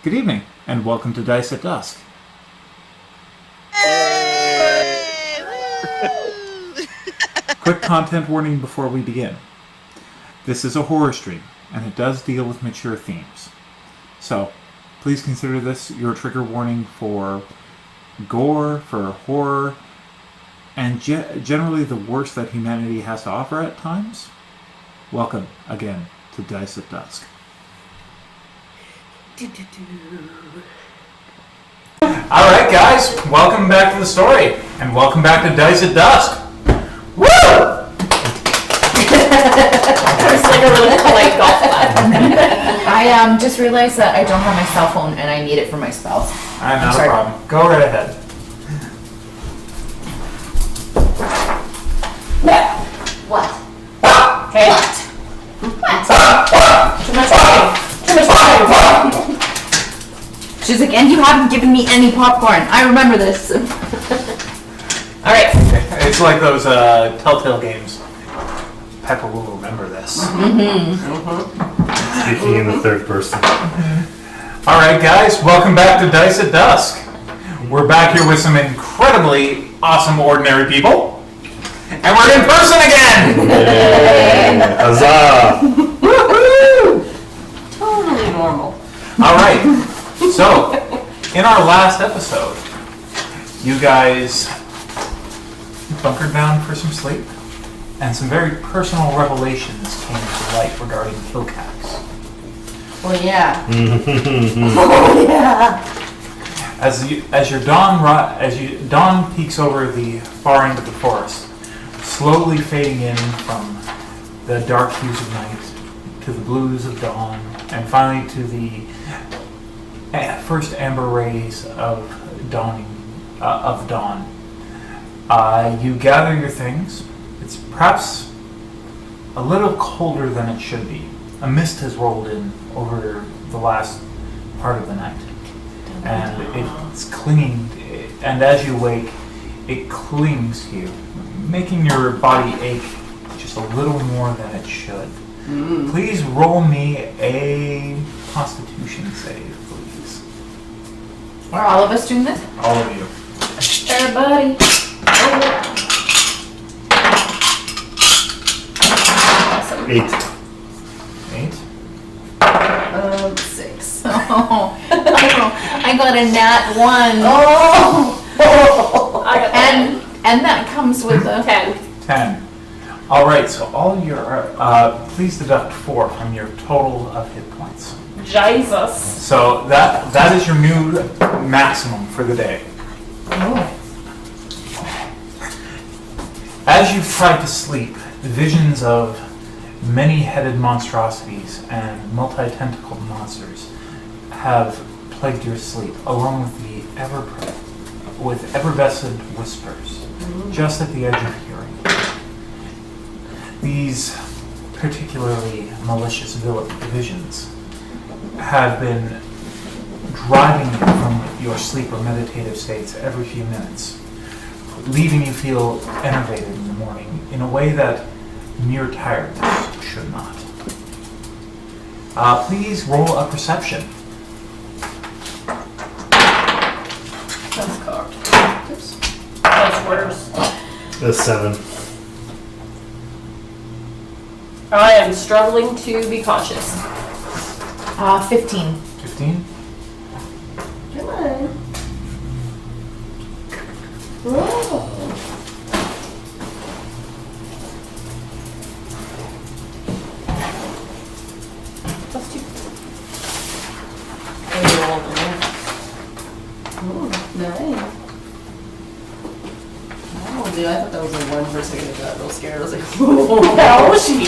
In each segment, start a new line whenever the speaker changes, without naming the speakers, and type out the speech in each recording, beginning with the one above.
Good evening, and welcome to Dice at Dusk. Quick content warning before we begin. This is a horror stream, and it does deal with mature themes. So, please consider this your trigger warning for gore, for horror, and generally the worst that humanity has to offer at times. Welcome, again, to Dice at Dusk. Alright guys, welcome back to the story, and welcome back to Dice at Dusk. Woo!
It's like a really polite golf clap.
I just realized that I don't have my cell phone and I need it for my spells.
Not a problem. Go right ahead.
What?
Okay.
What?
Too much time. Too much time.
She's like, and you haven't given me any popcorn. I remember this.
Alright.
It's like those Telltale games. Pepper will remember this.
Speaking in the third person.
Alright guys, welcome back to Dice at Dusk. We're back here with some incredibly awesome ordinary people. And we're in person again!
Yay! Huzzah!
Woohoo!
Totally normal.
Alright, so, in our last episode, you guys bunkered down for some sleep, and some very personal revelations came to light regarding Kilkax.
Well, yeah.
Oh yeah.
As dawn peeks over the far end of the forest, slowly fading in from the dark hues of night to the blues of dawn, and finally to the first amber rays of dawn. You gather your things. It's perhaps a little colder than it should be. A mist has rolled in over the last part of the night, and it's clinging. And as you wake, it clings to you, making your body ache just a little more than it should. Please roll me a Constitution save, please.
Are all of us doing this?
All of you.
Everybody. Awesome.
8.
8.
6. Oh. I got a nat 1.
Oh. I got
And that comes with a
10.
10. Alright, so all your, please deduct 4 from your total of hit points.
Jesus.
So that is your new maximum for the day. As you've tried to sleep, visions of many-headed monstrosities and multi-tentacled monsters have plagued your sleep, along with the effervescent whispers, just at the edge of hearing. These particularly malicious visions have been driving you from your sleep or meditative states every few minutes, leaving you feel enervated in the morning in a way that mere tiredness should not. Please roll a perception.
That's cocked. Oops. That's worse.
That's 7.
I am struggling to be conscious.
15.
15?
Come on. Whoa. Plus 2. Oh, nice.
Oh, dude, I thought that was a 1 for a second. I got real scared. I was like, whoa.
How was she?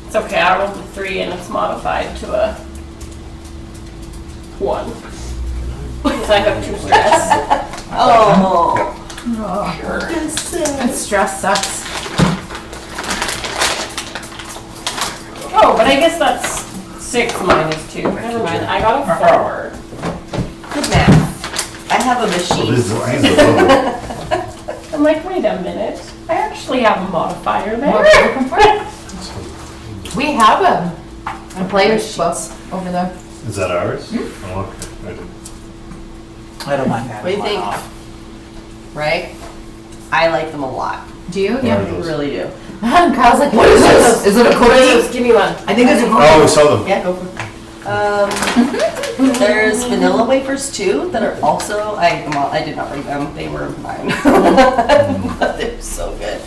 It's okay, I rolled a 3 and it's modified to a 1. Because I have 2 stress.
Oh.
And stress sucks.
Oh, but I guess that's 6 minus 2. Never mind, I got a 4.
Good math. I have a machine.
These are
I'm like, wait a minute. I actually have a modifier there.
What are you looking for? We have a player's book over there.
Is that ours? Oh, okay. I didn't.
I don't mind
What do
having
you
mine
think?
off.
Right? I like them a lot.
Do you?
Where
Yeah.
are
I
those?
really do.
Kyle's like, what is this? Is it a cookie?
Give me one.
I think it's a cookie.
Oh, we saw them.
Yeah, go for it. There's vanilla wafers too that are also, I did not bring them, they were mine. But they're so good.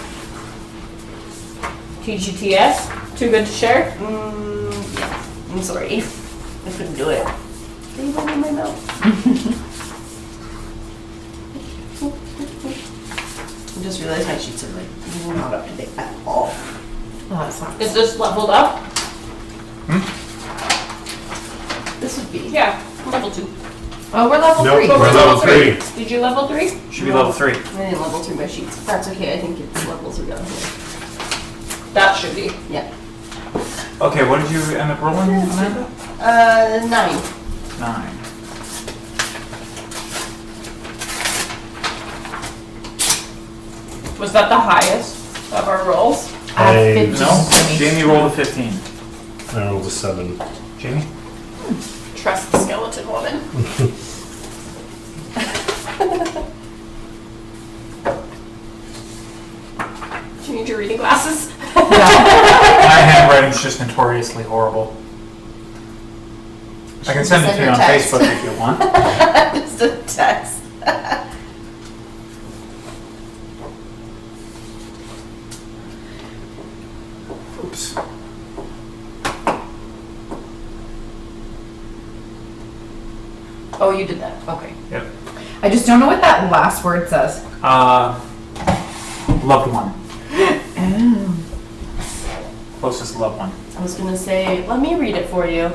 TGTS, too good to share.
Yeah, I'm sorry. I couldn't do it. They went in my mouth. I just realized my sheets are like not up to date at all.
Oh, that sucks.
Is this leveled up?
This would be.
Yeah, level 2.
Oh, we're level
Nope,
3.
we're level 3.
Did you level 3?
Should be level 3.
I didn't level 2 my sheets. That's okay, I think it's levels are down here.
That should be.
Yeah.
Okay, what did you end up rolling, Amanda?
9.
9.
Was that the highest of our rolls?
I have
Hey,
15
No,
for me.
Jamie rolled a 15.
I rolled a 7.
Jamie?
Trust the skeleton woman. Do you need your reading glasses?
My handwriting's just notoriously horrible. I can send it to you
Send
on
her a text.
Facebook if you want.
Just a text.
Oops.
Oh, you did that. Okay.
Yep.
I just don't know what that last word says.
Loved one. Closest loved one.
I was gonna say, let me read it for you.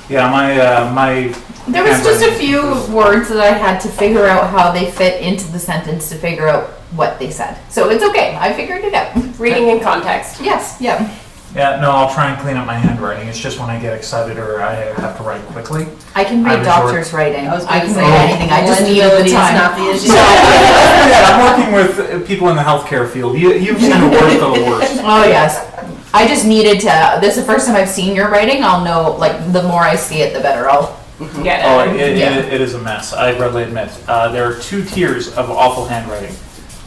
Yeah, my
There was just a
handwriting
few
is-
words that I had to figure out how they fit into the sentence to figure out what they said. So it's okay. I figured it out.
Reading in context.
Yes, yeah.
Yeah, no, I'll try and clean up my handwriting. It's just when I get excited or I have to write quickly.
I can
I
read
resort-
doctor's writing.
I was
I
gonna
can
say,
read anything. I just needed
legibility
the
is
time.
not the issue.
Yeah, I'm working with people in the healthcare field. You've seen the worst of the worst.
Oh, yes. I just needed to, this is the first time I've seen your writing. I'll know, like, the more I see it, the better I'll.
Get it.
Oh,
Yeah.
it is a mess. I readily admit. There are 2 tiers of awful handwriting.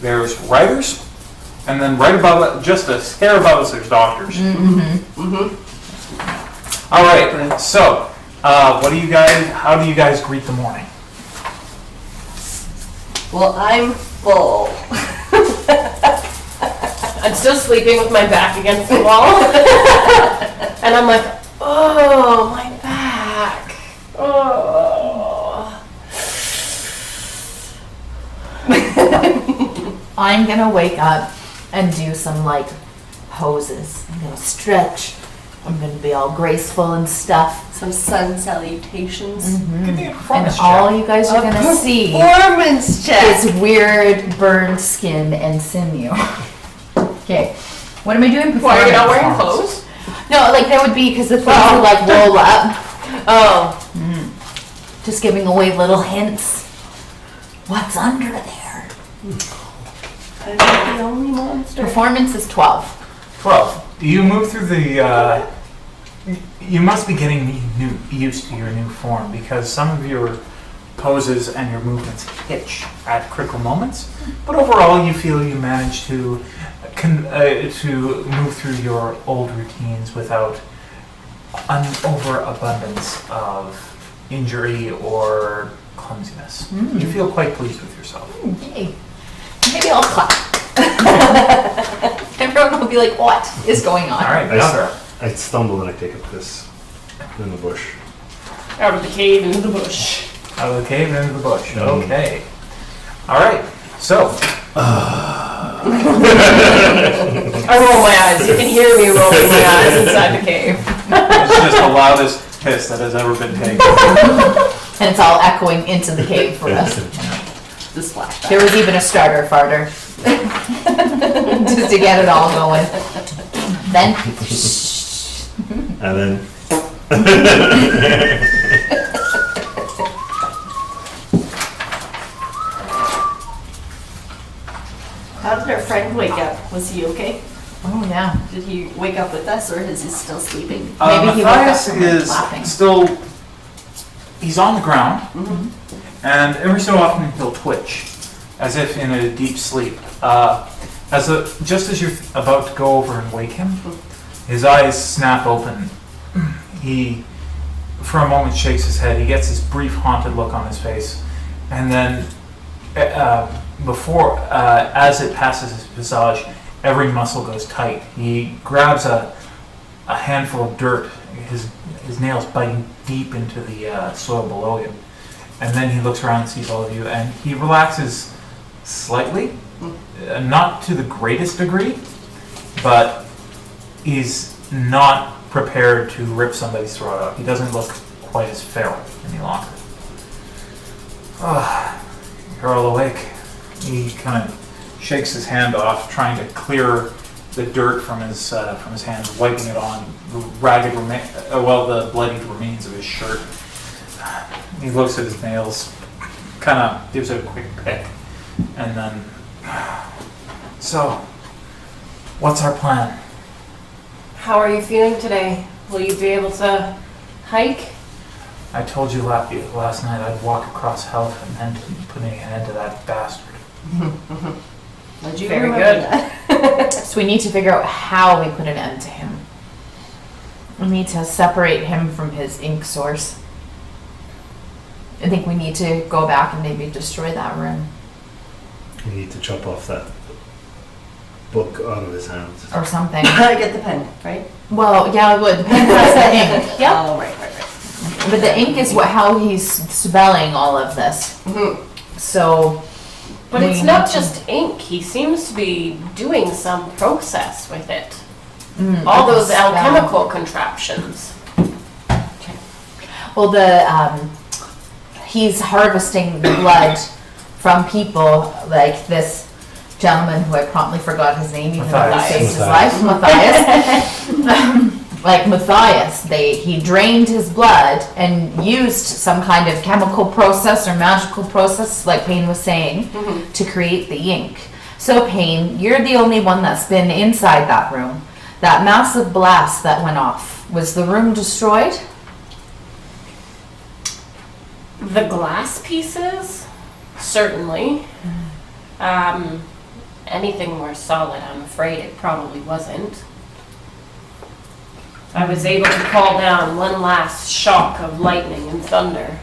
There's writers, and then right above it, just a hair above us, there's doctors. All right. So, how do you guys greet the morning?
Well, I'm full.
I'm still sleeping with my back against the wall. And I'm like, oh, my back. Oh.
I'm gonna wake up and do some, like, poses. I'm gonna stretch. I'm gonna be all graceful and stuff.
Some sun salutations.
Give me a
And
performance
all
check.
you guys are gonna see
Performance check.
is weird burned skin and sinew. Okay, what am I doing?
Why are you not wearing
Performance.
clothes?
No, like that would be because the things would like roll up.
Oh.
Just giving away little hints. What's under there?
I'm not the only monster.
Performance is 12.
12. You move through the. You must be getting used to your new form because some of your poses and your movements hitch at critical moments. But overall, you feel you manage to move through your old routines without an overabundance of injury or clumsiness. You feel quite pleased with yourself.
Yay. Maybe I'll clap. Everyone will be like, what is going on?
All right, Dagra.
I stumble and I take up this in the bush.
Out of the cave into the bush.
Out of the cave and into the bush. Okay. All right. So,
I roll my eyes. You can hear me rolling my eyes inside the cave.
it's just the loudest piss that has ever been taken.
And it's all echoing into the cave for us.
The splashback.
There was even a starter farter. Just to get it all going. Then,
And then
How did our friend wake up? Was he okay?
Oh, yeah.
Did he wake up with us, or is he still sleeping?
Maybe he woke up
Matthias
from, like,
is
laughing.
still. He's on the ground,
Mhm.
and every so often he'll twitch, as if in a deep sleep. Just as you're about to go over and wake him, his eyes snap open. He, for a moment, shakes his head. He gets this brief, haunted look on his face, and then, as it passes his visage, every muscle goes tight. He grabs a handful of dirt, his nails biting deep into the soil below him, and then he looks around and sees all of you, and he relaxes slightly, not to the greatest degree, but he's not prepared to rip somebody's throat out. He doesn't look quite as feral any longer. You're all awake. He kind of shakes his hand off, trying to clear the dirt from his hands, wiping it on the the bloodied remains of his shirt. He looks at his nails, kind of gives it a quick pick, and then, so, what's our plan?
How are you feeling today? Will you be able to hike?
I told you last night I'd walk across hell and then put an end to that bastard.
Did you
Very
remember
good.
that?
So we need to figure out how we put an end to him. We need to separate him from his ink source. I think we need to go back and maybe destroy that room
We need to chop off that book out of his hands.
or something.
Get the pen, right?
Well, yeah, it would. Depends on the ink. Yep.
Oh, right.
But the ink is how he's spelling all of this.
Mhm.
So.
But
we
it's
need
not
to-
just ink. He seems to be doing some process with it.
Mm,
All
like a
those
spell.
alchemical contraptions.
Well, he's harvesting the blood from people like this gentleman who I promptly forgot his name, even though he
Matthias.
saved his life, Matthias. Like Matthias, he drained his blood and used some kind of chemical process or magical process, like Paine was saying, to create the ink. So Paine, you're the only one that's been inside that room. That massive blast that went off, was the room destroyed?
The glass pieces? Certainly. Anything more solid, I'm afraid it probably wasn't. I was able to call down one last shock of lightning and thunder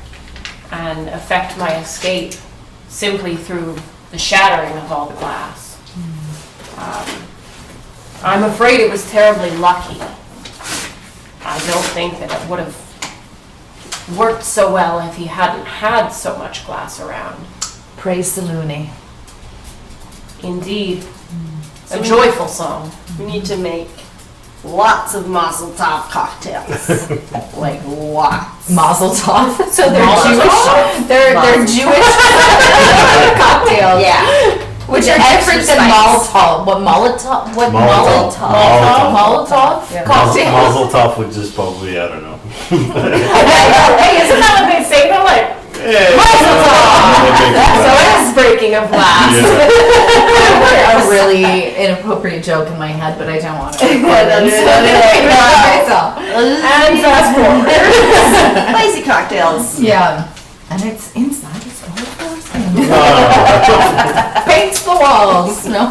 and effect my escape simply through the shattering of all the glass. I'm afraid it was terribly lucky. I don't think that it would have worked so well if he hadn't had so much glass around.
Praise the loony.
Indeed. A joyful song.
We need to make lots of mazel tov cocktails. Like lots.
Mazel tov. So they're
Mazel
Jewish.
tov?
They're Jewish cocktails.
Yeah.
Which are
Extra
different than
spice.
Molotov. What Molotov? What
Molotov.
Molotov
Yeah.
cocktails.
Mazel tov would just probably, I don't know.
Hey, isn't that what they say? They're like, so it is breaking of glass.
A really inappropriate joke in my head, but I don't want to.
And fast forward.
Spicy cocktails.
Yeah. And it's inside his overthrow. Paints the walls. No.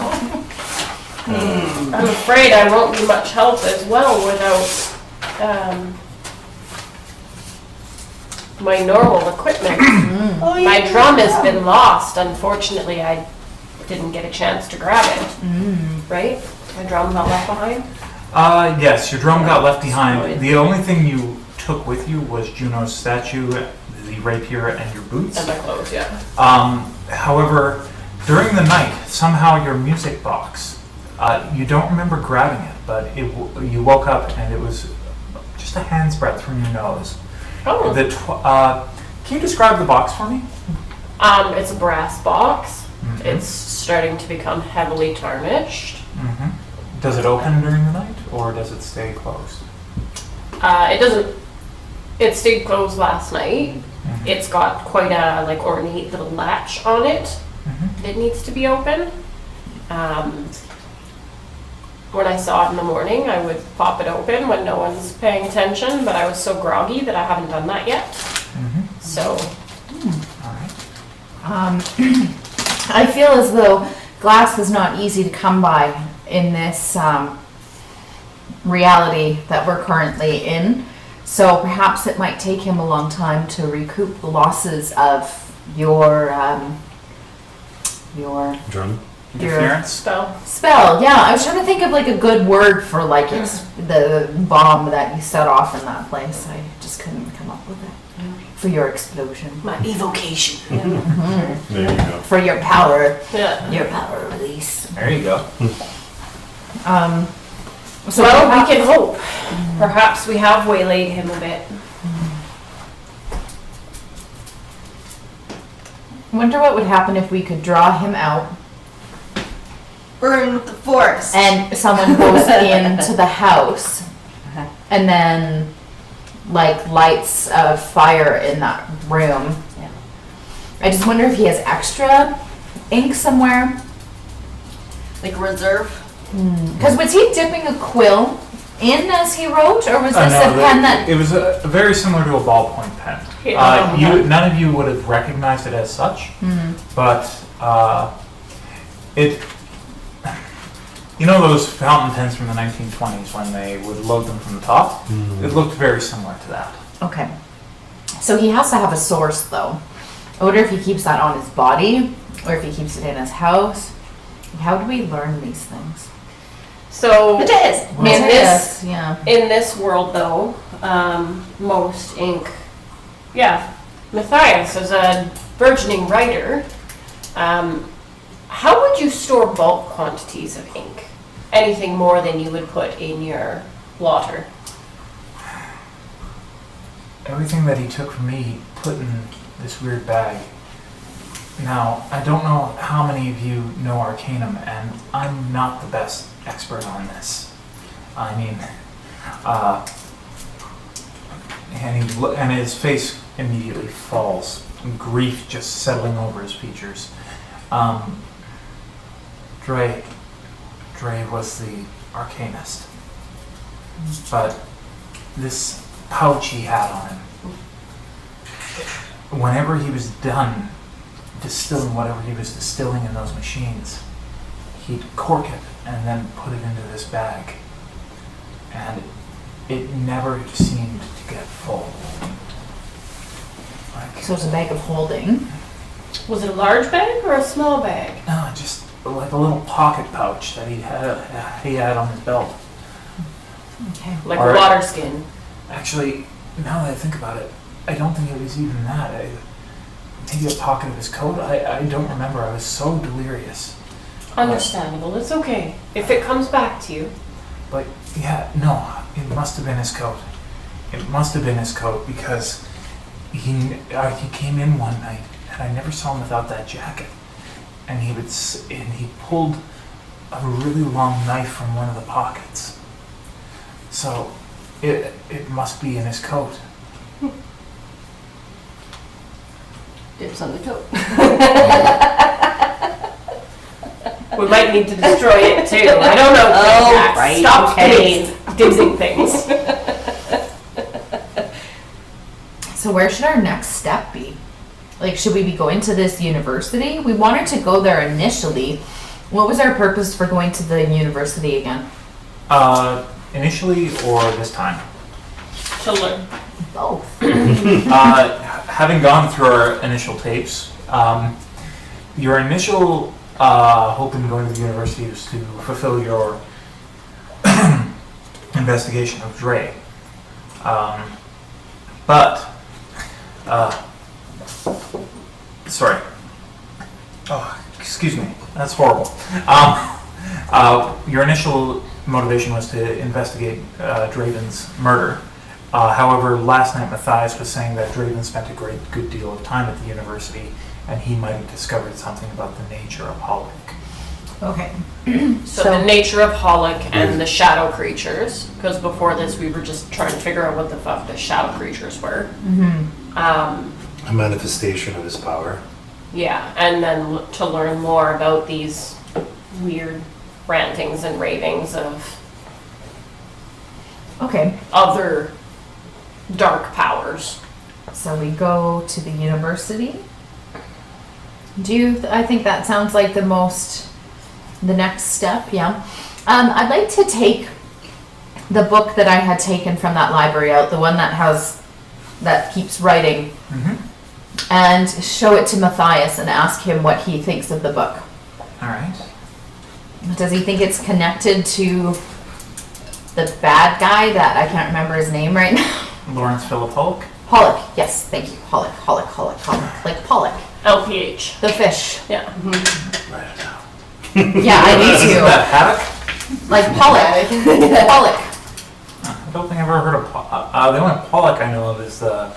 I'm afraid I won't be much help as well without my normal equipment.
Oh, yeah.
My drum has been lost. Unfortunately, I didn't get a chance to grab it. Right? My drum got left behind?
Yes, your drum got left behind.
Destroyed.
The only thing you took with you was Juno's statue, the rapier, and your boots.
And my clothes, yeah.
However, during the night, somehow your music box, you don't remember grabbing it, but you woke up and it was just a hand's breadth from your nose.
Oh.
Can you describe the box for me?
It's a brass box.
Mhm.
It's starting to become heavily tarnished.
Mm-hmm. Does it open during the night, or does it stay closed?
It doesn't. It stayed closed last night.
Mhm.
It's got quite a ornate little latch on it.
Mhm.
It needs to be open. when I saw it in the morning, I would pop it open when no one's paying attention, but I was so groggy that I haven't done that yet. So,
All right.
I feel as though glass is not easy to come by in this reality that we're currently in. So perhaps it might take him a long time to recoup the losses of your
Drum.
Interference.
spell. Yeah, I was trying to think of like a good word for like it's the bomb that you set off in that place. I just couldn't come up with it. For your explosion.
my evocation.
There you go.
For your power.
Yeah.
Your power release.
There you go.
So
Well,
perhaps-
we can hope. Perhaps we have waylaid him a bit.
Wonder what would happen if we could draw him out
Burn with the force.
and someone goes into the house and then like lights a fire in that room.
Yeah.
I just wonder if he has extra ink somewhere.
Like reserve.
Because was he dipping a quill in as he wrote, or was this a pen that?
It was very similar to a ballpoint pen. None of you would have recognized it as such, but it. You know those fountain pens from the 1920s when they would load them from the top? It looked very similar to that.
Okay. So he has to have a source, though. I wonder if he keeps that on his body, or if he keeps it in his house. How do we learn these things?
So,
It is.
in this world though, most ink, Matthias is a burgeoning writer. How would you store bulk quantities of ink? Anything more than you would put in your blotter?
Everything that he took from me, he put in this weird bag. Now, I don't know how many of you know Arcanum, and I'm not the best expert on this. I mean, and his face immediately falls, grief just settling over his features. Dre was the arcanist, but this pouch he had on him, whenever he was done distilling whatever he was distilling in those machines, he'd cork it and then put it into this bag, and it never seemed to get full.
So it's a bag of holding.
Was it a large bag or a small bag?
No, just like a little pocket pouch that he had on his belt.
Okay.
Like
Or-
a water skin?
Actually, now that I think about it, I don't think it was even that. Maybe a pocket of his coat. I don't remember. I was so delirious.
Understandable, it's okay. If it comes back to you.
But yeah, no, it must have been his coat. It must have been his coat because he came in one night and I never saw him without that jacket. And he pulled a really long knife from one of the pockets. So it must be in his coat.
Dips on the coat.
We might need to destroy it too. I don't know.
Oh,
Kilkax.
right,
Stop
okay.
digging things.
So where should our next step be? Like, should we be going to this university? We wanted to go there initially. What was our purpose for going to the university again?
Initially or this time?
To learn.
Both.
Having gone through our initial tapes, your initial hope in going to the university was to fulfill your investigation of Dre. Sorry. Oh, excuse me. That's horrible. Your initial motivation was to investigate Draven's murder. However, last night Matthias was saying that Draven spent a good deal of time at the university, and he might have discovered something about the nature of Holic.
Okay.
So the nature of Holic and the shadow creatures, because before this we were just trying to figure out what the fuck the shadow creatures were.
A manifestation of his power.
Yeah, and then to learn more about these weird rantings and ravings of
Okay,
other dark powers.
so we go to the university. I think that sounds like the next step, yeah. I'd like to take the book that I had taken from that library out, the one that keeps writing, and show it to Matthias and ask him what he thinks of the book.
All right.
Does he think it's connected to the bad guy that I can't remember his name right now?
Lawrence Philip Hulk.
Pollock, yes, thank you. Pollock, like Pollock,
LPH.
the fish.
Yeah.
Write it down.
Yeah, I need
Isn't
to.
that Haddock?
Like Pollock. Pollock.
I don't think I've ever heard of Pollock. The only Pollock I know of is the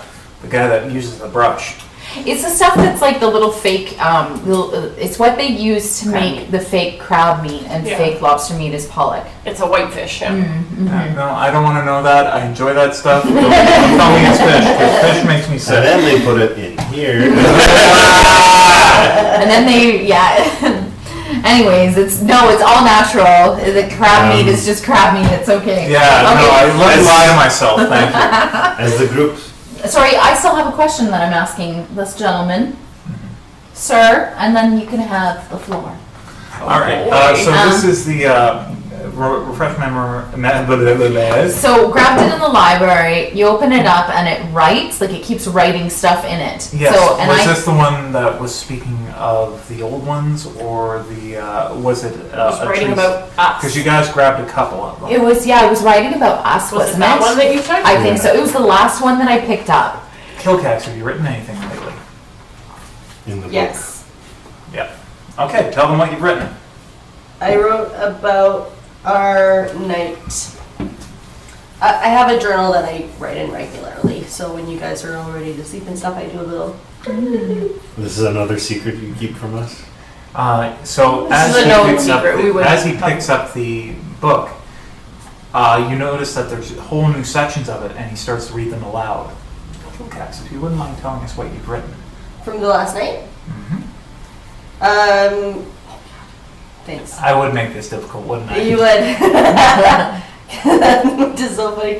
guy that uses the brush.
It's the stuff that's like the little fake, it's what they use to
Crab
make
meat.
the fake crab meat and
Yeah.
fake lobster meat is Pollock.
It's a whitefish, yeah.
No, I don't want to know that. I enjoy that stuff. Don't tell me it's fish, because fish makes me
And
sick.
then they put it in here.
And then anyways, it's all natural. The crab meat is just crab meat, it's okay.
Yeah, no,
Okay.
I lie to myself. Thank you.
As the group,
Sorry, I still have a question that I'm asking this gentleman. Sir, and then you can have the floor.
All right. So this is the refresh memory.
So grabbed it in the library, you open it up and it writes, like it keeps writing stuff in it.
Yes.
So, and
Was this the one that was speaking of the old ones, or was it?
It's writing about us.
Because you guys grabbed a couple of them.
it was writing about us,
Was it
wasn't
that
it?
one that you took?
I think so. It was the last one that I picked up.
Kilkax, have you written anything lately?
in the book.
Yes.
Yeah. Okay. Tell them what you've written.
I wrote about our night. I have a journal that I write in regularly, so when you guys are all ready to sleep and stuff, I do a little.
This is another secret you keep from us?
So
This is a known secret, we would-
as he picks up the book, you notice that there's whole new sections of it, and he starts to read them aloud. Kilkax, if you wouldn't mind telling us what you've written.
From the last night? Thanks.
I would make this difficult, wouldn't I?
You would. Just so funny.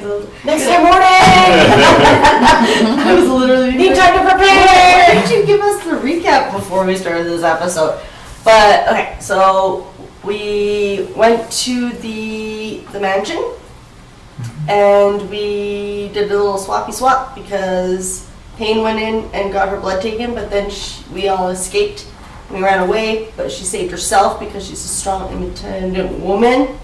Next day morning!
I was literally.
Need time to prepare!
Why did you give us the recap before we started this episode? But, okay, so we went to the mansion and we did a little swappy swap because Paine went in and got her blood taken, but then we all escaped. We ran away, but she saved herself because she's a strong, independent woman.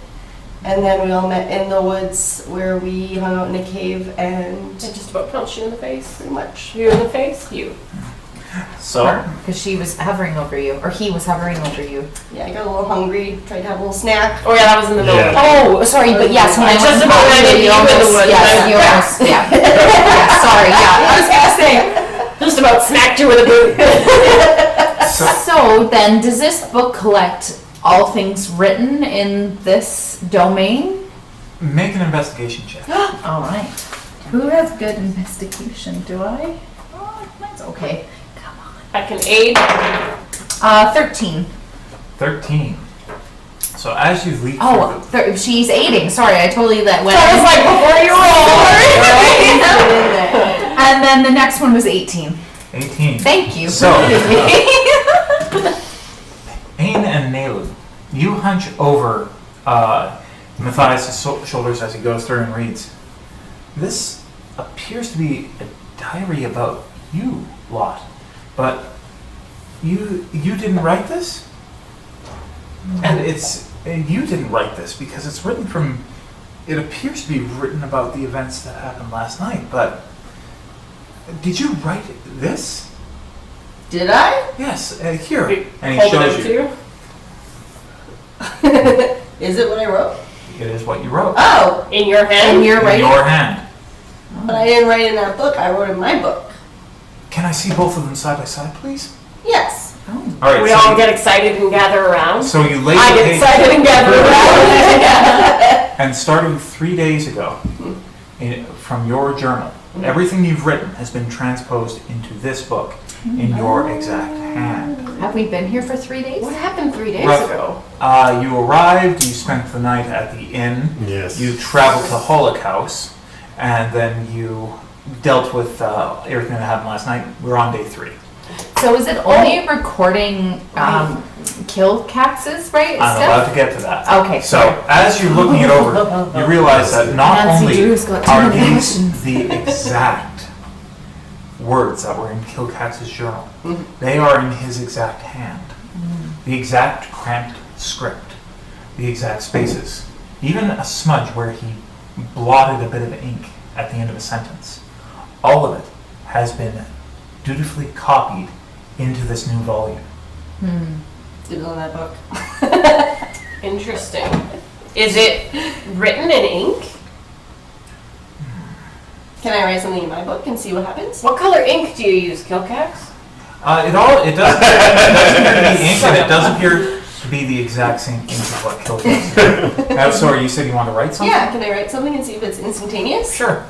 And then we all met in the woods where we hung out in a cave and
I just about punched you in the face.
pretty much.
You in the face? You.
So,
Because she was hovering over you, or he was hovering over you.
Yeah, I got a little hungry, tried to have a little snack.
Oh yeah, that was in the middle.
Yeah.
Oh, sorry, but yes, when I
Just
went to
about
Hollywood,
landed you in the woods.
Yes, you almost, yeah. Yeah, sorry, yeah.
I was gonna say, just about smacked you with a boot.
So then, does this book collect all things written in this domain?
make an investigation check.
All right. Who has good investigation? Do I? Oh, mine's okay. Come on.
I can aid.
13.
13. So as you leap
Oh,
through
she's aiding. Sorry, I totally let went.
I was like, before you roll.
And then the next one was 18.
18.
Thank you.
So, Paine and Naalu, you hunch over Matthias' shoulders as he goes through and reads. This appears to be a diary about you, lot, but you didn't write this? And you didn't write this because it's written from, it appears to be written about the events that happened last night, but did you write this?
Did I?
Yes, here. And he
Hold it
shows
up
you.
to you.
Is it what I wrote?
It is what you wrote.
Oh,
In your hand.
And you're
In
writing?
your hand.
but I didn't write in that book. I wrote in my book.
Can I see both of them side by side, please?
Yes.
All right.
We
so
all
you-
get excited and gather around.
So you lay
I
the
get
page,
excited and gather around.
and starting 3 days ago, from your journal, everything you've written has been transposed into this book. in your exact hand.
Have we been here for 3 days?
What happened 3 days
Rough-
ago?
You arrived, you spent the night at the inn,
Yes.
you traveled to Hollick House, and then you dealt with everything that happened last night. We're on day 3.
So is it only recording Kilkax's, right?
I'm
stuff?
about to get to that.
Okay,
So
sorry.
as you're looking it over, you realize that not
Nancy
only
Drew's got too
are
many
these
questions.
the exact words that were in Kilkax's journal, they are in his exact hand. The exact cramped script, the exact spaces, even a smudge where he blotted a bit of ink at the end of a sentence. All of it has been dutifully copied into this new volume.
Dibs on that book.
Interesting. Is it written in ink?
Can I write something in my book and see what happens?
What color ink do you use, Kilkax?
It does appear to be ink, and it does appear to be the exact same ink as what Kilkax did. Sorry, you said you want to write something?
Yeah, can I write something and see if it's instantaneous?
Sure.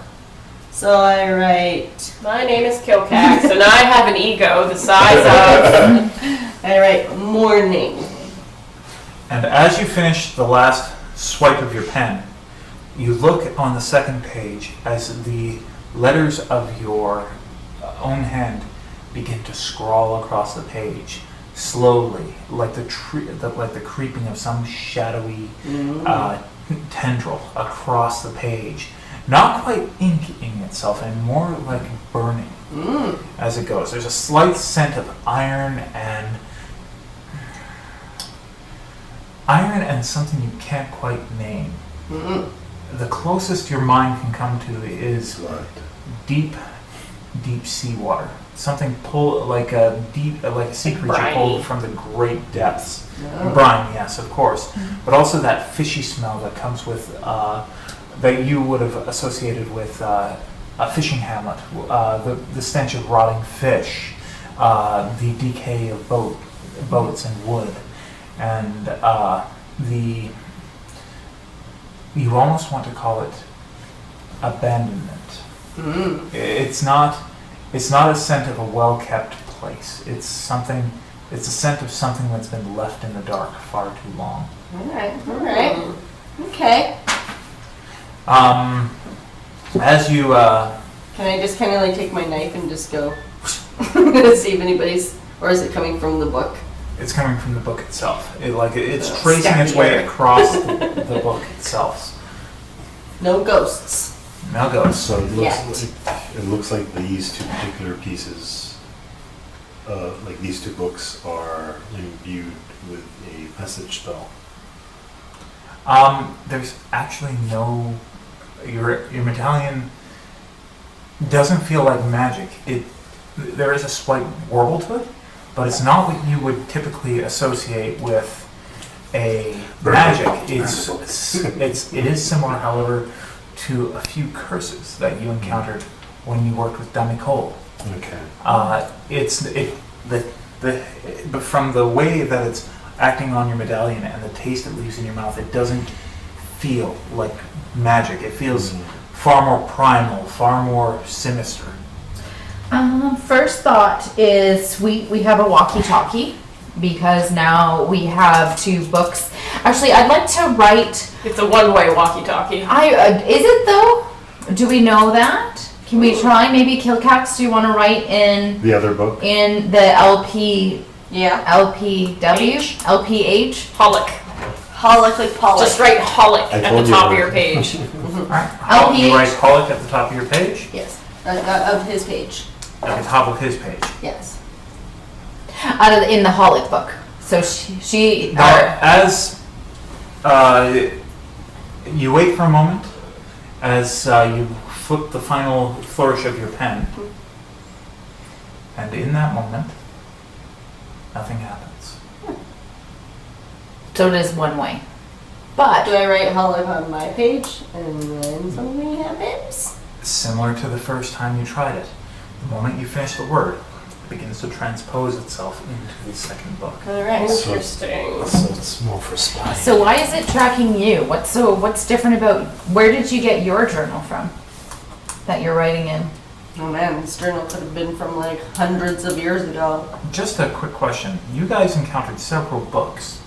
So I write,
My name is Kilkax, and I have an ego the size of...
I write morning.
And as you finish the last swipe of your pen, you look on the second page as the letters of your own hand begin to scrawl across the page slowly, like the creeping of some shadowy tendril across the page. Not quite inking itself, and more like burning as it goes. There's a slight scent of iron and something you can't quite name. The closest your mind can come to is deep seawater. Something like a sea creature
briny.
pulled from the great depths. Brine, yes, of course, but also that fishy smell that comes with that you would have associated with a fishing hamlet. The stench of rotting fish, the decay of boats and wood, and you almost want to call it abandonment. It's not a scent of a well-kept place. It's a scent of something that's been left in the dark far too long.
Alright. Okay.
As you
Can I just kind of like take my knife and just go see if anybody's, or is it coming from the book?
it's coming from the book itself. It's
So
tracing its way
stackier.
across the book itself.
No ghosts.
Now goes.
So
Yet.
it looks like these two particular pieces, like these two books, are imbued with a message spell.
There's actually no. Your medallion doesn't feel like magic. There is a slight warble to it, but it's not what you would typically associate with a magic. It is similar, however, to a few curses that you encountered when you worked with Damicole.
Okay.
But from the way that it's acting on your medallion and the taste it leaves in your mouth, it doesn't feel like magic. It feels far more primal, far more sinister.
First thought is we have a walkie-talkie because now we have 2 books. Actually, I'd like to write.
It's a one-way walkie-talkie.
Is it though? Do we know that? Can we try? Maybe Kilkax, do you want to write in
The other book?
the LP,
Yeah.
LPW,
H.
LPH?
Holic.
Holic like Pollock.
Just write holic
I
at
told
the
you
top of
that.
your page.
Alright.
LPH.
You write Pollock at the top of your page,
Yes. Of his page.
at the top of his page.
Yes.
In the Holic book. So she
Now, as you wait for a moment, as you flip the final flourish of your pen, and in that moment, nothing happens.
so it is one way.
Do
But
I write Holic on my page and then something happens?
Similar to the first time you tried it. The moment you finish the word, it begins to transpose itself into the second book.
Alright.
Interesting.
So it's more for spying.
so why is it tracking you? What's different about where did you get your journal from that you're writing in?
Oh man, this journal could have been from like hundreds of years ago.
Just a quick question. You guys encountered several books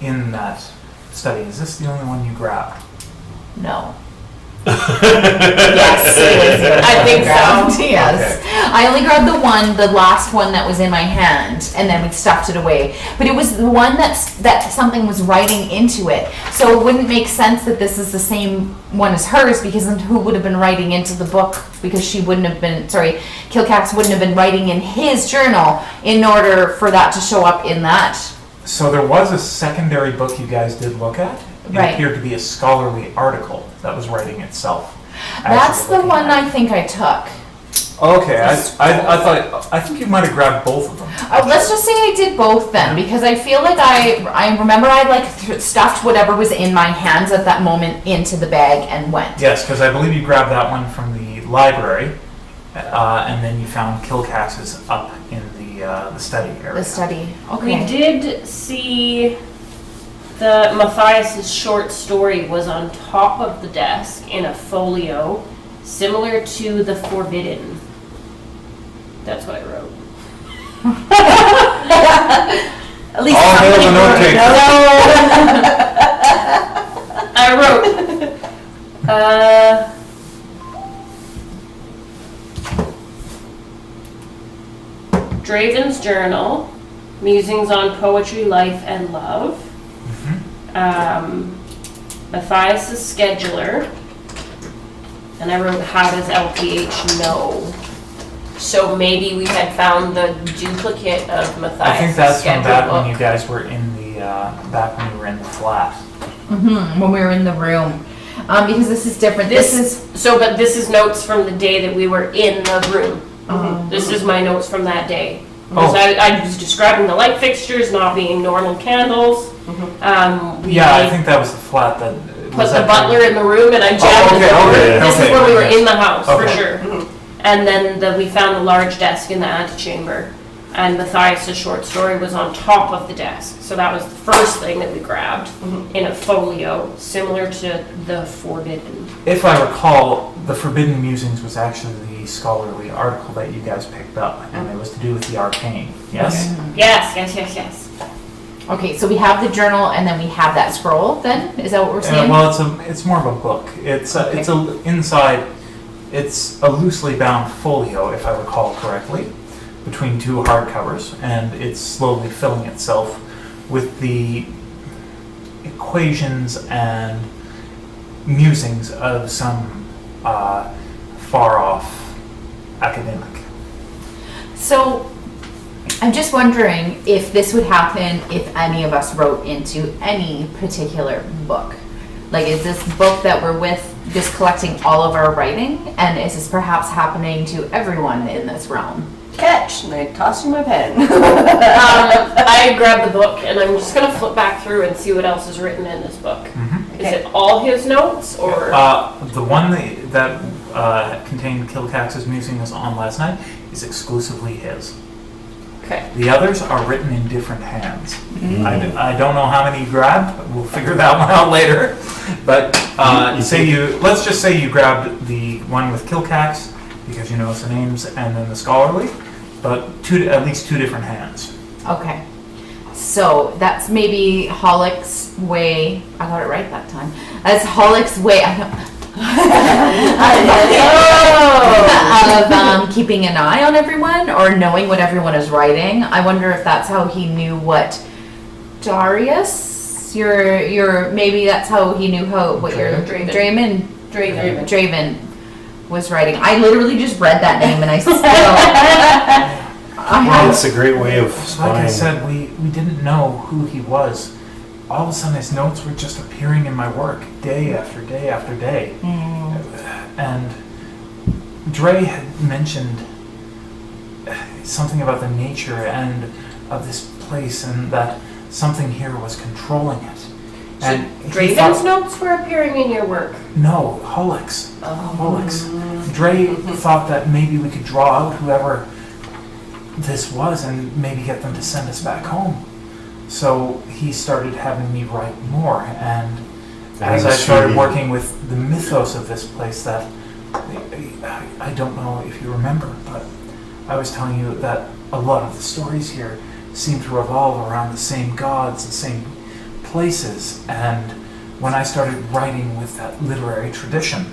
in that study. Is this the only one you grabbed?
No. Yes,
I think so.
Yes.
Okay.
I only grabbed the last one that was in my hand, and then we stuffed it away. But it was the one that something was writing into it. So it wouldn't make sense that this is the same one as hers, because then who would have been writing into the book? Because she wouldn't have been, Kilkax wouldn't have been writing in his journal in order for that to show up in that.
So there was a secondary book you guys did look at. It
Right.
appeared to be a scholarly article that was writing itself. as
That's
you were
the
looking
one
at
I think I took.
it. Okay, I think you might have grabbed both of them.
Let's just say I did both then, because I feel like I remember I stuffed whatever was in my hands at that moment into the bag and went.
Yes, because I believe you grabbed that one from the library, and then you found Kilkax's up in the study area.
The study.
We
Okay.
did see the Matthias's short story was on top of the desk in a folio, similar to The Forbidden. That's what I wrote.
At least
All hail
somebody
the note
wrote
taker.
I wrote, Draven's Journal, Musings on Poetry, Life, and Love. Matthias's Scheduler. And I wrote, how does LPH know? So maybe we had found the duplicate of Matthias's
I think that's from
schedule
back when
book.
you guys were in the back when you were in the flat.
When we were in the room. Because this is different. This is.
But this is notes from the day that we were in the room. This is my notes from that day. Because I was describing the light fixtures not being normal candles. We
I think that was the flat that
put the butler in the room and I jammed the door. This is when we were in the house, for sure. And then we found the large desk in the antechamber. And Matthias's short story was on top of the desk. So that was the first thing that we grabbed in a folio, similar to The Forbidden.
If I recall, the Forbidden Musings was actually the scholarly article that you guys picked up, and it was to do with the arcane. Yes?
Yes.
Okay, so we have the journal and then we have that scroll then? Is that what we're saying?
Well, it's more of a book. It's inside. It's a loosely bound folio, if I recall correctly, between two hardcovers, and it's slowly filling itself with the equations and musings of some far-off academic.
So, I'm just wondering if this would happen if any of us wrote into any particular book. Like, is this book that we're with just collecting all of our writing? And is this perhaps happening to everyone in this realm?
Catch, and I tossed you my pen.
I grabbed the book and I'm just going to flip back through and see what else is written in this book.
Mm-hmm.
Is it all his notes or?
The one that contained Kilkax's musings on last night is exclusively his.
Okay.
The others are written in different hands. I don't know how many you grabbed. We'll figure that one out later. But let's just say you grabbed the one with Kilkax because you know the names, and then the scholarly, but at least two different hands.
Okay. So that's maybe Hollick's way. I got it right that time. That's Hollick's way of keeping an eye on everyone or knowing what everyone is writing. I wonder if that's how he knew what Darius, maybe that's how he knew what your Draven was writing. I literally just read that name and I still.
Well, it's a great way of
Like I
spying.
said, we didn't know who he was. All of a sudden, his notes were just appearing in my work day after day after day. And Dre had mentioned something about the nature and of this place, and that something here was controlling it. And he
Draven's
thought-
notes were appearing in your work.
No, Hollick's. Hollick's. Dre thought that maybe we could draw out whoever this was and maybe get them to send us back home. So he started having me write more, and as I started working with the mythos of this place, that I don't know if you remember, but I was telling you that a lot of the stories here seem to revolve around the same gods, the same places, and when I started writing with that literary tradition,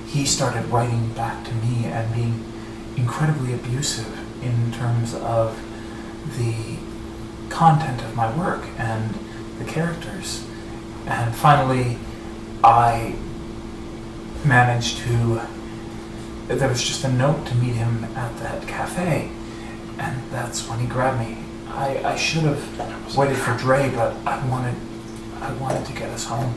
he started writing back to me and being incredibly abusive in terms of the content of my work and the characters. And finally, I managed to... There was just a note to meet him at that cafe, and that's when he grabbed me. I should have waited for Dre, but I wanted to get us home.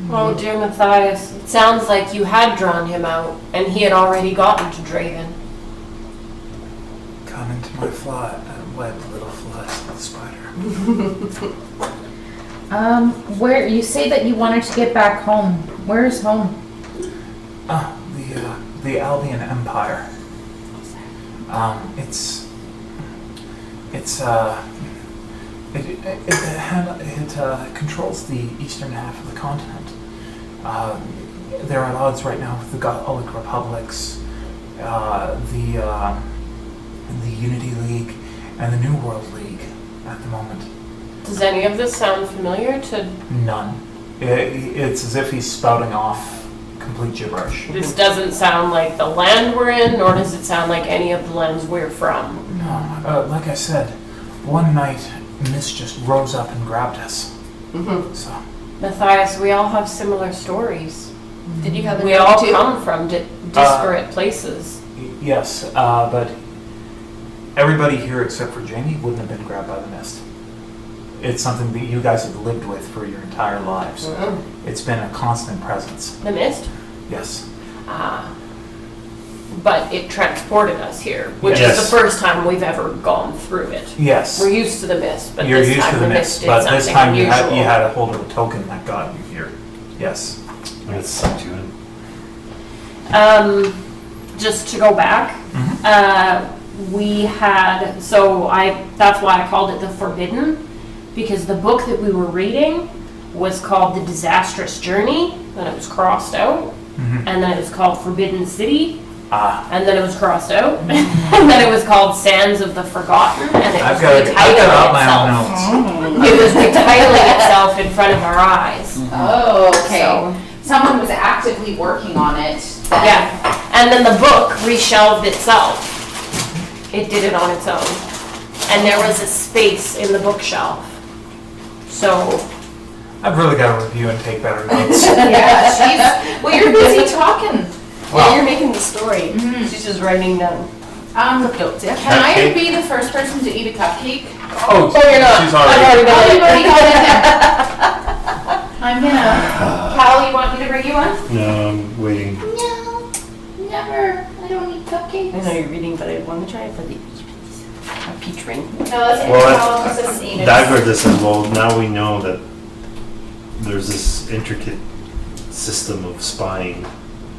Oh, dear Matthias, it sounds like you had drawn him out, and he had already gotten to Draven.
Come into my flat and wed little flies with the spider.
Where you say that you wanted to get back home? Where's home?
The Albion Empire. It controls the eastern half of the continent. There are at odds right now with the Gallic republics, the Unity League, and the New World League at the moment.
Does any of this sound familiar to...
None. It's as if he's spouting off complete gibberish.
This doesn't sound like the land we're in, nor does it sound like any of the lands we're from.
No, like I said, one night Miss just rose up and grabbed us.
Mm-hmm.
So
Matthias, we all have similar stories.
Did you have a
We
note
all
too?
come from disparate places.
yes, but everybody here except for Jaymi wouldn't have been grabbed by the mist. It's something that you guys have lived with for your entire lives.
Mm-hmm.
It's been a constant presence.
The mist?
Yes.
But it transported us here, which
Yes.
is the first time we've ever gone through it.
Yes.
We're used to the mist, but
You're
this
used
time
to the
the
mist,
did
but this
something
time you
unusual.
had a hold of a token that got you here. Yes.
And it sucked you in.
Just to go back, we had, that's why I called it the Forbidden, because the book that we were reading was called The Disastrous Journey, then it was crossed out, and then it was called Forbidden City, and then it was crossed out, and then it was called Sands of the Forgotten, and it was
I've got
retitling
my
itself.
own notes.
It was retitling itself in front of our eyes.
Oh, okay.
So-
Someone was actively working on it. Then.
Yeah, and then the book reshelved itself. It did it on its own. And there was a space in the bookshelf. So,
I've really got to review and take better notes.
Yeah, she's. Well, you're busy talking.
Yeah, you're making the story. She's just writing down notes, yeah?
Can I be the first person to eat a cupcake?
Oh,
you're not.
she's
I've
already.
already got it.
Already got it. I'm gonna. Cal, you want me to bring you one?
No, I'm waiting.
No, never. I don't eat cupcakes.
I know you're reading, but I want to try it for the peach ring.
No, that's okay.
Well,
Cal just doesn't eat it.
Dagra just said, well, now we know that there's this intricate system of spying.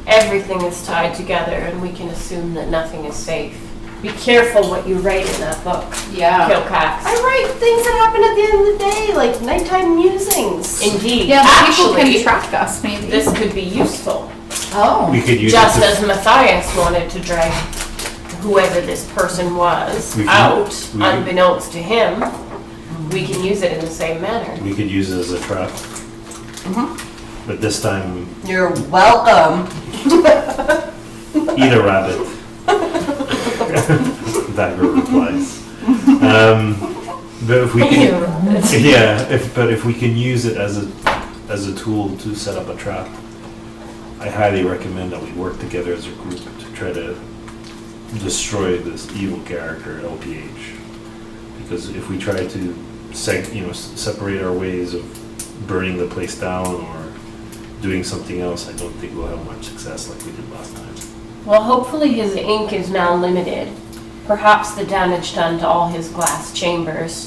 Everything is tied together, and we can assume that nothing is safe. Be careful what you write in that book,
Yeah.
Kilkax.
I write things that happen at the end of the day, like nighttime musings.
Indeed.
Yeah, but people
Actually,
can track us, maybe.
this could be useful.
Oh.
We could use
Just
it to,
as Matthias wanted to drag whoever this person was
We can-
out,
we can-
unbeknownst to him, we can use it in the same manner.
we could use it as a trap. But this time,
You're welcome.
eat a rabbit. Dagra replies. But if we can, but if we can use it as a tool to set up a trap, I highly recommend that we work together as a group to try to destroy this evil character LPH. Because if we try to separate our ways of burning the place down or doing something else, I don't think we'll have much success like we did last time.
Well, hopefully his ink is now limited. Perhaps the damage done to all his glass chambers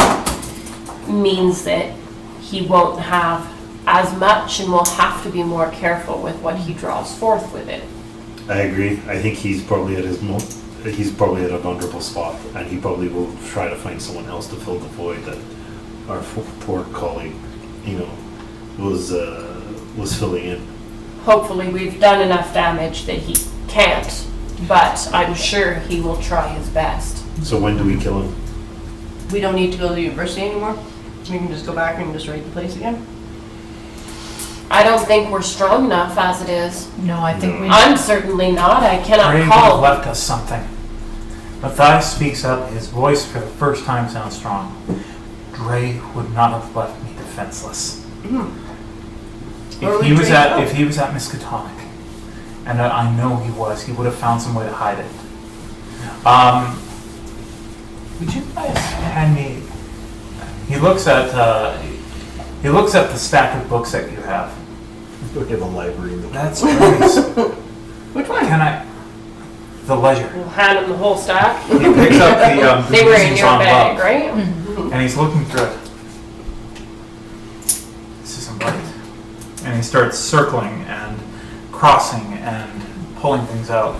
means that he won't have as much and will have to be more careful with what he draws forth with it.
I agree. I think he's probably at he's probably at a vulnerable spot, and he probably will try to find someone else to fill the void that our poor colleague, was filling in.
hopefully we've done enough damage that he can't, but I'm sure he will try his best.
So when do we kill him?
We don't need to go to the university anymore. We can just go back and just raid the place again.
I don't think we're strong enough as it is.
No, I think we.
I'm certainly not. I cannot
Dre would have
call.
left us something. Matthias speaks up. His voice for the first time sounds strong. Dre would not have left me defenseless.
Where
If
would
he was
Dre
at
go?
if he was at Miskatonic, and I know he would have found some way to hide it. Would you guys hand me? He looks at the stack of books that you have.
Look at the library.
That's nice.
Which one?
Can I? The ledger.
We'll hand him the whole stack.
He picks up the
They were in
musings
your
on
bag,
love,
right?
and he's looking through it. This isn't right. And he starts circling and crossing and pulling things out.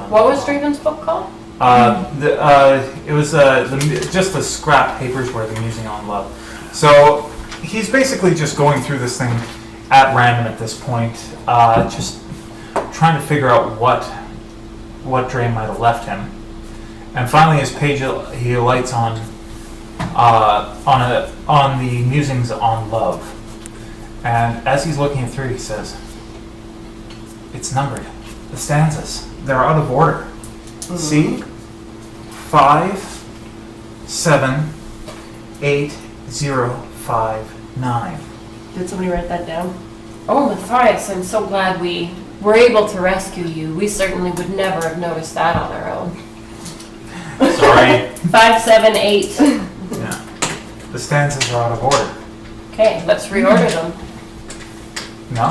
What was Draven's book called?
It was just the scrap papers where the musing on love. So he's basically just going through this thing at random at this point, just trying to figure out what Dre might have left him. And finally, his page he lights on the musings on love. And as he's looking through, he says, "It's numbered. The stanzas. They're out of order. See? 5, 7, 8, 0, 5, 9.
Did somebody write that down?
Oh, Matthias, I'm so glad we were able to rescue you. We certainly would never have noticed that on our own.
Sorry.
5, 7, 8.
Yeah. The stanzas are out of order.
Okay, let's reorder them.
No?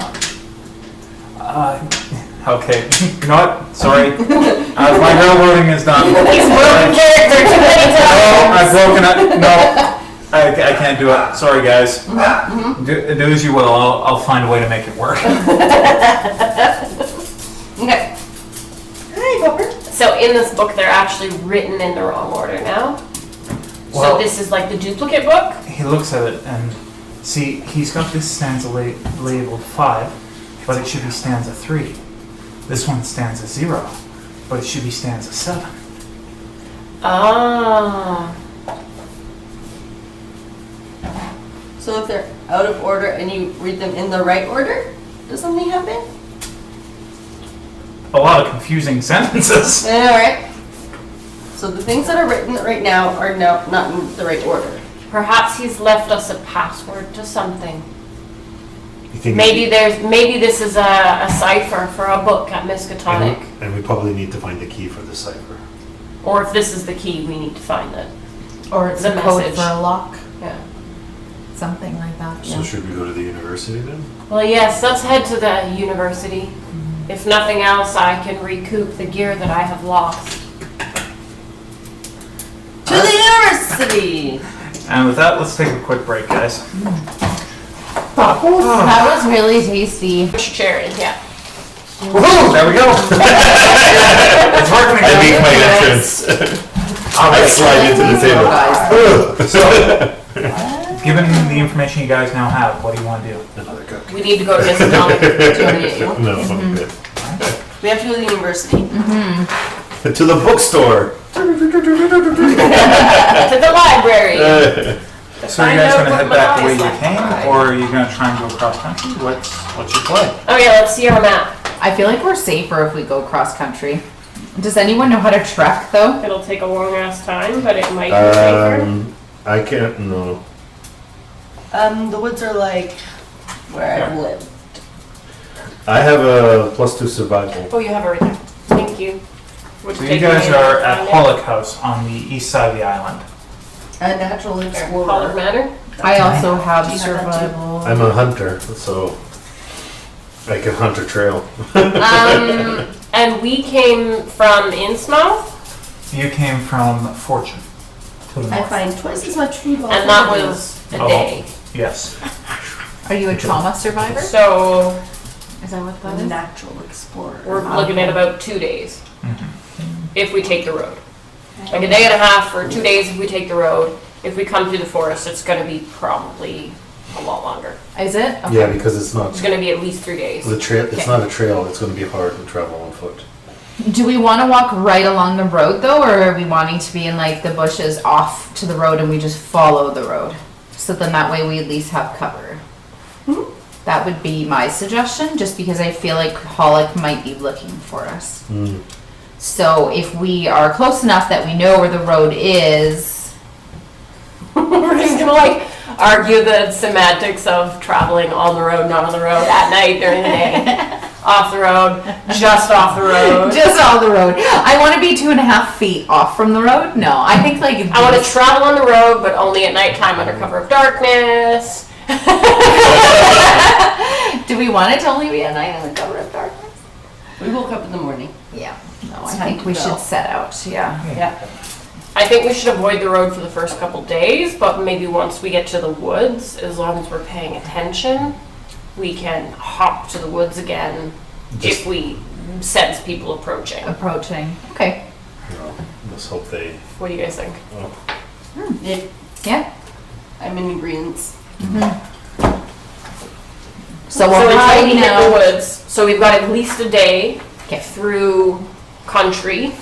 Okay. You know what? Sorry. My railroading is done.
He's broken character too many
No,
times.
I've broken it. No. I can't do it. Sorry, guys. Do as you will. I'll find a way to make it work.
Okay. Hi, Bumper.
So in this book, they're actually written in the wrong order now.
Well-
So this is like the duplicate book?
He looks at it and see, he's got this stanza labeled 5, but it should be stanza 3. This one stanza 0, but it should be stanza 7.
Ah.
So if they're out of order and you read them in the right order, does something happen?
A lot of confusing sentences.
Alright. So the things that are written right now are not in the right order.
Perhaps he's left us a password to something.
You think
Maybe this is a cipher for a book at Miskatonic.
and we probably need to find the key for the cipher.
Or if this is the key, we need to find it.
Or it's
the
a code
message.
for a lock,
Yeah.
something like that.
So
Yeah.
should we go to the university then?
Well, yes, let's head to the university. If nothing else, I can recoup the gear that I have lost.
To the university!
And with that, let's take a quick break, guys.
That was really tasty.
Cherry, yeah.
Woohoo! There we go. It's working
I make
again.
my entrance. I slide into the table.
Guys.
So, given the information you guys now have, what do you want to do?
Another cook.
We need to go to Miskatonic.
No, I'm good.
We have to go to the university.
To the bookstore.
To the library.
So are you guys going to head back the way you came, or are you going to try and go cross country? What's your play?
Okay, let's see our map.
I feel like we're safer if we go cross country. Does anyone know how to trek though?
It'll take a long ass time, but it might be safer.
I can't, no.
The woods are like where I've lived.
I have a +2 survival.
Oh, you have it right there. Thank you. Would
So you
take
guys
me
are
to
at
find it.
Pollock House on the east side of the island.
A natural
Pollock
explorer.
Manor.
I also have
Do you have that too?
survival.
I'm a hunter, so I can hunt a trail.
And we came from Innsmouth,
You came from Fortune to the
I
north.
find twice as much food.
and that was a
Oh.
day.
Yes.
Are you a trauma survivor?
So
Is that what that
a
is?
natural explorer.
we're looking at about 2 days
Mhm.
if we take the road. Like a day and a half or 2 days if we take the road. If we come through the forest, it's going to be probably a lot longer.
Is it? Okay.
Yeah, because it's not
It's going to be at least 3 days.
the trail. It's
Okay.
not a trail. It's going to be hard to travel on foot.
Do we want to walk right along the road though, or are we wanting to be in like the bushes off to the road and we just follow the road? So then that way we at least have cover. That would be my suggestion, just because I feel like Hollick might be looking for us. So if we are close enough that we know where the road is,
We're just going to like argue the semantics of traveling on the road, not on the road, at night, during the day, off the road, just off the road.
just off the road. I want to be 2.5 feet off from the road. No, I think like
I want to travel on the road, but only at nighttime under cover of darkness.
Do we want it to only be at night on the cover of darkness?
We woke up in the morning.
Yeah. No, I
It's
think
time
we
to
should
go.
set out. Yeah.
Yeah.
I think we should avoid the road for the first couple days, but maybe once we get to the woods, as long as we're paying attention, we can hop to the woods again if we sense people approaching.
Approaching. Okay.
Let's hope they.
What do you guys think?
Yeah.
Yeah.
I'm in agreement.
So
So
we're
until we
hiding
hit the
out.
woods, so we've got at least a day
Okay.
through country.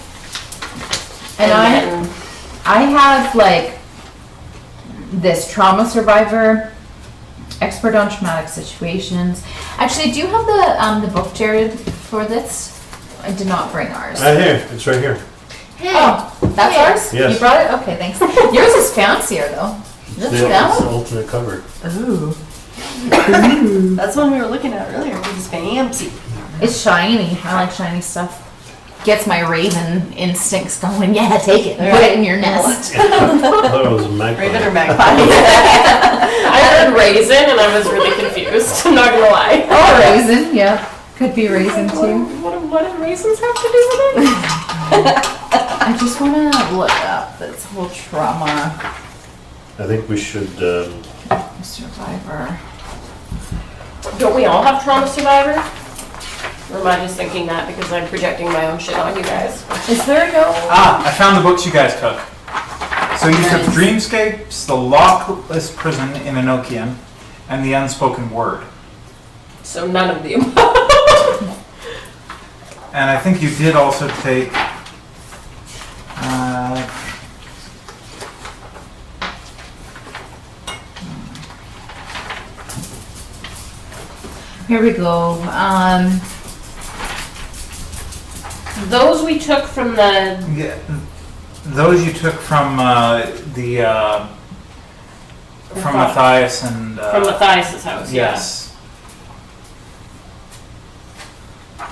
And I have like this trauma survivor, expert on traumatic situations. Actually, do you have the book, Jared, for this? I did not bring ours.
Here, it's right here.
Oh, that's ours?
Yes.
You brought it? Okay, thanks. Yours is fancier though. Is
It's
it that
the
one?
alternate cover.
Ooh.
That's one we were looking at earlier. It was fancy.
It's shiny. I like shiny stuff. Gets my raven instincts going. Yeah, take it. Put it in your nest.
I thought it was a magpie.
Raven or magpie?
I heard raisin and I was really confused. I'm not gonna lie.
Oh, raisin. Yeah. Could be raisin too.
What do raisins have to do with it?
I just want to look up this whole trauma
I think we should.
survivor.
Don't we all have trauma survivor? Or am I just thinking that because I'm projecting my own shit on you guys?
Is there no?
I found the books you guys took. So you took Dreamscapes, The Lockless Prison in Enochian, and The Unspoken Word.
So none of them.
And I think you did also take...
Here we go.
Those we took from the
yeah, those you took from from Matthias and...
from Matthias's house.
Yes.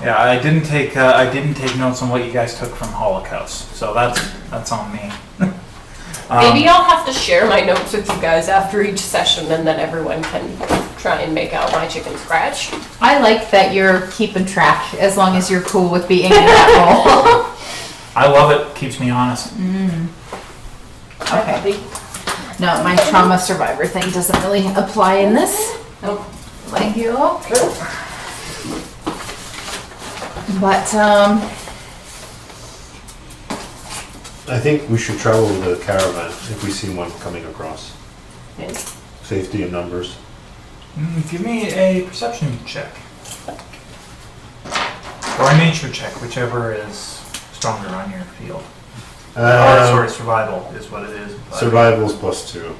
Yeah, I didn't take notes on what you guys took from Holocaust, so that's on me.
Maybe I'll have to share my notes with you guys after each session, and then everyone can try and make out my chicken scratch.
I like that you're keeping track as long as you're cool with being in that role.
I love it. Keeps me honest.
Okay. No, my trauma survivor thing doesn't really apply in this.
Nope.
Thank you. But
I think we should travel with a caravan if we see one coming across.
Yes.
Safety in numbers.
Give me a perception check. Or a nature check, whichever is stronger on your field. Or sorry, survival is what it is. but-
Survival's +2,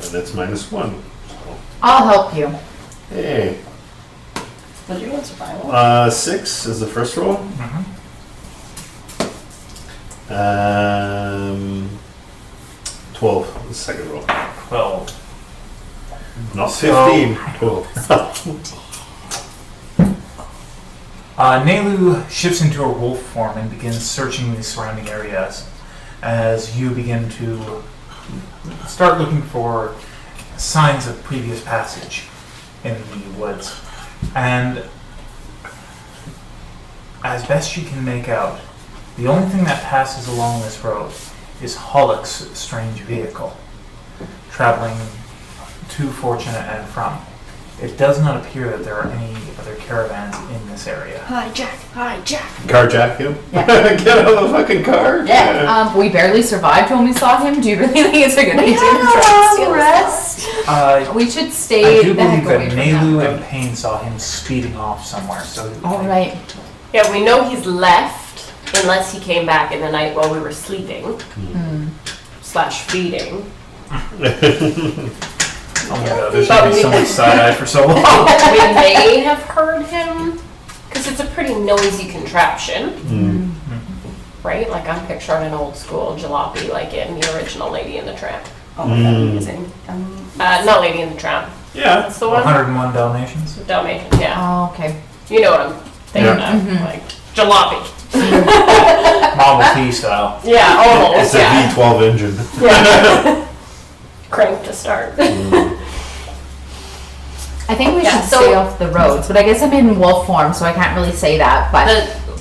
and it's -1. So,
I'll help you.
hey,
What did you want, survival?
6 is the first roll.
Mhm.
12 is the second roll.
12.
Not
So-
15. 12.
Naalu shifts into a wolf form and begins searching the surrounding areas as you begin to start looking for signs of previous passage in the woods. And as best you can make out, the only thing that passes along this road is Hollick's strange vehicle, traveling to Fortunate and from. it does not appear that there are any other caravans in this area.
Hi, Jack.
Carjack him?
Yeah.
Get out of the fucking car?
Yeah.
We barely survived when we saw him. Do you really think it's a good idea to try and steal his car? We should stay
I do
the heck
believe
away
that
from
Naalu
that.
and Paine saw him speeding off somewhere. So
All right.
Yeah, we know he's left unless he came back in the night while we were sleeping / feeding.
Oh my god, there's gonna be so much side-eye for so long.
We may have heard him because it's a pretty noisy contraption, right? Like I'm picturing an old school jalopy, like in the original Lady and the Tramp.
Oh, that'd be amazing.
Not Lady and the Tramp.
Yeah.
That's the one.
101 Dalmatians.
Dalmatians, yeah.
Oh, okay.
You know what I'm thinking of, like jalopy.
Model T style.
Yeah, almost.
It's a
Yeah.
V12 engine.
Crank to start.
I think we
Yeah,
should
so-
stay off the roads, but I guess I'm in wolf form, so I can't really say that. But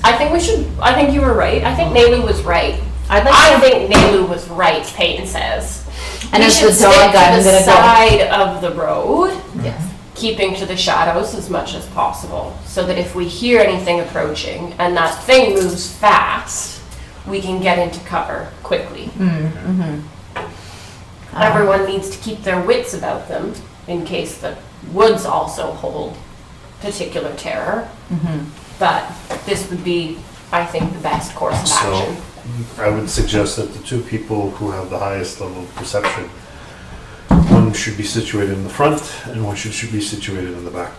I think you were right. I think Naalu was right.
I'd like
I think Naalu was right, Paine says.
And
we
as
should
the
stick
dog,
to
I'm
the
gonna go.
side of the road,
Yes.
keeping to the shadows as much as possible, so that if we hear anything approaching and that thing moves fast, we can get into cover quickly. Everyone needs to keep their wits about them in case the woods also hold particular terror. But this would be, I think, the best course of
So,
action.
I would suggest that the two people who have the highest level of perception, one should be situated in the front and one should be situated in the back.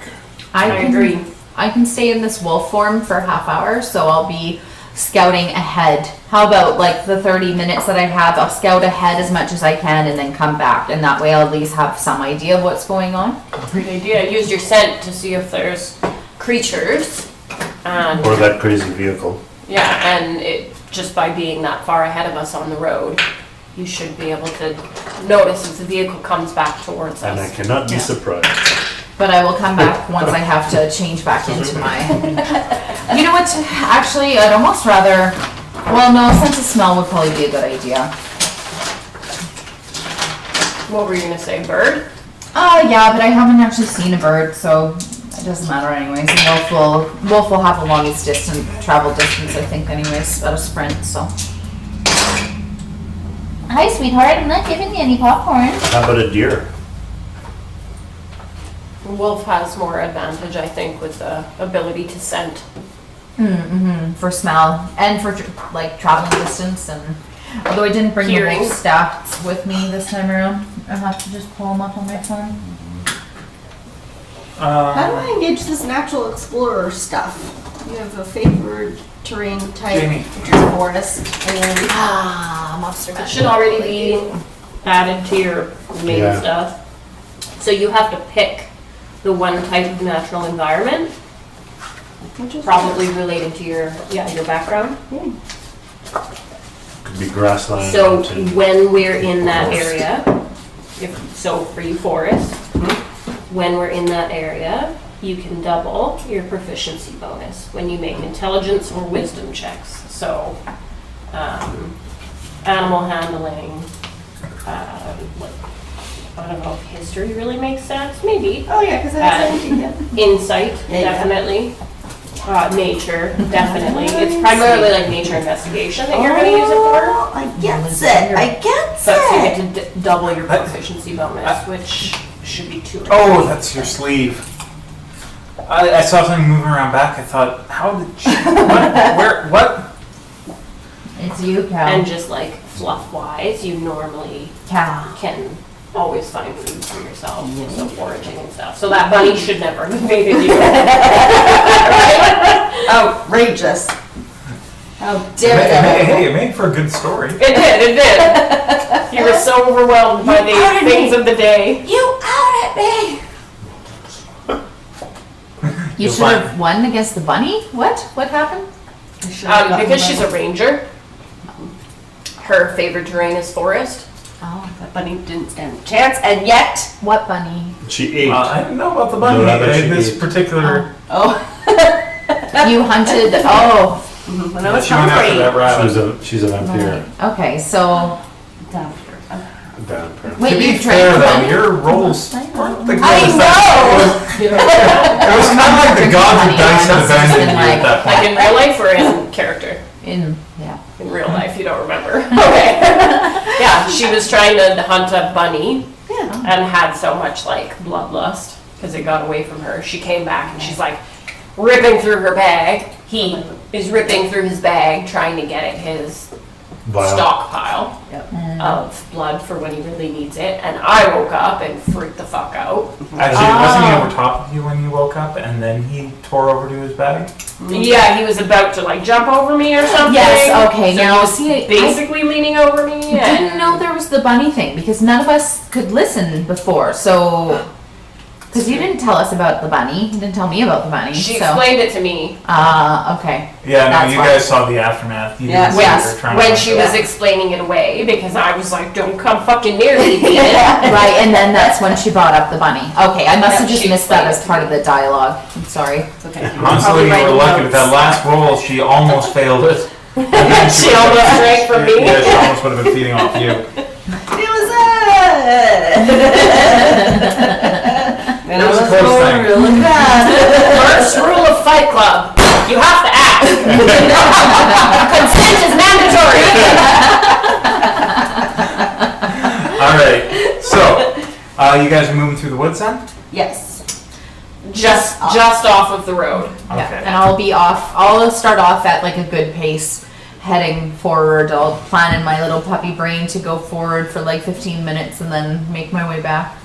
I agree.
I can stay in this wolf form for a half hour, so I'll be scouting ahead. How about like the 30 minutes that I have, I'll scout ahead as much as I can and then come back, and that way I'll at least have some idea of what's going on.
Great idea. Use your scent to see if there's creatures. And
Or that crazy vehicle.
yeah, and just by being that far ahead of us on the road, you should be able to notice if the vehicle comes back towards
And I
us.
cannot be surprised.
But I will come back once I have to change back into my... You know what, actually, I'd almost rather... Well, no, sense of smell would probably be a good idea.
What were you gonna say, bird?
Yeah, but I haven't actually seen a bird, so it doesn't matter anyways. And Wolf will have the longest travel distance, I think, anyways, at a sprint, so... Hi, sweetheart, I'm not giving you any popcorn.
How about a deer?
Wolf has more advantage, I think, with the ability to scent.
For smell and for like traveling distance, and although I didn't bring
Hearing.
the wolf stats with me this time around, I have to just pull them up on my phone.
How do I engage this natural explorer stuff? You have a favored terrain type,
Jaymi.
which is forest, and
Monster
It should already be added to your main
Yeah.
stuff. So you have to pick the one type of natural environment,
which is
probably related to your background.
Could be grassland.
So
mountain.
when we're in that area, so for you forest, when we're in that area, you can double your proficiency bonus when you make intelligence or wisdom checks. So animal handling, I don't know if history really makes sense, maybe.
Oh yeah, because I had 17.
Insight,
Yeah, yeah.
definitely. Nature, definitely. It's primarily like nature investigation that you're going to use it for.
Oh, I get it. I get
So you
it.
get to double your proficiency bonus, which should be 2.
Oh, that's your sleeve. I saw something moving around back. I thought, how did she... What? Where? What?
It's you, Cal.
And just like fluff-wise, you normally
Cal.
can always find food for yourself, so foraging and stuff. So that bunny should never have invaded you.
Outrageous. How dare
Hey,
that?
hey, it made for a good story.
It did. You were so overwhelmed by the things of the day.
You out at me!
You should have won against the bunny? What? What happened?
Because she's a ranger, her favorite terrain is forest.
Oh,
That bunny didn't stand a chance, and yet.
what bunny?
She ate.
I didn't know about the bunny.
No, rather she
This
ate.
particular...
Oh.
You hunted. Oh,
When I was
She went after
hungry.
that rabbit.
She's a vampire.
right. Okay, so
Vampire.
Wait,
to be
you
fair
drank
though,
money?
your rolls weren't the
I
greatest.
know!
It was kind of like the gods of dice had abandoned you at that
Like
point.
in real life or in character?
Yeah.
In real life, you don't remember. Okay. Yeah, she was trying to hunt a bunny and had so much like bloodlust because it got away from her. She came back and she's like ripping through her bag. He is ripping through his bag trying to get at his
Vial.
stockpile of blood for when he really needs it. And I woke up and freaked the fuck out.
Actually, wasn't he over top of you when you woke up, and then he tore over to his bag?
Yeah, he was about to like jump over me or something.
Yes, okay,
So
now
he was
see,
basically leaning over me.
I didn't know there was the bunny thing because none of us could listen before. So, because you didn't tell us about the bunny, you didn't tell me about the bunny.
She
so.
explained it to me
Okay.
Yeah, no,
That's
you
why.
guys saw the aftermath. You didn't see
Yes.
her trying
when
to
she was explaining it away because I was like, "Don't come fucking near me, Paine."
Right, and then that's when she brought up the bunny. Okay, I must have just
she
missed that
explained
as part of the dialogue. I'm sorry.
It's okay.
Honestly, you were lucky with that last roll. She almost failed it. And then
She
would've-
almost drank from me.
Yeah, she almost would have been feeding off you.
It was and
It was a close thing.
really bad.
First rule of Fight Club: you have to ask. Consent is mandatory.
All right. So, you guys are moving through the woods then?
Yes.
just off of the road.
Yeah,
Okay.
and I'll be off. I'll start off at like a good pace, heading forward. I'll plan in my little puppy brain to go forward for like 15 minutes and then make my way back.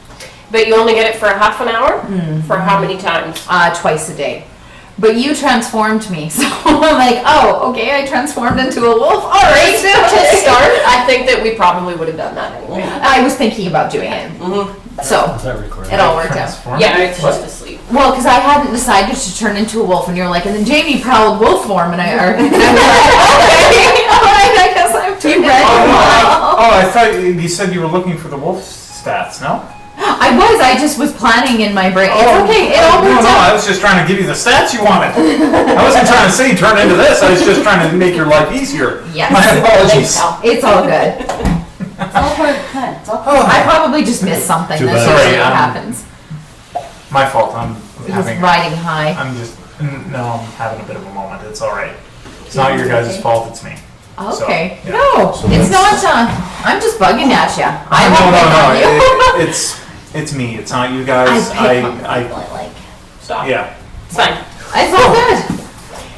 But you only get it for a half an hour? For how many times?
Twice a day. But you transformed me, so I'm like, oh, okay, I transformed into a wolf. All right.
To start, I think that we probably would have done that anyway.
I was thinking about doing it, so
Is that recorded?
it all worked out.
Transform?
Yeah, it's
What?
just asleep.
Well, because I hadn't decided to turn into a wolf, and you're like, and then Jaymi prowled wolf form, and I was like, okay, all right, I guess I'm too ready.
Oh, I thought you said you were looking for the wolf stats, no?
I just was planning in my brain. It's okay, it all
No,
worked
no,
out.
I was just trying to give you the stats you wanted. I wasn't trying to say turn into this, I was just trying to make your life easier.
Yes.
My apologies.
It's all good.
It's all part of the plan. It's all part
I probably just missed something.
Too
That's
bad.
usually
Sorry,
what happens.
My fault, I'm
He's
having,
riding high.
I'm having a bit of a moment, it's alright. It's not your guys' fault, it's me.
Okay.
yeah.
No,
So
it's
let's-
not. I'm just bugging at you. I
No,
won't pick on you.
it's me, it's not you guys,
I pick on people I like.
Stop.
yeah.
It's fine.
It's all good.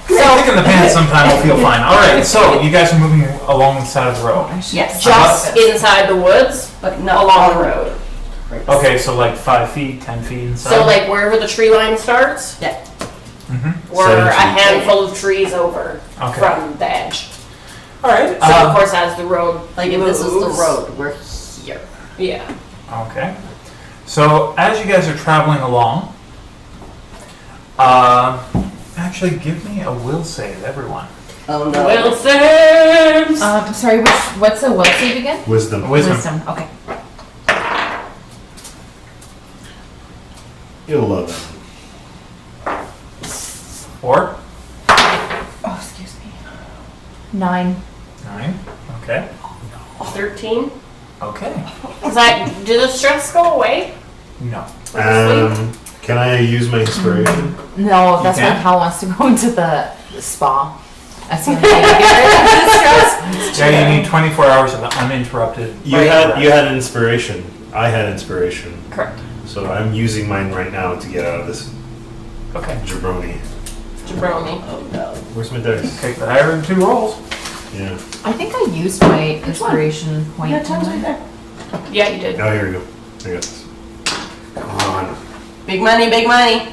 Kick in the pants sometime will feel fine. Alright, so you guys are moving along the side of the road.
Yes.
Just inside the woods,
But not
along the road.
Okay, so like 5 feet, 10 feet inside?
So like wherever the tree line starts,
Yeah.
we're
7
a
feet.
handful of trees over
Okay.
from the edge.
Alright.
So of course as the road
Like if this is the
moves-
road, we're here.
Yeah.
Okay. So as you guys are traveling along, actually give me a will save, everyone.
Oh no.
Wilsons!
Sorry, what's the will save again?
Wisdom.
Wisdom.
Okay.
11.
4,
Oh, excuse me. 9.
9. Okay.
13.
Okay.
Did the stress go away?
No.
Can I use my inspiration?
No, that's
You
when
can?
Cal wants to go into the spa. That's the only way to get rid of the stress.
Yeah, you need 24 hours of uninterrupted.
You had inspiration. I had inspiration.
Correct.
So I'm using mine right now to get out of this
Okay.
jabroni.
Jabroni.
Oh no.
Where's my dice?
Take the higher of the 2 rolls.
Yeah.
I think I used my inspiration point.
Yeah, time's right there.
Yeah, you did.
Oh, here we go. I got this. Come on.
Big money, big money.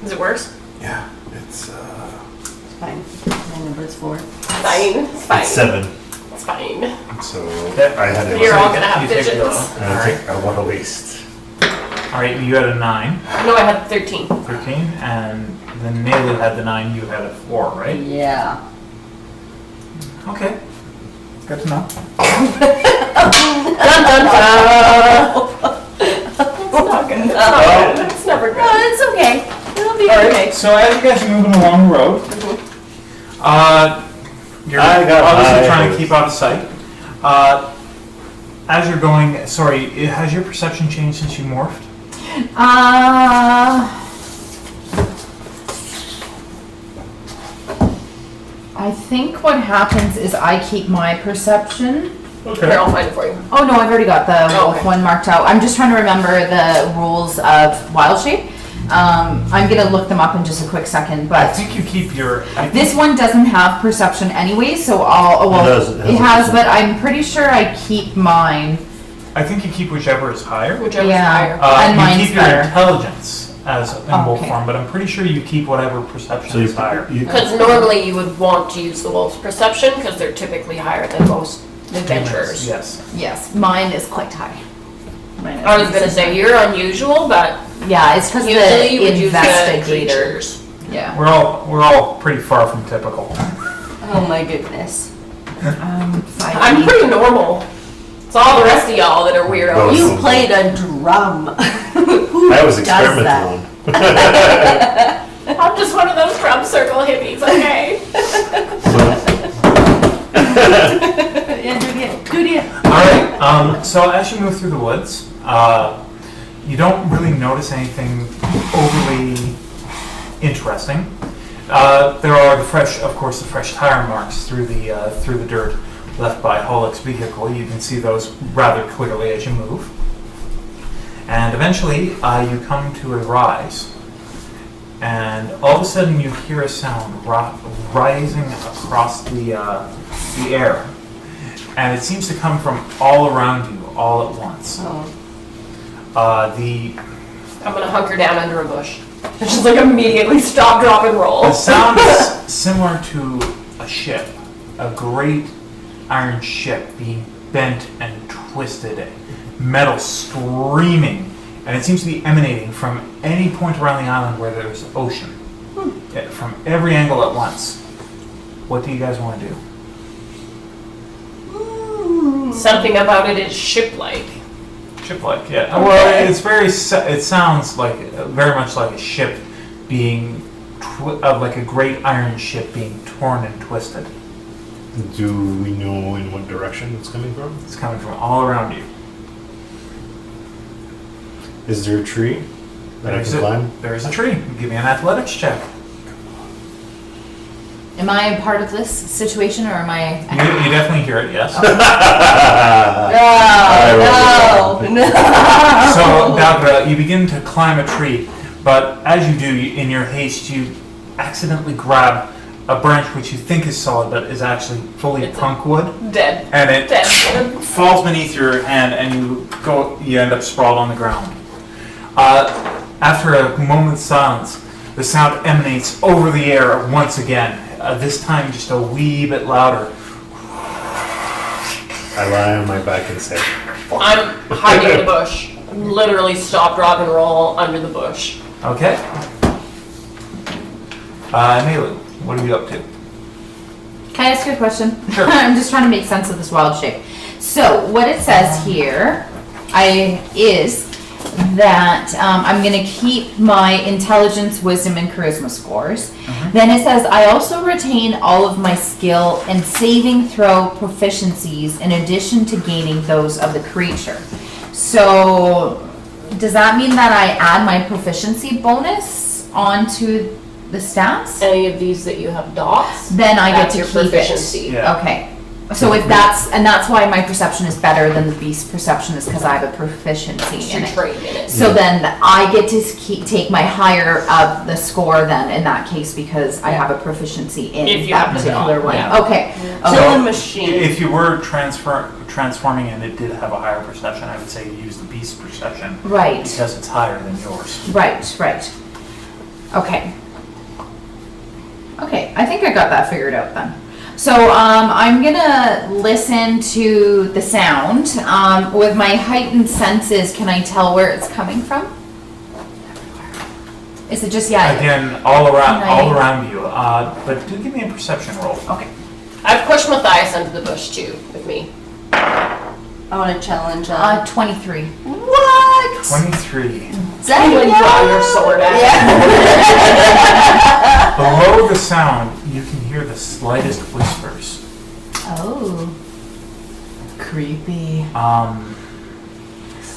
Is it worse?
Yeah, it's
It's fine. My number is 4.
Fine. It's fine.
it's 7.
It's fine.
So
Okay.
I had
You're all gonna have
You take the
visions.
yellow.
And I think I want to waste.
Alright, you had a 9,
No, I had 13.
13, and then Naalu had the 9, you had a 4, right?
Yeah.
Okay. Good to know.
Dun dun dun! It's not good. It's not good. It's never good.
No, it's okay. It'll be
Alright,
okay.
so as you guys are moving along the road, you're
I got
obviously
high
trying to
hopes.
keep out of sight. as you're going, sorry, has your perception changed since you morphed?
I think what happens is I keep my perception.
Here, I'll find it for you.
Oh no, I've already got the wolf
okay.
one marked out. I'm just trying to remember the rules of wild shape. I'm gonna look them up in just a quick second,
I
but
think you keep your...
this one doesn't have perception anyway, so it has, but I'm pretty sure I keep mine.
I think you keep whichever is higher.
Whichever's higher.
And
You
mine's
keep your
better.
intelligence as in wolf
Okay.
form, but I'm pretty sure you keep whatever perception
So
is higher.
Because normally you would want to use the wolf's perception because they're typically higher than most adventurers.
Yes.
Yes, mine is quite high.
I was gonna say you're unusual, but
Yeah, it's because
usually you would
the
use the
investigator.
creatures.
Yeah.
We're all pretty far from typical.
Oh my goodness.
5
I'm
feet.
pretty normal. It's all the rest of y'all that are weirdos.
You played a drum.
I was
does
experimenting
that?
on.
I'm just one of those drum circle hippies, okay?
Yeah, do it again. Do it again.
Alright, so as you move through the woods, you don't really notice anything overly interesting. There are the fresh tire marks through the dirt left by Hollick's vehicle. You can see those rather clearly as you move. And eventually, you come to a rise. And all of a sudden you hear a sound rising across the air. And it seems to come from all around you, all at once.
Oh.
I'm gonna hunker down under a bush. Just like immediately stop, drop, and roll.
The sound is similar to a ship, a great iron ship being bent and twisted, metal streaming, and it seems to be emanating from any point around the island where there's ocean. From every angle at once. What do you guys want to do?
Something about it is ship-like.
Ship-like, yeah. Well, it's it sounds like very much like a ship being like a great iron ship being torn and twisted.
Do we know in what direction it's coming from?
It's coming from all around you.
Is there a tree that I can climb?
There's a tree. Give me an athletics check.
Am I a part of this situation, or am I?
You definitely hear it, yes.
No.
So, Dagra, you begin to climb a tree, but as you do, in your haste, you accidentally grab a branch which you think is solid, but is actually fully punk wood,
Dead.
and it
Dead.
falls beneath your hand, and you end up sprawled on the ground. After a moment's silence, the sound emanates over the air once again. This time, just a wee bit louder.
I lie on my back and say,
I'm hiding in the bush. Literally stop, drop, and roll under the bush.
Okay. Naalu, what are you up to?
Can I ask you a question?
Sure.
I'm just trying to make sense of this wild shape. So what it says here is that I'm going to keep my intelligence, wisdom, and charisma scores. Then it says I also retain all of my skill and saving throw proficiencies in addition to gaining those of the creature. So does that mean that I add my proficiency bonus onto the stats?
Any of these that you have dots,
Then I get
that's
to
your
keep
proficiency.
it.
Yeah.
Okay. So if that's why my perception is better than the beast's perception, is because I have a proficiency in
You're
it.
trained in it.
So then I get to take my higher of the score then in that case because I have a proficiency in
If you
that
have the
particular
dot,
one.
yeah.
Okay.
So
Okay.
the machine.
If you were transforming and it did have a higher perception, I would say you use the beast's perception
Right.
because it's higher than yours.
Right. Okay. Okay. I think I got that figured out then. So I'm gonna listen to the sound. With my heightened senses, can I tell where it's coming from? Is it just
Again, all
Right.
around you. But do give me a perception roll.
Okay.
I've pushed Matthias under the bush too with me.
I want to challenge.
23.
What?
23.
You would draw your sword at
Below the sound, you can hear the slightest whispers.
Oh. creepy.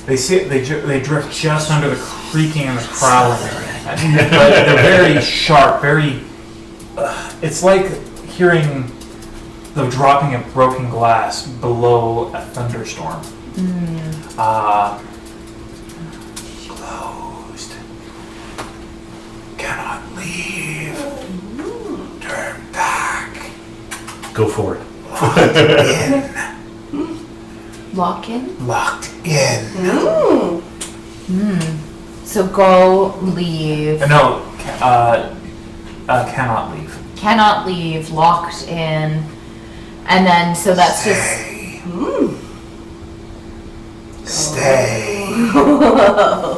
They drift just under the creaking and the crowling. But they're very sharp, very. It's like hearing the dropping of broken glass below a thunderstorm. Closed. Cannot leave. Turn back.
Go for it.
Lock in?
Locked in.
So go, leave.
No, cannot leave.
Cannot leave, locked in. And then, so that's
Stay. Stay.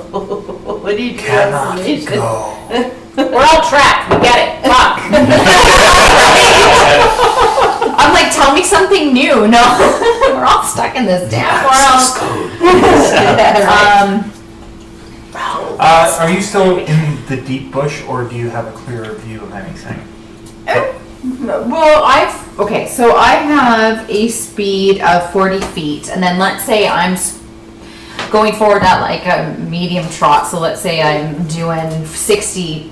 What do you do?
Cannot
Exclamation.
go.
We're all trapped. We get it. Fuck.
I'm like, tell me something new. No, we're all stuck in this damn world.
Are you still in the deep bush, or do you have a clearer view of anything?
Well, so I have a speed of 40 feet, and then let's say I'm going forward at like a medium trot, so let's say I'm doing 60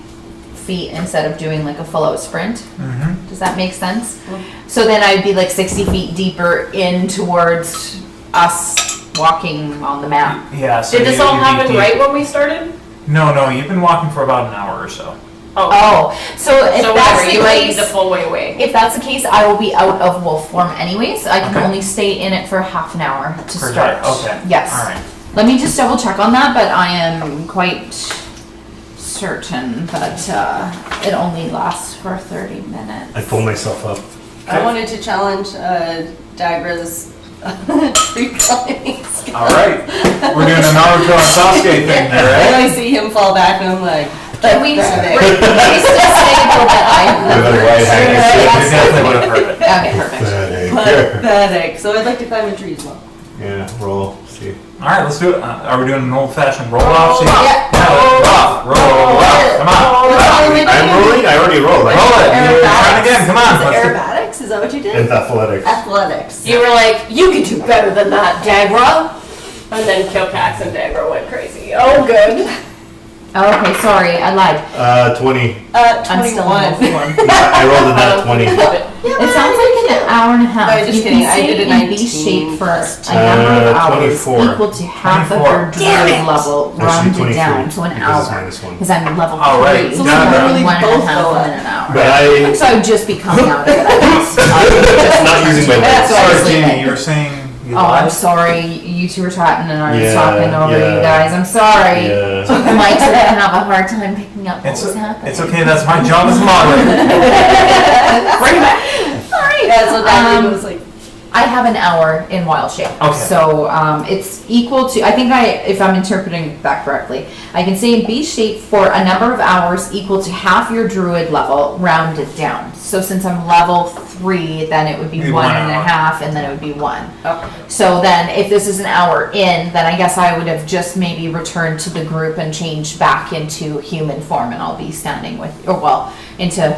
feet instead of doing like a full out sprint.
Mm-hmm.
Does that make sense? So then I'd be like 60 feet deeper in towards us walking on the map.
Yeah. So
Did this all happen right when we started?
No, you've been walking for about an hour or so.
Oh, so if
So
that's
whatever,
the
you might be
case,
the full way away.
if that's the case, I will be out of wolf form anyways. I can
Okay.
only stay in it for half an hour to
Per
start.
day. Okay.
Yes.
All right.
Let me just double check on that, but I am quite certain that it only lasts for 30 minutes.
I pull myself up.
I wanted to challenge Dagra's tree climbing skill.
All right. We're doing a Naruto and Sasuke thing here,
I
right?
always see him fall back and I'm like,
But we just
pathetic.
still say that
You definitely would have heard it.
Okay, perfect.
Pathetic. So I'd like to climb a tree as well.
Yeah, roll. See.
All right, let's do it. Are we doing an old-fashioned roll-off? See?
Yeah.
Roll off. Roll off. Come on.
I'm rolling? I already rolled.
Roll it. Try it again. Come on.
Is it
Let's do-
aerobatics? Is that what you did?
It's athletics.
Athletics.
You were like, you can do better than that, Dagra. And then Kilkax and Dagra went crazy. Oh, good.
Oh, okay, sorry, I lied.
20.
I'm still in
21.
wolf form.
I rolled a nat 20.
It sounds like an hour and a half.
No, just
You can
kidding. I
stay
did a
in
19
B shape for a number of hours
24.
equal to half of
24.
your druid level
Actually,
rounded
23,
down to an
because it's
hour.
-1.
Because I'm level
All right.
3,
So
so
we
literally
one and a
both
half
go
within
up.
an hour.
But I,
So I would just be coming out of it.
not using my legs.
So I
Sorry,
was
Jaymi,
leaving.
you were saying you
Oh, I'm
lied?
sorry. You two were chatting and I was
Yeah,
talking over
yeah.
you guys. I'm sorry.
Yeah.
The mics are gonna have a hard time picking up what
It's
was happening.
it's okay. That's my job as a moderator.
Bring it back. Sorry.
Yeah, so Dagra was like,
I have an hour in wild shape.
Okay.
So it's equal to, I think if I'm interpreting that correctly, I can say in beast shape for a number of hours equal to half your druid level rounded down. So since I'm level 3, then it would be
Be
1
1
and a
hour.
half, and then it would be 1.
okay.
So then if this is an hour in, then I guess I would have just maybe returned to the group and changed back into human form, and I'll be standing with, or well, into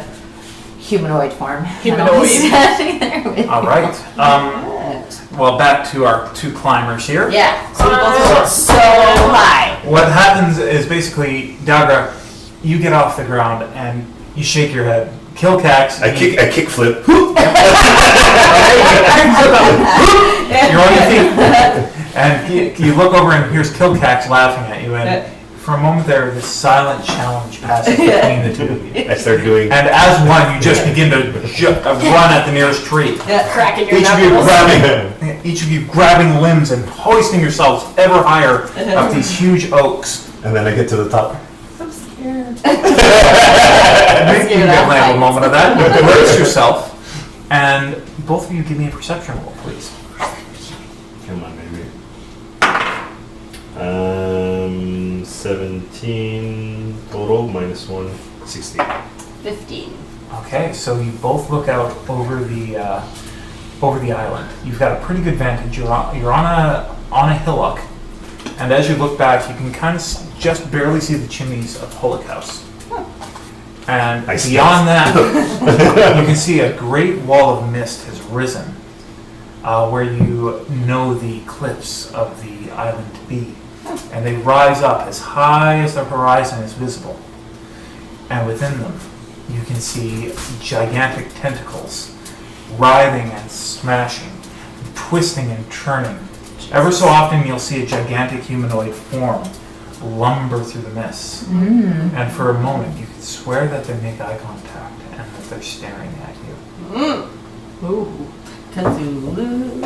humanoid form. And I'll be
Humanoid.
standing there with
All
you.
right. Well, back to our two climbers here.
Yeah. So we both went so high.
What happens is basically, Dagra, you get off the ground and you shake your head. Kilkax,
I kick flip.
you're on your feet, and you look over and here's Kilkax laughing at you, and for a moment there, this silent challenge passes between the two of you.
I start doing.
And as one, you just begin to run at the nearest tree.
Yeah.
Cracking your
Each of you
knuckles.
grabbing limbs and hoisting yourselves ever higher up these huge oaks.
And then I get to the top.
I'm scared.
Maybe you can have a moment of that. Brace yourself, and both of you give me a perception roll, please.
Come on, baby. 17 total, -1, 16.
15.
Okay, so you both look out over the island. You've got a pretty good vantage. You're on a hillock, and as you look back, you can kind of just barely see the chimneys of Hullock House. And
I
beyond that, you can see a great wall of mist has risen where you know the cliffs of the island to be. And they rise up as high as the horizon is visible. And within them, you can see gigantic tentacles writhing and smashing, twisting and turning. Ever so often, you'll see a gigantic humanoid form lumber through the mists. And for a moment, you could swear that they make eye contact and that they're staring at you.
Ooh. Cthulhu.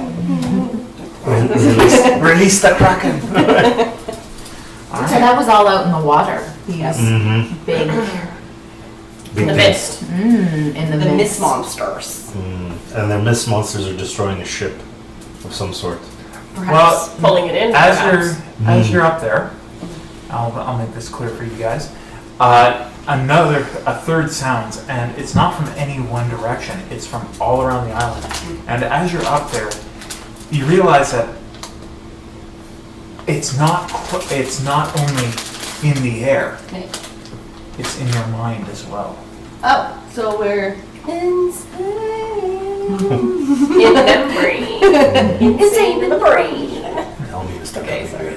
Release the Kraken!
So that was all out in the water. These big
In the mist.
in the
The
mist.
mist monsters.
And the mist monsters are destroying a ship of some sort.
Perhaps.
Pulling it in.
As
perhaps.
you're up there, I'll make this clear for you guys. A third sounds, and it's not from any one direction. It's from all around the island. And as you're up there, you realize that it's not only in the air.
Okay.
It's in your mind as well.
Oh, so we're insane.
In the brain. Insane in the brain.
I'll need to step
Okay,
out.
sorry.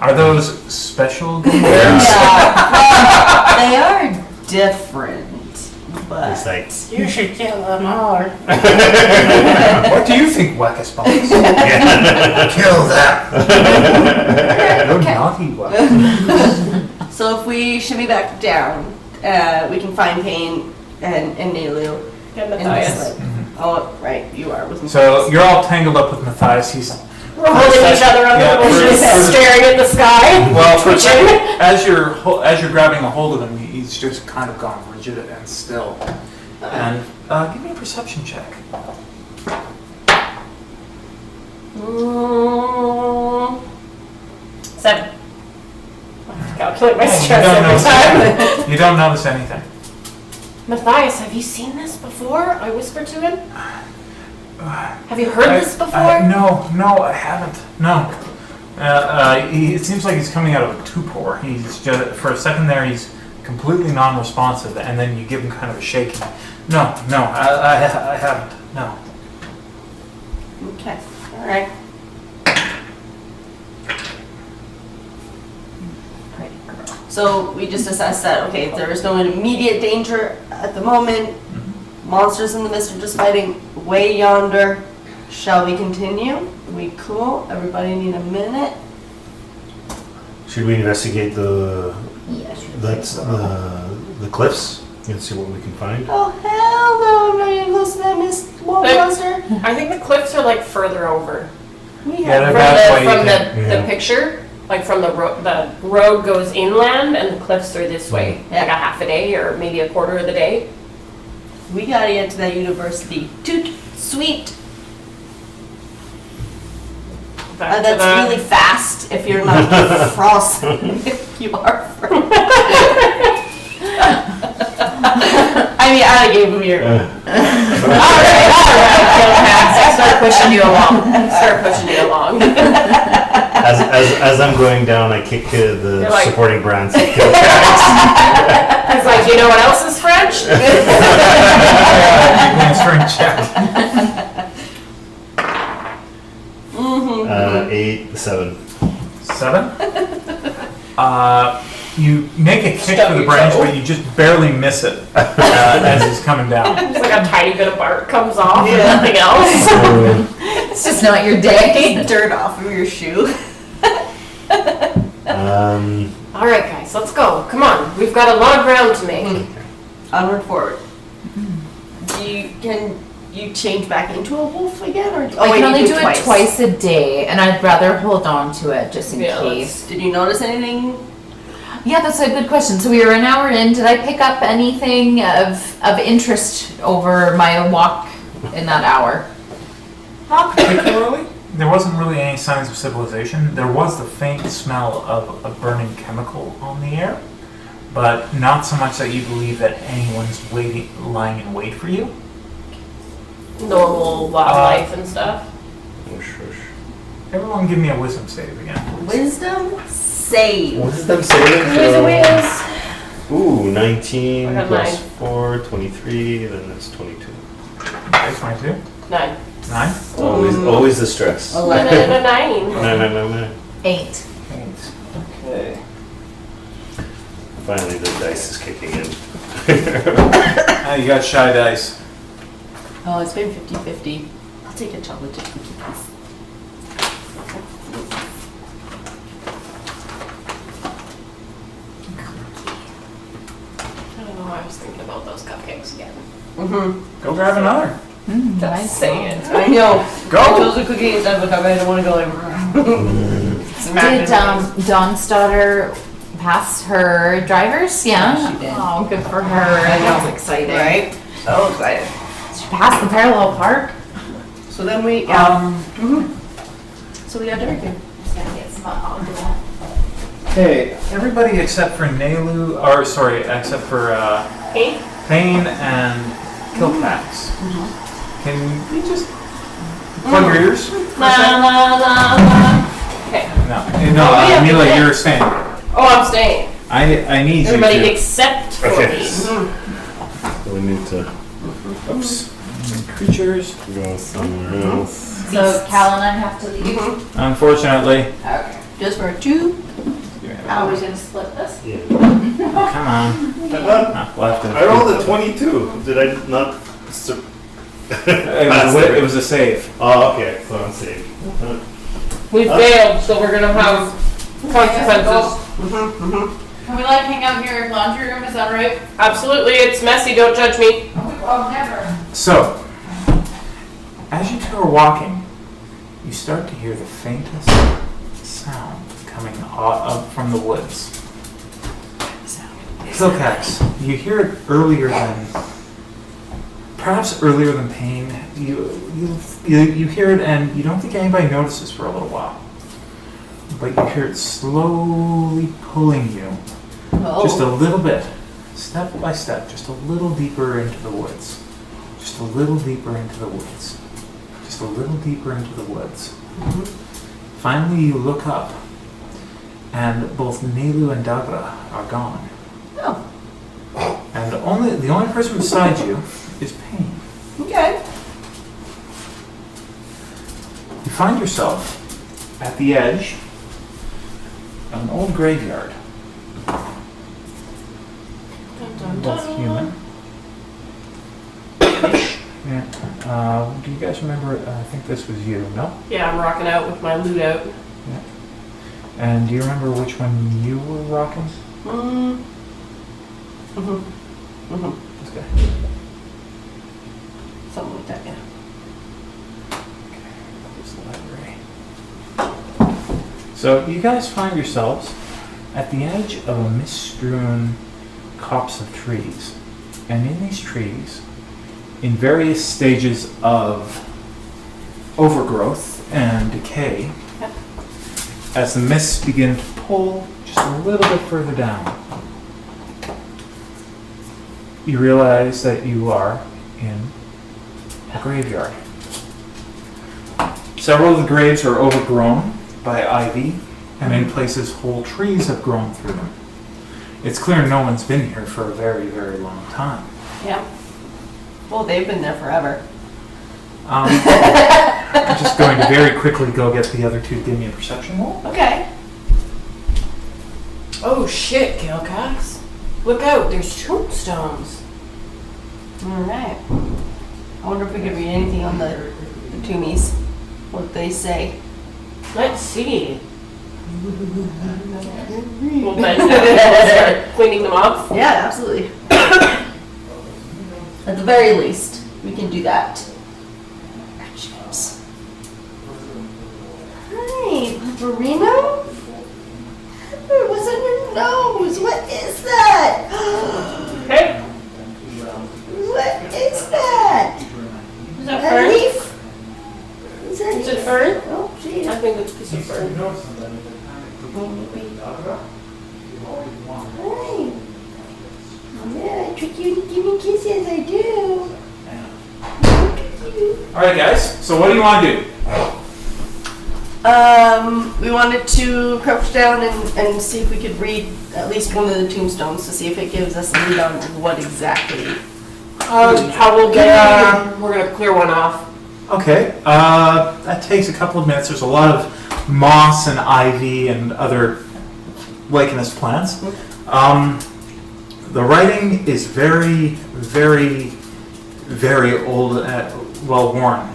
Are those special
Yeah.
bears?
They are different, but
It's like,
you should kill them all.
What do you think, Wackus Box? Kill them! You're naughty, Wackus.
So if we shimmy back down, we can find Paine and Naalu.
And
in
Matthias.
this slip. Oh, right, you are with
So
Matthias.
you're all tangled up with Matthias. He's
We're holding each other under
Yeah,
the bushes,
for-
staring at the sky.
well, for a
twitching.
second, as you're grabbing a hold of him, he's just kind of gone rigid and still. And give me a perception check.
Mm, 7. I have to calculate my
You
stress
don't
every
notice
time.
anything. You don't notice anything.
Matthias, have you seen this before? I whispered to him. Have you heard this before?
No, I haven't. No. It seems like he's coming out of a torpor. He's just, for a second there, he's completely non-responsive, and then you give him kind of a shake. No, I haven't. No.
Okay, alright. So we just assessed that, okay, there is no immediate danger at the moment. Monsters in the mist are just fighting way yonder. Shall we continue? We cool? Everybody need a minute?
should we investigate the
Yes.
the cliffs and see what we can find?
Oh hell no, I'm not even close to that mist monster.
I think the cliffs are like further over.
We
Yeah,
have
That's what you
From
think,
the
yeah.
picture, like from the road goes inland and the cliffs are this way,
Yeah.
like a half a day or maybe a quarter of the day.
we gotta get to that university. Toot sweet.
Back to
That's
the-
really fast if you're not frozen. You are frozen. I mean, I gave him your.
Alright, Kilkax, start pushing you along. Start pushing you along.
As I'm going down, I kick the
You're like-
supporting brands. Of Kilkax.
It's like, you know what else is French?
Give me a strength check.
8, 7.
7. You make a kick
Stub
for the
your
branch,
toe.
but you just barely miss it as he's coming down.
Just like a tiny bit of bark comes off and
Yeah.
nothing else.
It's just not your day.
Get dirt off of your shoe.
Alright guys, let's go. Come on, we've got a lot of ground to make.
Onward, forward. Can you change back into a wolf again, or
I
wait,
can only
you
do it twice a day, and I'd rather hold on to it just in
Yeah,
case.
Did you notice anything?
Yeah, that's a good question. So we were an hour in. Did I pick up anything of interest over my walk in that hour?
Not particularly. There wasn't really any signs of civilization. There was the faint smell of a burning chemical on the air, but not so much that you believe that anyone's lying in wait for you.
Normal wildlife and stuff.
Everyone give me a wisdom save again.
Wisdom save.
Wisdom saving
Whiz a whiz.
Ooh, 19
I got
plus
mine.
4, 23, then that's 22.
Okay, 22.
9.
9.
Always the stress.
9.
9.
8.
8. Okay.
Finally, the dice is kicking in.
You got shy dice.
Oh, it's been 50-50. I'll take a chocolate chip cookies.
I don't know why I was thinking about those cupcakes again.
Mm-hmm.
Go grab another.
Nice.
Saying.
I know.
Go.
I chose a cookie instead of a cup. I don't want to go like.
Did Dawn's daughter pass her drivers? Yeah.
Yeah, she did.
Oh, good for her. That was exciting.
Right? So excited.
She passed the parallel park.
So then we, So we got Dirgewood.
I'll do that.
Okay, everybody except for Naalu, or sorry, except for
Paine?
Paine and Kilkax. Can you just plug your ears?
La la la la. Okay.
No,
yeah,
Mila,
yeah.
you're staying.
Oh, I'm staying.
I need
Everybody
you to.
except for
Okay.
me.
So we need to
Oops. Creatures.
go somewhere else.
So Cal and I have to leave.
Unfortunately.
Okay.
Just for 2
Are we gonna split this?
Yeah.
Come on. We'll have to.
I rolled a 22. Did I not?
It was a save.
Oh, okay. So I'm safe.
We failed, so we're gonna have consequences.
Can we like hang out here in laundry room? Is that right?
Absolutely, it's messy, don't judge me.
Oh, never.
So, as you two are walking, you start to hear the faintest sound coming up from the woods. Kilkax, you hear it perhaps earlier than Paine. You hear it and you don't think anybody notices for a little while. But you hear it slowly pulling you just a little bit, step by step, just a little deeper into the woods. Just a little deeper into the woods. Just a little deeper into the woods. Finally, you look up, and both Naalu and Dagra are gone.
Oh.
And the only person beside you is Paine.
Okay.
You find yourself at the edge of an old graveyard. Both human. Yeah. Do you guys remember? I think this was you, no?
Yeah, I'm rocking out with my loot out.
Yeah. And do you remember which one you were rocking? This guy.
Something like that, yeah.
There's the library. So you guys find yourselves at the edge of a mist-strewn copse of trees. And in these trees, in various stages of overgrowth and decay, as the mists begin to pull just a little bit further down, you realize that you are in a graveyard. Several of the graves are overgrown by ivy, and in places whole trees have grown through them. It's clear no one's been here for a very, very long time.
Yeah. Well, they've been there forever.
I'm just going to very quickly go get the other two. Give me a perception roll.
Okay.
Oh shit, Kilkax. Look out, there's tombstones.
Alright. I wonder if we could read anything on the tombs. What they say.
Let's see. Well, then we'll start cleaning them off.
Yeah, absolutely. At the very least, we can do that. James. Hi, Paparino? What's on your nose? What is that?
Hey,
What is that?
is that
A
fern?
leaf? Is that
Is it fern?
Oh, geez.
I think it's a piece of fern.
Hi. Yeah, I trick you to give me kisses, I do. Look at you.
Alright guys, so what do you want to do?
We wanted to crouch down and see if we could read at least one of the tombstones to see if it gives us a lead on what exactly
How will we're gonna clear one off.
Okay, that takes a couple of minutes. There's a lot of moss and ivy and other lichenous plants. The writing is very, very, very old, well worn.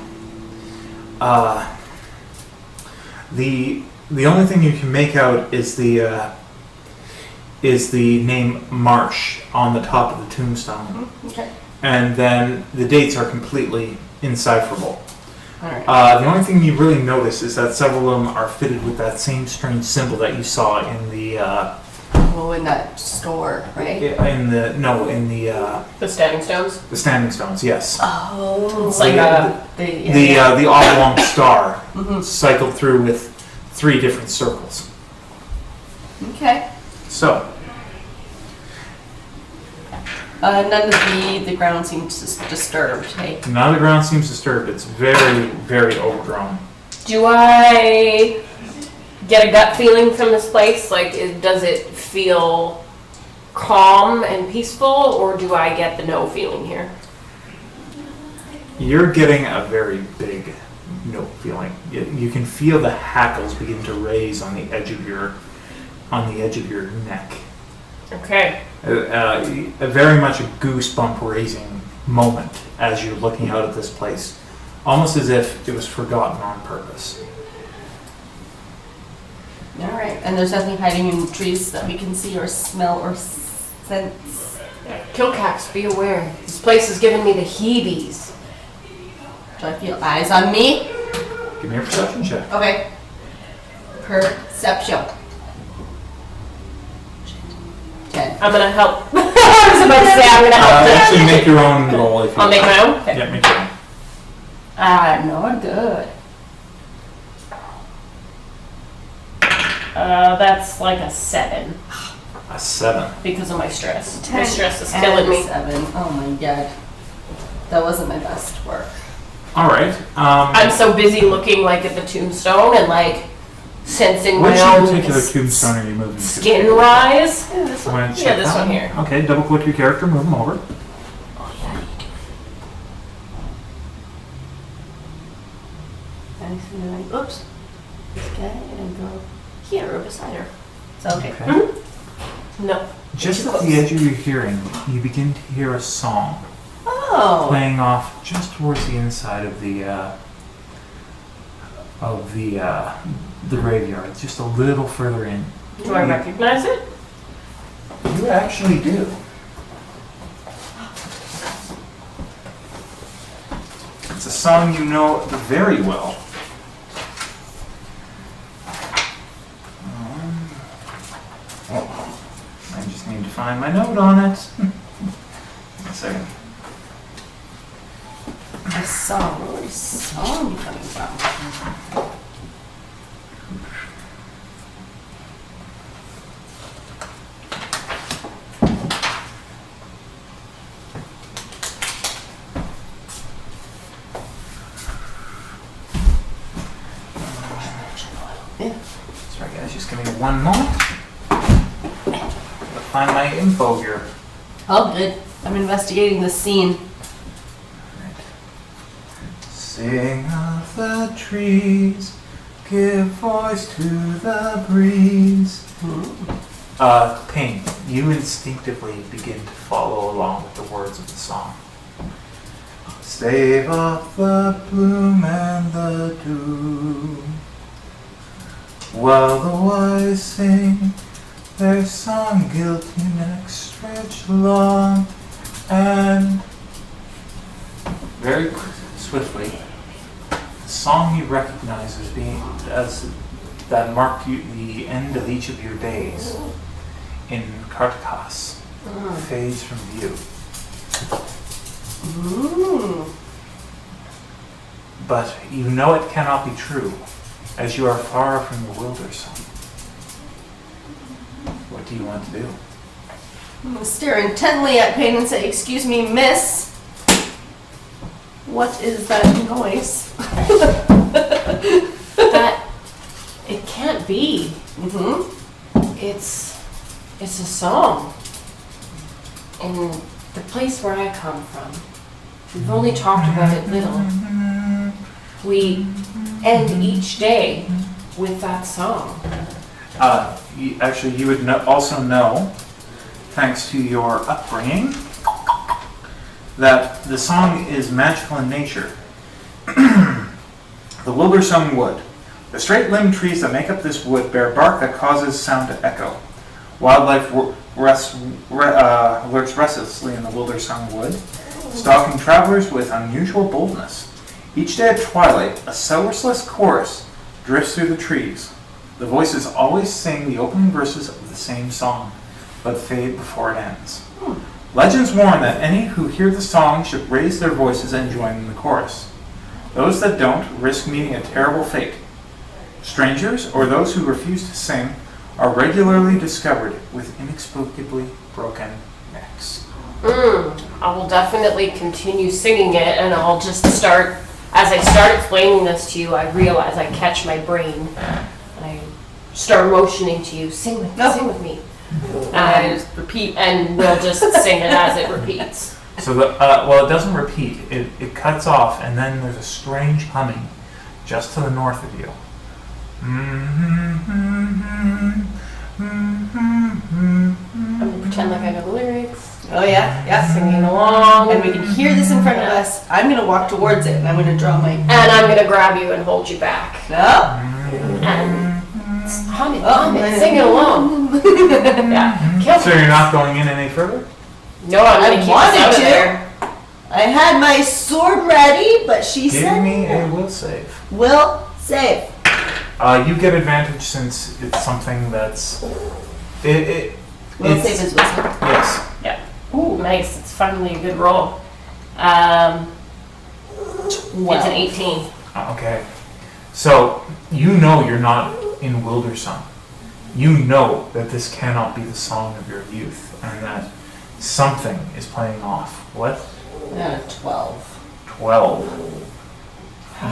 The only thing you can make out is the name Marsh on the top of the tombstone.
Okay.
And then the dates are completely indecipherable.
Alright.
The only thing you really notice is that several of them are fitted with that same strange symbol that you saw in the
in that store, right?
The standing stones.
The standing stones. Yes.
Oh.
It's like
the oblong star cycled through with 3 different circles.
Okay.
So.
None of the ground seems disturbed, hey?
None of the ground seems disturbed. It's very, very overgrown.
Do I get a gut feeling from this place? Like, does it feel calm and peaceful, or do I get the no feeling here?
You're getting a very big no feeling. You can feel the hackles begin to raise on the edge of your neck.
Okay.
A very much a goosebump raising moment as you're looking out at this place, almost as if it was forgotten on purpose.
All right. And there's nothing hiding in the trees that we can see or smell or sense.
Kilkax, be aware. This place is giving me the heebies.
Do I feel eyes on me?
Give me a perception check.
Okay. Perception. 10.
I'm gonna help. I was about to say I'm gonna help.
Actually, make your own roll if you
I'll make my own? Okay.
Yeah, make your own.
Not good.
That's like a 7
A 7.
because of my stress.
10
My stress is
and
killing me.
7. Oh my god. That wasn't my best work.
All right.
I'm so busy looking like at the tombstone and like sensing
Which
my own
particular tombstone are you moving to?
skin rise. Yeah, this
Wanna
one.
check
Yeah, this
that
one here.
Okay, double click your character, move them over.
Oops. This guy and go
Here or beside her.
so okay.
No.
Just at the edge of your hearing, you begin to hear a song
Oh.
playing off just towards the inside of the graveyard, just a little further in.
Do I recognize it?
You actually do. It's a song you know very well. I just need to find my note on it. A second.
The song. Where's the song coming from?
Sorry guys, just give me one moment. Gotta find my info here.
Oh, good. I'm investigating the scene.
Sing of the trees, give voice to the breeze. Paine, you instinctively begin to follow along with the words of the song. Stave off the bloom and the dew, while the wise sing their song, guilty necks stretch long, and very swiftly, the song you recognize as being that marked the end of each of your days in Kilkax fades from view. But you know it cannot be true, as you are far from the wilderness. What do you want to do?
I'm gonna stare intently at Paine and say, "Excuse me, miss. What is that noise?"
That it can't be.
Mm-hmm.
It's a song. And the place where I come from, we've only talked about it little. We end each day with that song.
Actually, you would also know, thanks to your upbringing, that the song is magical in nature. The Wildersung Wood. The straight-limbed trees that make up this wood bear bark that causes sound to echo. Wildlife lurks restlessly in the Wildersung Wood, stalking travelers with unusual boldness. Each day at twilight, a sourceless chorus drifts through the trees. The voices always sing the opening verses of the same song, but fade before it ends. Legends warn that any who hear the song should raise their voices and join in the chorus. Those that don't risk meeting a terrible fate. Strangers, or those who refuse to sing, are regularly discovered with inexplicably broken necks.
I will definitely continue singing it, and I'll just start, as I start explaining this to you, I realize I catch my brain, and I start motioning to you, sing with me.
I just repeat.
And we'll just sing it as it repeats.
So, it doesn't repeat. It cuts off, and then there's a strange humming just to the north of you.
I'm gonna pretend like I know the lyrics.
Oh yeah, yeah.
Singing along.
And we can hear this in front of us. I'm gonna walk towards it, and I'm gonna draw my.
And I'm gonna grab you and hold you back.
No.
And hum it, sing it along. Yeah.
So you're not going in any further?
No, I'm gonna keep us out of there.
I had my sword ready, but she
Give
said
me a will save.
will save.
You get advantage since it's something that's...
Will
it's,
save is wisdom.
Yes.
Yeah. Ooh, nice. It's finally a good roll. It's an 18.
Okay. So, you know you're not in Wildersung. You know that this cannot be the song of your youth, and that something is playing off. What?
12.
12.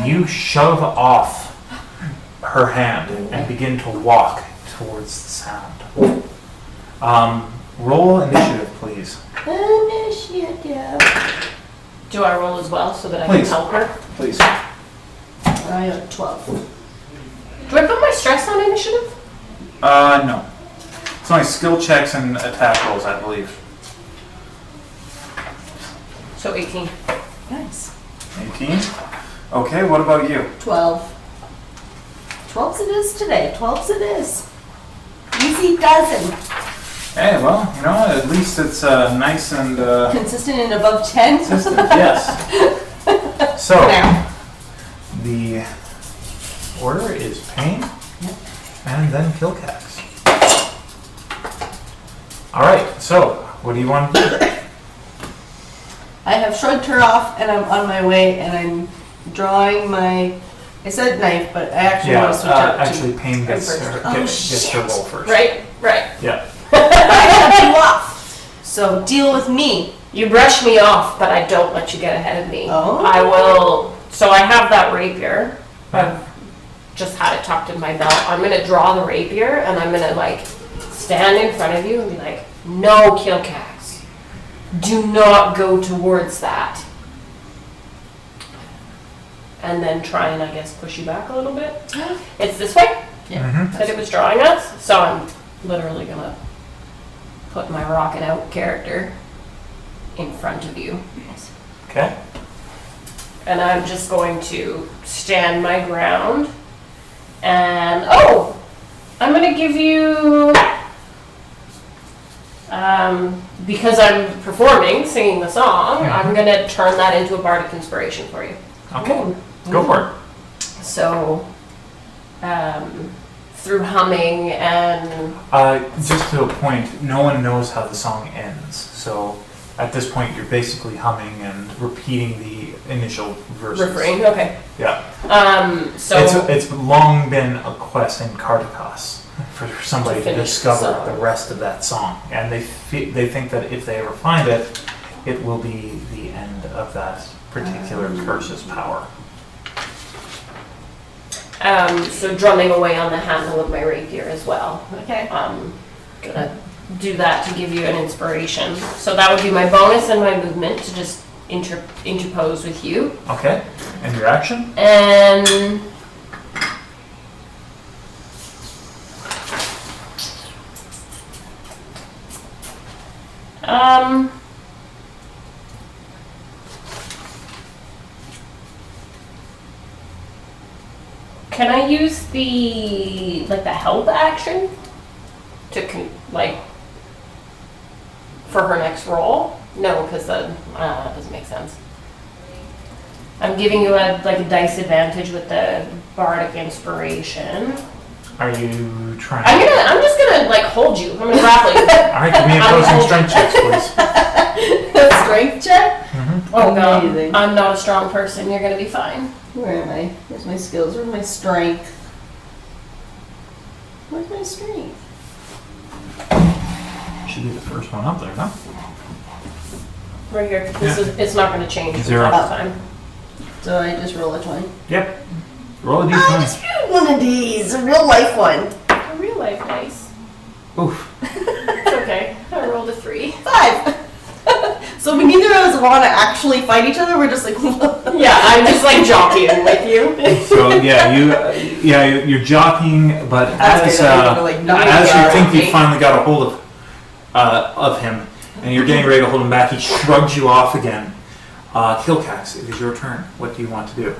You shove off her hand and begin to walk towards the sound. Roll initiative, please.
Initiative.
Do I roll as well so that I
Please.
can help her?
Please.
I got 12.
Do I put my stress on initiative?
No. It's only skill checks and attack rolls, I believe.
So 18.
Nice.
18. Okay, what about you?
12. 12s it is today. 12s it is. Easy dozen.
Hey, well, at least it's nice and
Consistent and above 10.
consistent. Yes. So,
Now.
the order is Paine, and then Kilkax. Alright, so, what do you want to do?
I have shrugged her off and I'm on my way and I'm drawing my. I said knife, but I actually want to switch out to.
actually Paine gets
first.
her roll first.
Right.
Yeah.
I cut you off. So deal with me.
You brush me off, but I don't let you get ahead of me.
Oh.
I will. So I have that rapier. I've just had it tucked in my belt. I'm gonna draw the rapier and I'm gonna stand in front of you and be like, "No, Kilkax, do not go towards that." And then try and, I guess, push you back a little bit. It's this way that it was drawing us. So I'm literally gonna put my rocket out character in front of you.
Okay.
And I'm just going to stand my ground. And, I'm going to give you, because I'm performing, singing the song, I'm going to turn that into a bardic inspiration for you.
Okay. Go for it.
So, through humming and...
just to a point, no one knows how the song ends. So at this point, you're basically humming and repeating the initial verses.
refrain, okay.
Yeah.
So...
It's long been a quest in Cartacos for somebody
To
to
finish
discover
the song.
the rest of that song. And they think that if they ever find it, it will be the end of that particular curse's power.
So drumming away on the handle of my rapier as well.
Okay.
I'm gonna do that to give you an inspiration. So that would be my bonus and my movement to just interpose with you.
Okay. And your action?
And can I use the help action to for her next roll? No, because that doesn't make sense. I'm giving you a dice advantage with the bardic inspiration.
Are you trying?
I'm just gonna hold you. I'm gonna grapple you.
All right, give me opposing strength checks, please.
Strength check?
Mm-hmm.
Oh god,
Amazing.
I'm not a strong person. You're gonna be fine.
Where am I? Where's my skills? Where's my strength? Where's my strength?
Should be the first one up there, huh?
Right here. It's not gonna change from
0.
time to time.
So I just roll a 20.
Yep. Roll a
I
d20.
just rolled one of these, a real life one.
A real life dice.
Oof.
It's okay. I rolled a 3.
5. So we neither of us want to actually fight each other. We're just like,
Yeah, I'm just jockeying with you.
So you're jockeying, but
That's
as
good. I need to, not
as you
get
think you
jockey.
finally got a hold of him, and you're getting ready to hold him back, he shrugs you off again. Kilkax, it is your turn. What do you want to do?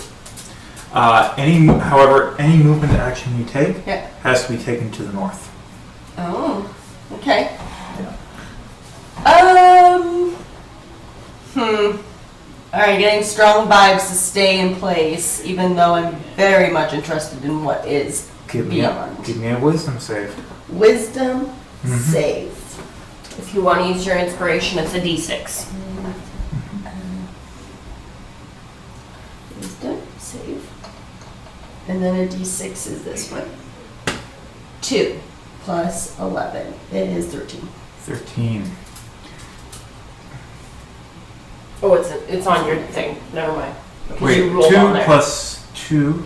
However, any movement action you take has to be taken to the north.
Oh, okay. Alright, getting strong vibes to stay in place, even though I'm very much interested in what is
Give me
beyond.
a wisdom save.
Wisdom save.
If you want to use your inspiration, it's a d6.
Wisdom save. And then a d6 is this one. 2 plus 11. It is 13.
13.
Oh, it's on your thing. Never mind. 'Cause
Wait,
you rolled
2
on there.
plus 2.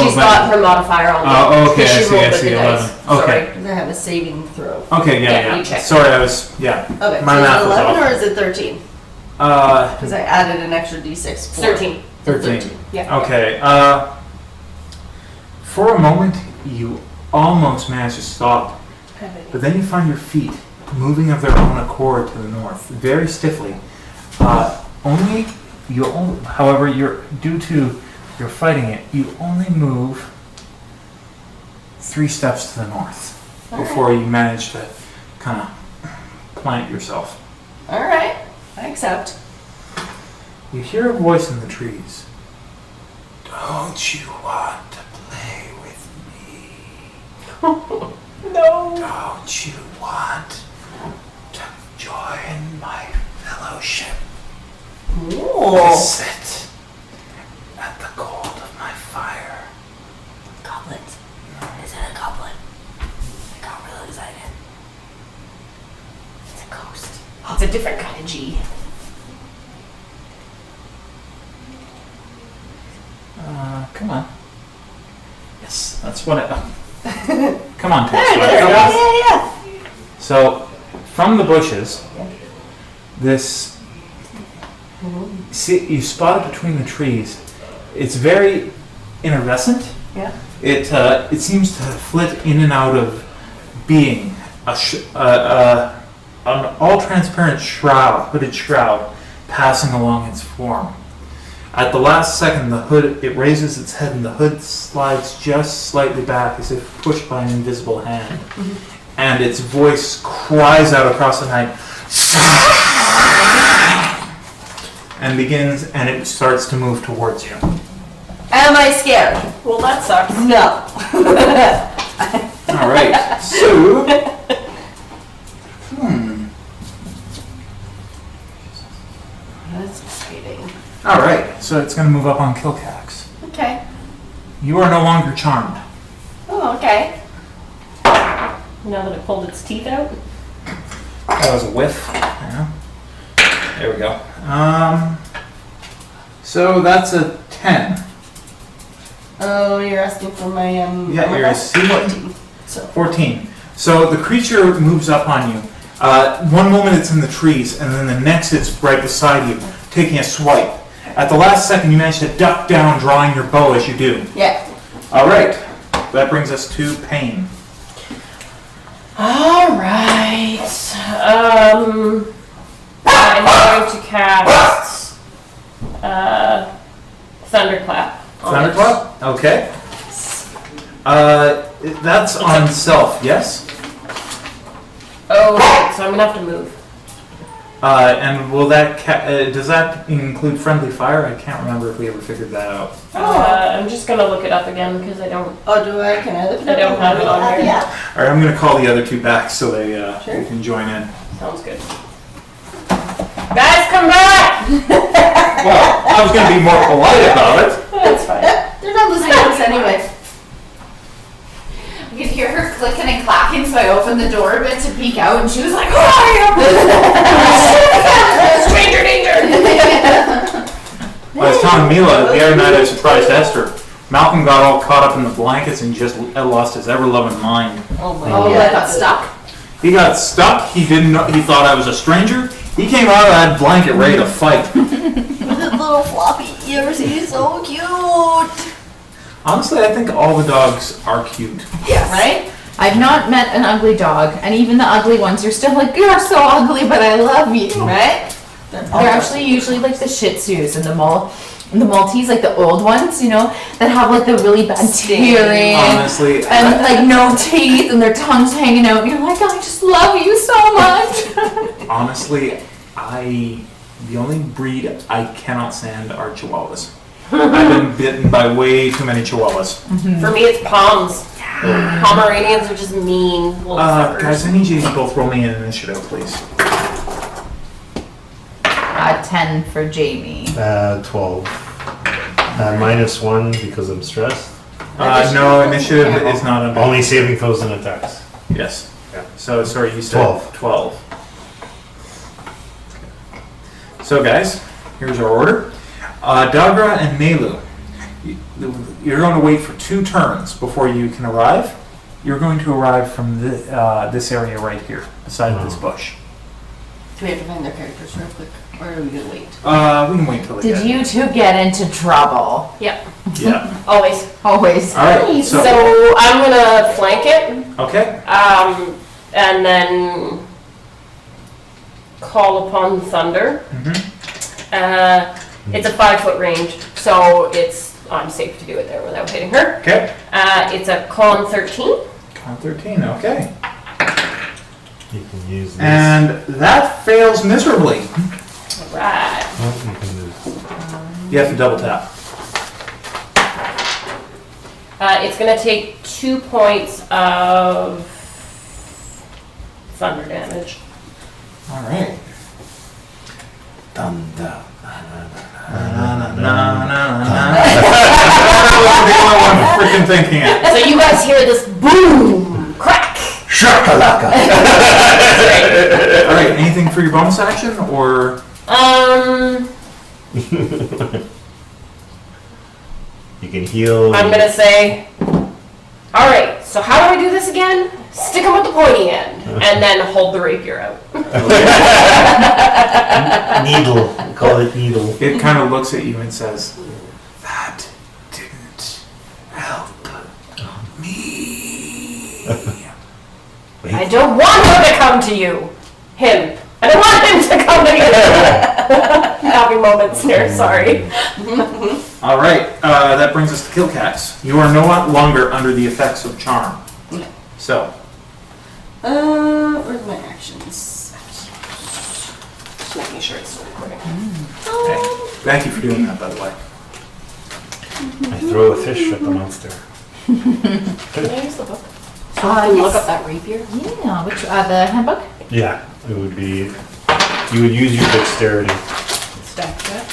She's got her modifier on there.
Oh, okay,
'cause
I
she
see,
rolled
I
with
see,
the
11.
dice.
Okay.
Sorry.
Does it have a saving throw?
Okay,
Yeah,
yeah.
you checked.
Sorry, I was,
Okay,
my
so
math
is it
was
11
off.
or is it 13?
Uh,
Because I added an extra d6.
13.
13.
Yeah.
Okay, for a moment, you almost manage to stop, but then you find your feet moving of their own accord to the north, very stiffly. However, due to you're fighting it, you only move 3 steps to the north before you manage to kind of plant yourself.
Alright, I accept.
You hear a voice in the trees. Don't you want to play with me?
No.
Don't you want to join my fellowship?
Ooh.
Sit at the cold of my fire.
Goblins. Is it a goblin? I got real excited. It's a ghost.
It's a different kind of G.
Come on. Yes, that's what it. Come on,
There
Tess.
it is. Yeah.
So, from the bushes, this. See, you spot it between the trees. It's very iridescent.
Yeah.
It seems to flit in and out of being. An all-transparent shroud, hooded shroud, passing along its form. At the last second, it raises its head and the hood slides just slightly back as if pushed by an invisible hand. And its voice cries out across the night, and it starts to move towards you.
Am I scared?
Well, that sucks.
No.
All right, so...
That's exciting.
All right, so it's going to move up on Kilkax.
Okay.
You are no longer charmed.
Oh, okay.
Now that it pulled its teeth out.
That was a whiff. Yeah. There we go. So that's a 10.
Oh, you're asking for my
Yeah,
my
you're
best?
a C.
14. So
14. So the creature moves up on you. One moment it's in the trees, and then the next it's right beside you, taking a swipe. At the last second, you manage to duck down, drawing your bow as you do.
Yeah.
All right. That brings us to Paine.
All right. I'm going to cast Thunderclap.
Thunderclap? Okay. That's on self, yes?
Oh, right, so I'm going to have to move.
And will that does that include friendly fire? I can't remember if we ever figured that out.
I'm just going to look it up again because I don't...
Oh, can I look it
I
up?
don't have it on here.
Yeah.
All right, I'm going to call the other two back so they
Sure.
can join in.
Sounds good. Guys, come back!
Well, I was going to be more polite about it.
That's fine.
They're not listening to us anyway.
I could hear her clicking and clacking, so I opened the door a bit to peek out, and she was like, "Oh,
Stranger danger!
I was telling Mila the other night I surprised Esther. Malcolm got all caught up in the blankets and just lost his ever-loving mind.
Oh my
oh, I got stuck."
He got stuck. He didn't know. He thought I was a stranger. He came out of that blanket ready to fight.
With his little floppy ears, he's so cute.
Honestly, I think all the dogs are cute.
Yes.
Right?
I've not met an ugly dog, and even the ugly ones, you're still like, "You're so ugly, but I love you."
Right?
They're actually usually like the Shih Tzus and the Maltese, like the old ones, you know, that have like the really bad tearing.
Honestly,
And like no teeth, and their tongues hanging out. And you're like, "I just love you so much."
honestly, the only breed I cannot stand are Chihuahuas. I've been bitten by way too many Chihuahuas.
For me, it's Poms. Pomeranians are just mean little fuckers.
Guys, I need you to both roll me an initiative, please.
10 for Jaymi.
12. -1 because I'm stressed.
No, initiative is not under.
Only saving throws and attacks.
Yes.
Yeah.
So, sorry, you said 12. So, guys, here's our order. Dagra and Naalu, you're going to wait for 2 turns before you can arrive. You're going to arrive from this area right here, beside this bush.
Do we have to find their characters real quick? Or are we going to wait?
We can wait till they
Did
get
you two get into trouble?
Yep,
Yeah.
always.
Always.
All right.
So
So,
I'm gonna flank it,
okay.
and then call upon thunder. It's a 5-foot range, so I'm safe to do it there without hitting her.
Okay.
It's a con 13.
Con 13. Okay.
You can use this.
And that fails miserably.
Right.
Oh, you can use.
You have to double tap.
It's gonna take 2 points of thunder damage.
All right.
Thunder.
The only one freaking thinking it.
So you guys hear this boom, crack.
Shakalaka!
All right. Anything for your bonus action, or
You can heal.
I'm gonna say, all right, so how do I do this again? Stick them with the pointy end, and then hold the rapier out.
Needle. Call it needle.
it kind of looks at you and says, "That didn't help me."
I don't want her to come to you. Him. I don't want him to come to you. Having moments here, sorry.
All right. That brings us to Kilkax. You are no longer under the effects of charm.
Okay.
So,
Where's my actions?
Just making sure it's still recording.
okay. Thank you for doing that, by the way.
I throw a fish at the monster.
Can I use the book? Look up that rapier.
Yeah, which, the handbook?
Yeah, it would be. You would use your dexterity.
Stack that.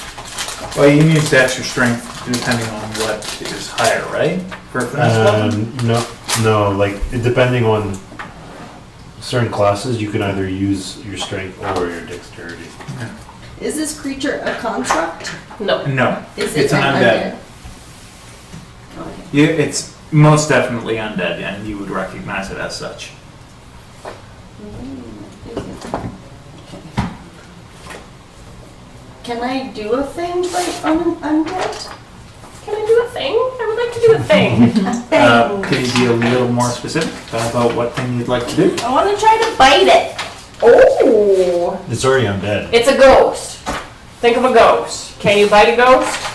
Well, you can use dex or strength depending on what is higher, right? For a finesse level?
No, like depending on certain classes, you can either use your strength or your dexterity.
Is this creature a construct?
No.
No.
Is
It's
it
an undead.
Okay.
Yeah, it's most definitely undead, and you would recognize it as such.
Can I do a thing like on an undead?
Can I do a thing? I would like to do a thing.
Can you be a little more specific about what thing you'd like to do?
I want to try to bite it.
Oh!
It's already undead.
It's a ghost. Think of a ghost. Can you bite a ghost?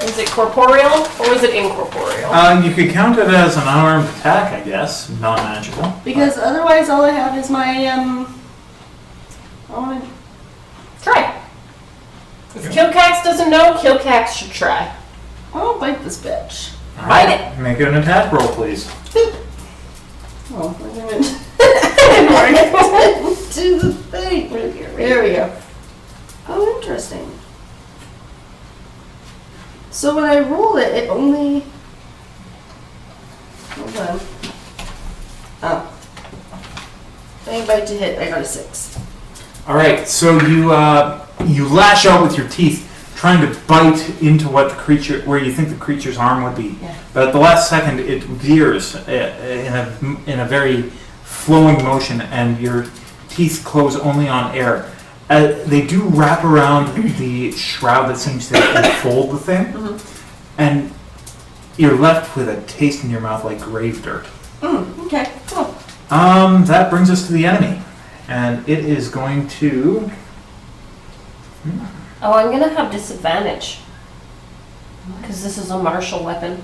Is it corporeal or is it incorporeal?
You could count it as an unarmed attack, I guess, not magical.
Because otherwise all I have is my,
Try. If Kilkax doesn't know, Kilkax should try.
I'll bite this bitch.
Bite it.
Make it an attack roll, please.
Oh, I didn't do the thing. There we go. Oh, interesting. So when I roll it, it only... Hold on. Oh. Bang, bite to hit. I got a 6.
All right, so you lash out with your teeth, trying to bite into what the creature, where you think the creature's arm would be.
Yeah.
But at the last second, it veers in a very flowing motion, and your teeth close only on air. They do wrap around the shroud that seems to enfold the thing, and you're left with a taste in your mouth like grave dirt.
Okay, cool.
That brings us to the enemy, and it is going to.
Oh, I'm gonna have disadvantage. Because this is a martial weapon.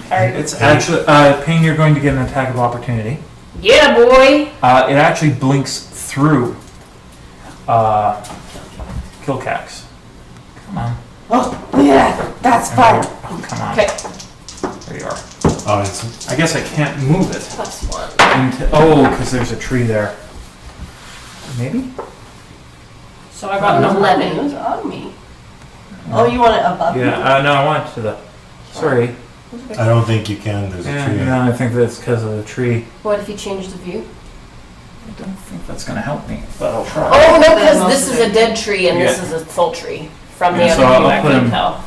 Alright.
It's actually Paine. You're going to get an attack of opportunity.
Yeah, boy!
It actually blinks through Kilkax. Come on.
Oh, yeah, that's fine.
Oh, come on.
Okay,
There you are.
Oh, it's
I guess I can't move it.
+1.
Because there's a tree there. Maybe?
So I got an 11.
It was on me. Oh, you want it above me?
Yeah, no, I want it to the. Sorry.
I don't think you can. There's a
Yeah,
tree.
no, I think that's because of the tree.
What if you change the view?
I don't think that's going to help me, but I'll try.
Oh, no, because this is a dead tree and this
Yeah.
is a full tree. From the
Yeah,
other
so
view,
I'll
I
put
couldn't
him-
tell.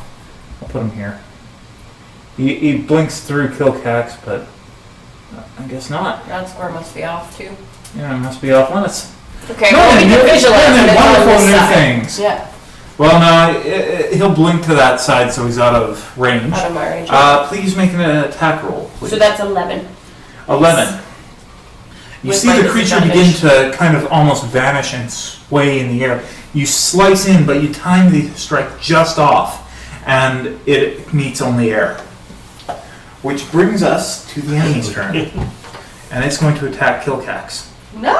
I'll put him here. He blinks through Kilkax, but I guess not.
That score must be off too.
Yeah, it must be off limits.
Okay,
No,
well, we
you're
can visualize
learning
it on
wonderful
this
new
side.
things.
Yeah.
Well, no, he'll blink to that side, so he's out of range.
Out of my range.
Please make an attack roll, please.
So that's 11.
11. You
With
see
my
the creature begin to kind of almost vanish and sway in the air. You slice in, but you time the strike just off, and it meets only air. Which brings us to the enemy's turn. And it's going to attack Kilkax.
No!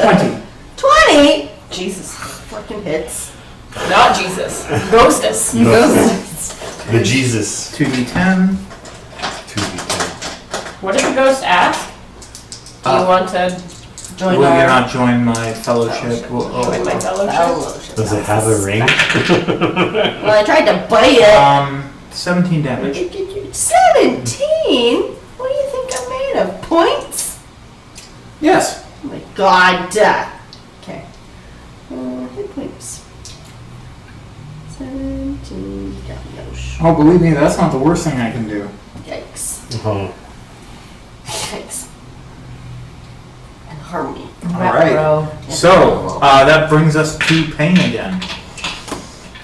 20.
20?
Jesus.
Fucking hits.
Not Jesus. Ghostus.
The Jesus.
2d10.
2d10.
What did the ghost ask? Do you want to
Join
Will you
our
not join my fellowship?
join my fellowship?
fellowship.
Does it have a ring?
Well, I tried to bite it.
17 damage.
17? What do you think I'm made of? Points?
Yes.
Oh my god. Okay. Hit points. 17. Got no
Oh, believe me, that's not the worst thing I can do.
Yikes.
Oh.
Yikes. And harmony.
Alright. So, that brings us to Paine again.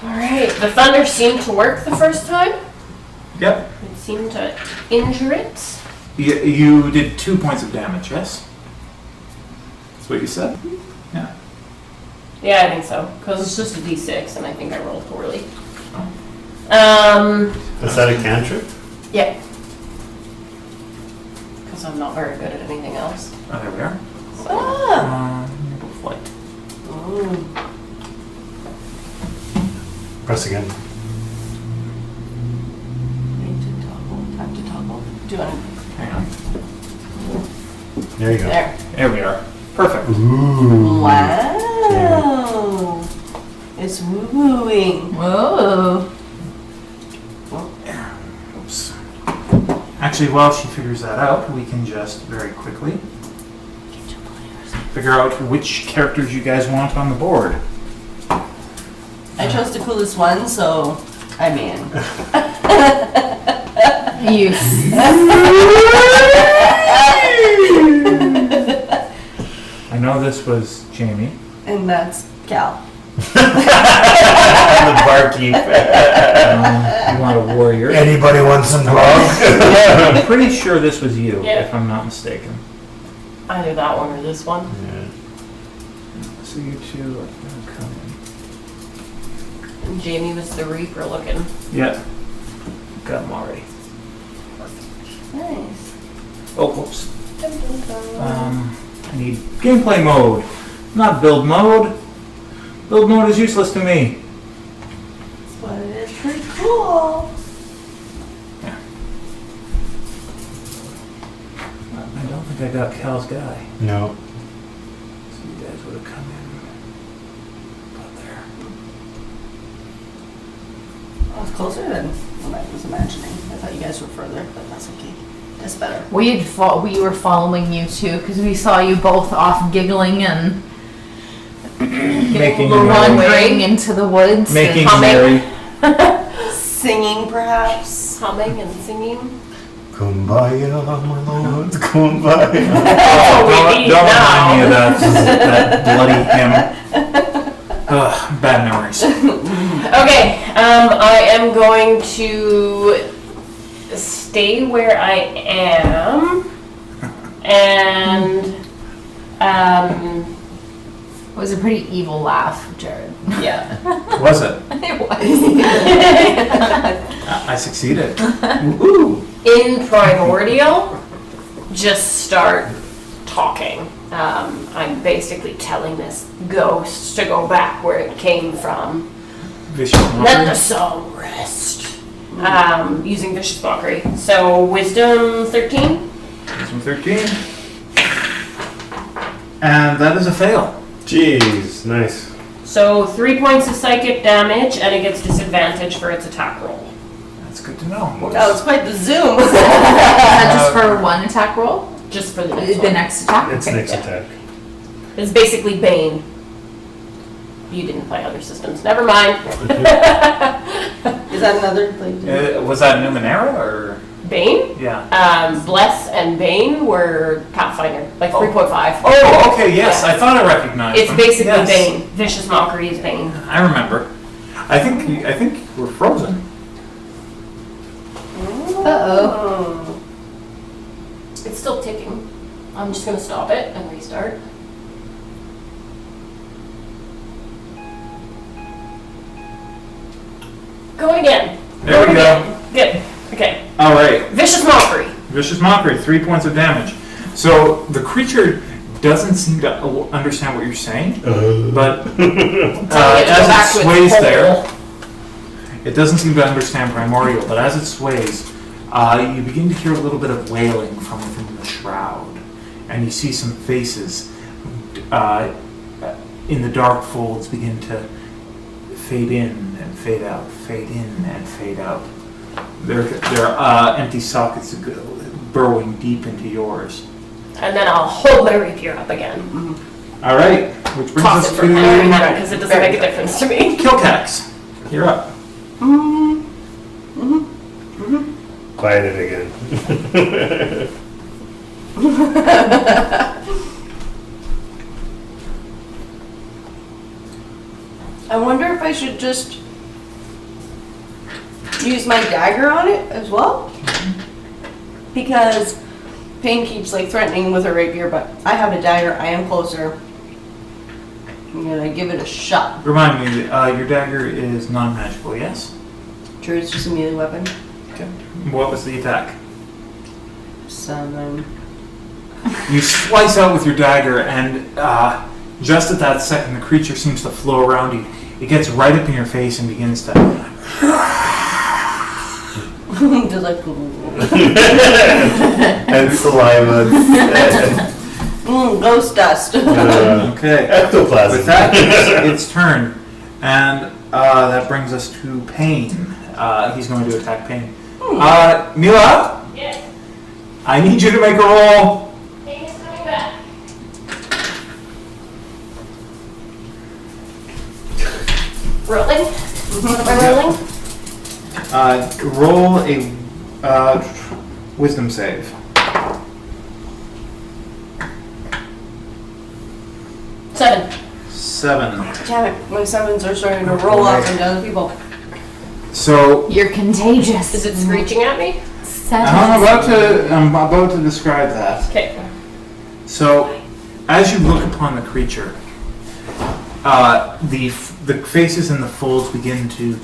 Alright, the thunder seemed to work the first time.
Yep.
It seemed to injure it.
You did 2 points of damage, yes? That's what you said? Yeah.
Yeah, I think so. Because it's just a d6 and I think I rolled poorly.
Is that a cantrip?
Yeah. Because I'm not very good at anything else.
Oh, there we are.
Ah.
Nimble flight.
Press again.
Time to toggle. Do you want
Hang on.
There you go.
There.
There we are. Perfect.
Ooh.
Wow. It's woo-wooing.
Whoa.
Oops. Actually, while she figures that out, we can just very quickly figure out which characters you guys want on the board.
I chose the coolest one, so I'm in.
You.
I know this was Jaymi.
And that's Cal.
The barkeep.
You want a warrior?
Anybody want some grog?
I'm pretty sure this was you,
Yeah.
if I'm not mistaken.
Either that one or this one.
Yeah.
So you two are gonna come
And Jaymi was the Reaper looking.
in. Yeah. Got them already.
Nice.
Oh, whoops. I need gameplay mode, not build mode. Build mode is useless to me.
But it's pretty cool.
I don't think I got Cal's guy.
No.
So you guys would have come in. About there.
I was closer than what I was imagining. I thought you guys were further, but that's okay. That's better.
We were following you too because we saw you both off giggling and
Making
wandering into the woods.
Making
and
merry.
Singing, perhaps.
Humming and singing.
Kumbaya, my lord, kumbaya.
Don't remind me of that bloody hymn. Ugh, bad memories.
Okay, I am going to stay where I am and
It was a pretty evil laugh, Jared.
yeah.
Was it?
It was.
I succeeded. Woohoo!
In Primordial, just start talking. I'm basically telling this ghost to go back where it came from.
Vicious
Let the
mockery.
soul rest. Using vicious mockery. So wisdom 13.
Wisdom 13. And that is a fail.
Jeez, nice.
So 3 points of psychic damage, and it gets disadvantage for its attack roll.
That's good to know.
That was quite the zoom.
Is that just for one attack roll?
Just for the next
The
one.
next attack?
It's
Okay.
next attack.
It's basically Bane. You didn't play other systems. Never mind.
Is that another like?
Was that Numenera or?
Bane?
Yeah.
Bless and Bane were Pathfinder, like 3.5.
Oh, okay, yes.
Yeah.
I thought I recognized
It's
them.
basically
Yes.
Bane. Vicious Mockery is Bane.
I remember. I think we're frozen.
Uh-oh.
It's still ticking. I'm just gonna stop it and restart. Go again.
There we go.
Again. Good. Okay.
All right.
Vicious Mockery.
Vicious Mockery, 3 points of damage. So the creature doesn't seem to understand what you're saying, but
Tell it to go
as
back
it
to its
sways
hole.
there, it doesn't seem to understand Primordial, but as it sways, you begin to hear a little bit of wailing from within the shroud, and you see some faces in the dark folds begin to fade in and fade out, fade in and fade out. There are empty sockets burrowing deep into yours.
And then I'll hold my rapier up again.
All right, which brings
Toss
us
it
to
from there because it doesn't make a difference to me.
Kilkax. You're up.
Quiet it again.
I wonder if I should just use my dagger on it as well, because Paine keeps like threatening with a rapier, but I have a dagger. I am closer. I'm gonna give it a shot.
Remind me, your dagger is non-magical, yes?
True, it's just a melee weapon.
Okay. What was the attack?
7.
You slice out with your dagger, and just at that second, the creature seems to flow around you. It gets right up in your face and begins to.
Just like,
And saliva.
ghost dust.
Okay.
Ectoplasm.
With that, it's turn, and that brings us to Paine. He's going to attack Paine. Mila,
Yes.
I need you to make a roll.
Pain is coming back. Rolling? What am I rolling?
Roll a Wisdom save.
7.
7.
Damn it, my 7s are starting to roll off into other people.
So
You're contagious.
Is it screeching at me?
7.
I'm about to describe that.
Okay.
So, as you look upon the creature, the faces and the folds begin to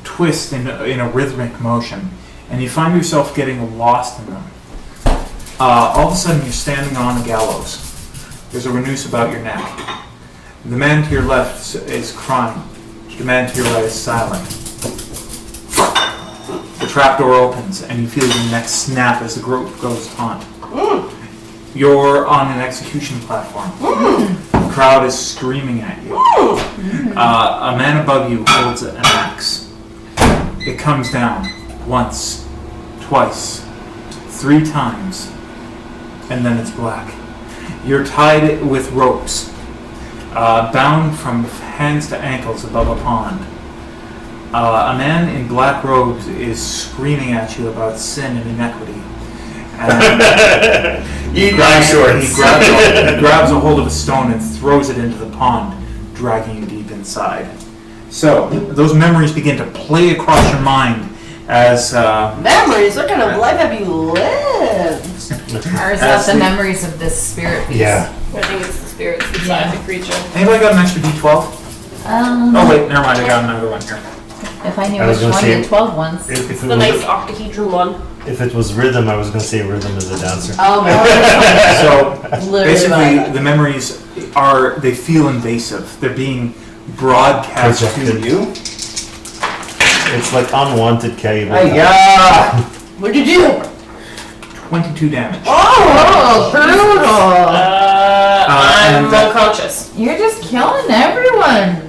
twist in a rhythmic motion, and you find yourself getting lost in them. All of a sudden, you're standing on a gallows. There's a noose about your neck. The man to your left is crying. The man to your right is silent. The trapdoor opens, and you feel your neck snap as the rope goes on. You're on an execution platform. The crowd is screaming at you. A man above you holds an axe. It comes down once, twice, 3 times, and then it's black. You're tied with ropes, bound from hands to ankles above a pond. A man in black robes is screaming at you about sin and inequity. And he grabs a hold of a stone and throws it into the pond, dragging you deep inside. So, those memories begin to play across your mind as...
Memories? What kind of life have you lived?
Or is that the memories of this spirit beast?
Yeah.
I think it's the spirits inside the creature.
Anybody got an extra D12? Oh wait, never mind, I got another one here.
If I knew
I was
which
gonna
one
say-
the 12 ones.
If it
The nice
was,
octahedron one.
if it was rhythm, I was gonna say rhythm is a dancer.
Oh,
So,
Literally
basically,
like
the memories they feel invasive. They're being broadcast to
Projected.
you.
It's like unwanted cable.
Yeah!
What'd you do?
22 damage.
Oh, brutal.
I'm
and-
unconscious.
You're just killing everyone.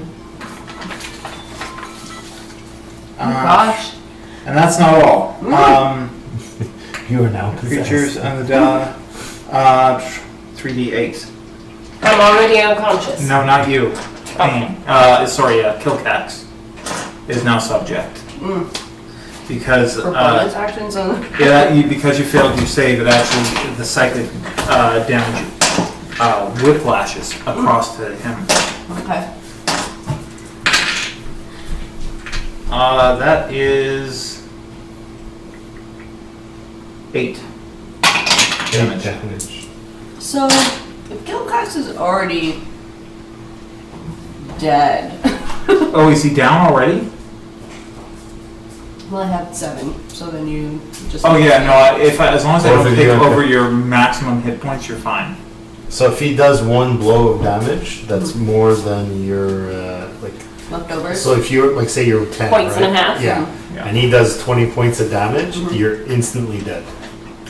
Oh gosh.
And that's not all.
You are now possessed.
Creatures and 3d8.
I'm already unconscious.
No, not you. Paine. Kilkax is now subject. Because
For bonus actions on
because you failed your save, it actually the psychic damage whiplashes across to him.
Okay.
That is 8 damage.
Damage.
So, if Kilkax is already dead.
Oh, is he down already?
Well, I have 7, so then you just.
Oh yeah, no. As long as I
Or
don't
if
take
you-
over your maximum hit points, you're fine.
So if he does 1 blow of damage, that's more than your like.
Leftovers.
So if you're like, say you're 10,
Points
right?
and a half.
Yeah.
Yeah.
And he does 20 points of damage, you're instantly dead.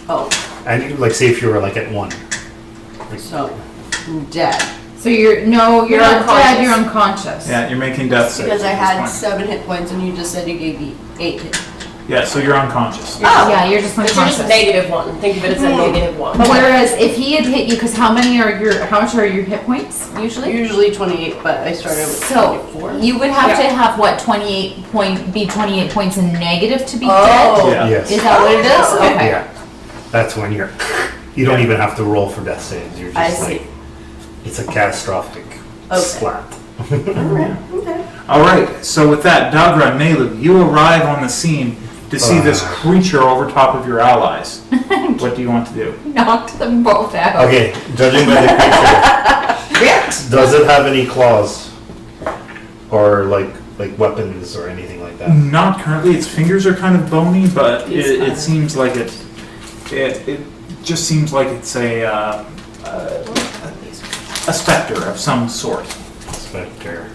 Oh,
And you, like, say if you were like at 1.
so I'm dead.
So you're not dead,
unconscious.
you're unconscious.
Yeah, you're making death saves.
Because I
at
had
this
7 hit points and you just said you gave me 8 hit.
Yeah, so you're unconscious.
Oh.
Yeah, you're just
But you're
unconscious.
just -1. Think of it as a -1.
But whereas if he had hit you, because how much are your hit points usually?
Usually 28, but I started with
So
24.
you would have to have what 28 points in negative to be dead.
Yeah.
Yes.
Is that what it is?
Oh,
Okay.
Yeah. That's when you don't even have to roll for death saves. You're
I
just
see.
like, it's a catastrophic
Okay.
splat.
Okay.
All right. So with that, Dagra and Naalu, you arrive on the scene to see this creature over top of your allies. What do you want to do?
Knocked them both out.
Okay, judging by the creature, does it have any claws? Or like weapons or anything like that?
Not currently. Its fingers are kind of bony, but it seems like it just seems like it's a specter of some sort.
Spectre.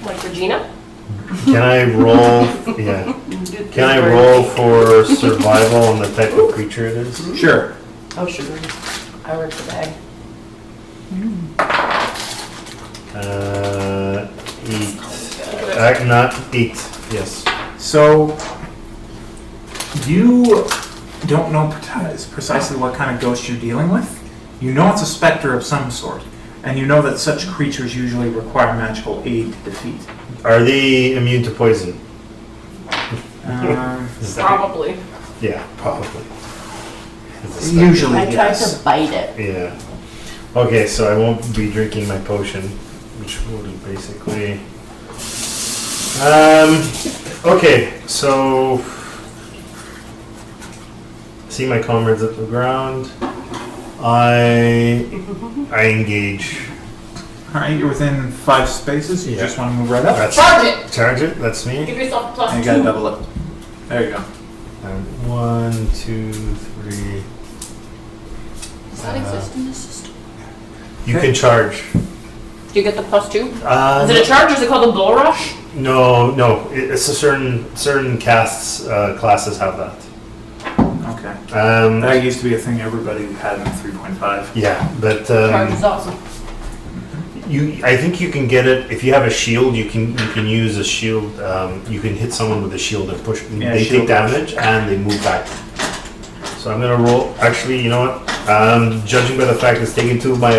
Like Regina?
Can I roll? Yeah. Can I roll for survival on the type of creature it is?
Sure.
Oh, sugar. I worked the bag.
8. Not 8. Yes.
So you don't know precisely what kind of ghost you're dealing with. You know it's a specter of some sort, and you know that such creatures usually require magical aid to defeat.
Are they immune to poison? Is that-
Probably.
Yeah, probably. It's a spell.
Usually,
I tried
yes.
to bite it.
Yeah. Okay, so I won't be drinking my potion, which would basically. Okay, so. See my comrades at the ground. I engage.
All right, you're within 5 spaces. You
Yeah.
just want to move right up.
Charge it!
Charge it. That's me.
Give yourself a plus
And you
2.
gotta double it. There you go.
1, 2, 3.
Does that exist in this system?
You can charge.
Do you get the plus 2? Is
No,
it a charge or is it called a bull rush?
no. It's a certain casts classes have that.
Okay.
Um,
That used to be a thing everybody had in 3.5.
yeah, but
Charge is awesome.
I think you can get it if you have a shield. You can use a shield. You can hit someone with a shield and push.
Yeah,
they
shield
take damage and they move back. So I'm gonna roll. Actually, you know what? Judging by the fact it's taking 2 of my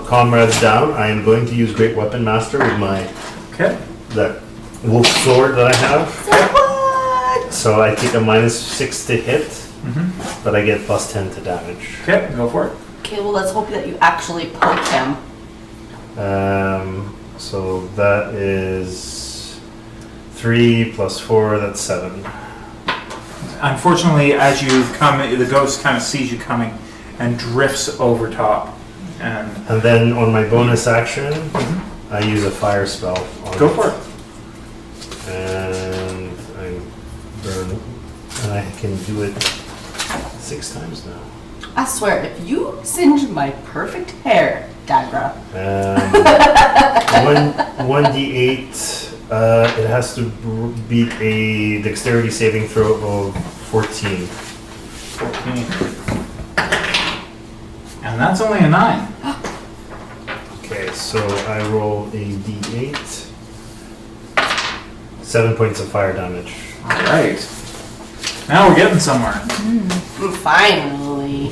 comrades down, I am going to use Great Weapon Master with my
Okay.
that wolf sword that I have.
What?
So I take a -6 to hit,
Mm-hmm.
but I get +10 to damage.
Okay, go for it.
Okay, well, let's hope that you actually poke him.
So that is 3 + 4. That's 7.
Unfortunately, as you come, the ghost kind of sees you coming and drifts over top. And
And then on my bonus action, I use a fire spell. On
go for it.
And I burn, and I can do it 6 times now.
I swear, if you singe my perfect hair, Dagra.
1d8. It has to beat a dexterity saving throw of 14.
14. And that's only a 9.
Okay, so I roll a d8. 7 points of fire damage.
All right. Now we're getting somewhere.
Finally.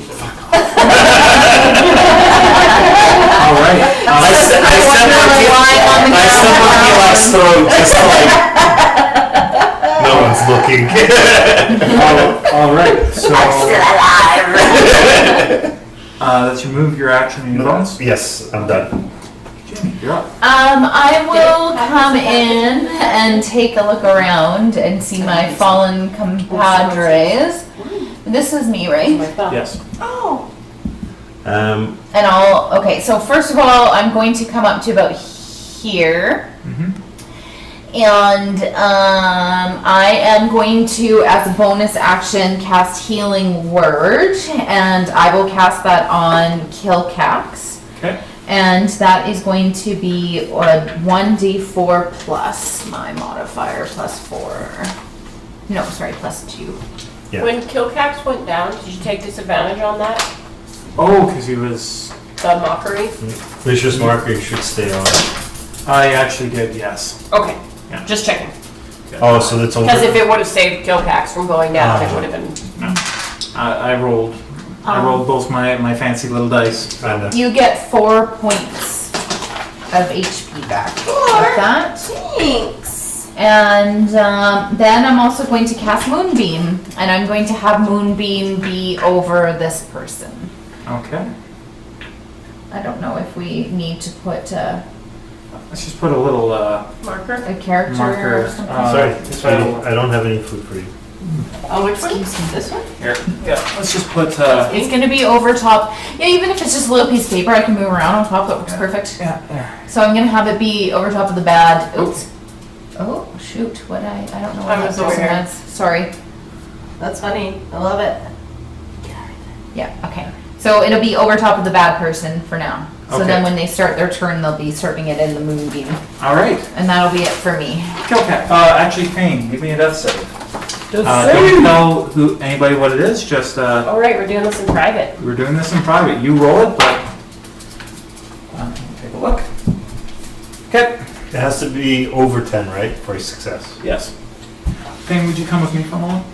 All right.
I stepped on Kilkax's throat just like.
No one's looking.
All right. So that's your move, your action, and your bonus.
Yes, I'm done.
Jaymi, you're up.
I will come in and take a look around and see my fallen compadres. This is me, right?
Yes.
Oh.
And okay, so first of all, I'm going to come up to about here. And I am going to, as a bonus action, cast Healing Word, and I will cast that on Kilkax.
Okay.
And that is going to be a 1d4 plus my modifier plus 4. No, sorry, plus 2.
Yeah.
When Kilkax went down, did you take disadvantage on that?
Oh, because he was.
The mockery?
Vicious marker should stay on.
I actually did, yes.
Okay.
Yeah.
Just checking.
Oh, so that's over.
Because if it would have saved Kilkax from going down, it would have been.
No. I rolled. I rolled both my fancy little dice.
And,
You get 4 points of HP back. Like that.
Thanks.
And then I'm also going to cast Moonbeam, and I'm going to have Moonbeam be over this person.
Okay.
I don't know if we need to put a
Let's just put a little
Marker?
character
marker.
or something.
sorry,
Title.
I don't have any food for you.
Oh, which one? This one?
Here. Yeah. Let's just put.
It's going to be over top. Yeah, even if it's just a little piece of paper, I can move around on top. That works perfect.
Yeah. There.
So I'm going to have it be over top of the bad. Oops. Oh, shoot. What I don't know what
I
that
was over
person
here.
is. Sorry.
That's funny. I love it.
Yeah, okay. So it'll be over top of the bad person for now. So
Okay.
then when they start their turn, they'll be serving it in the Moonbeam.
All right.
And that'll be it for me.
Kilkax. Actually, Paine, give me a death save. Don't tell anybody what it is. Just
Alright, we're doing this in private.
we're doing this in private. You roll it, but take a look. Okay.
It has to be over 10, right, for a success.
Yes. Paine, would you come with me for a moment?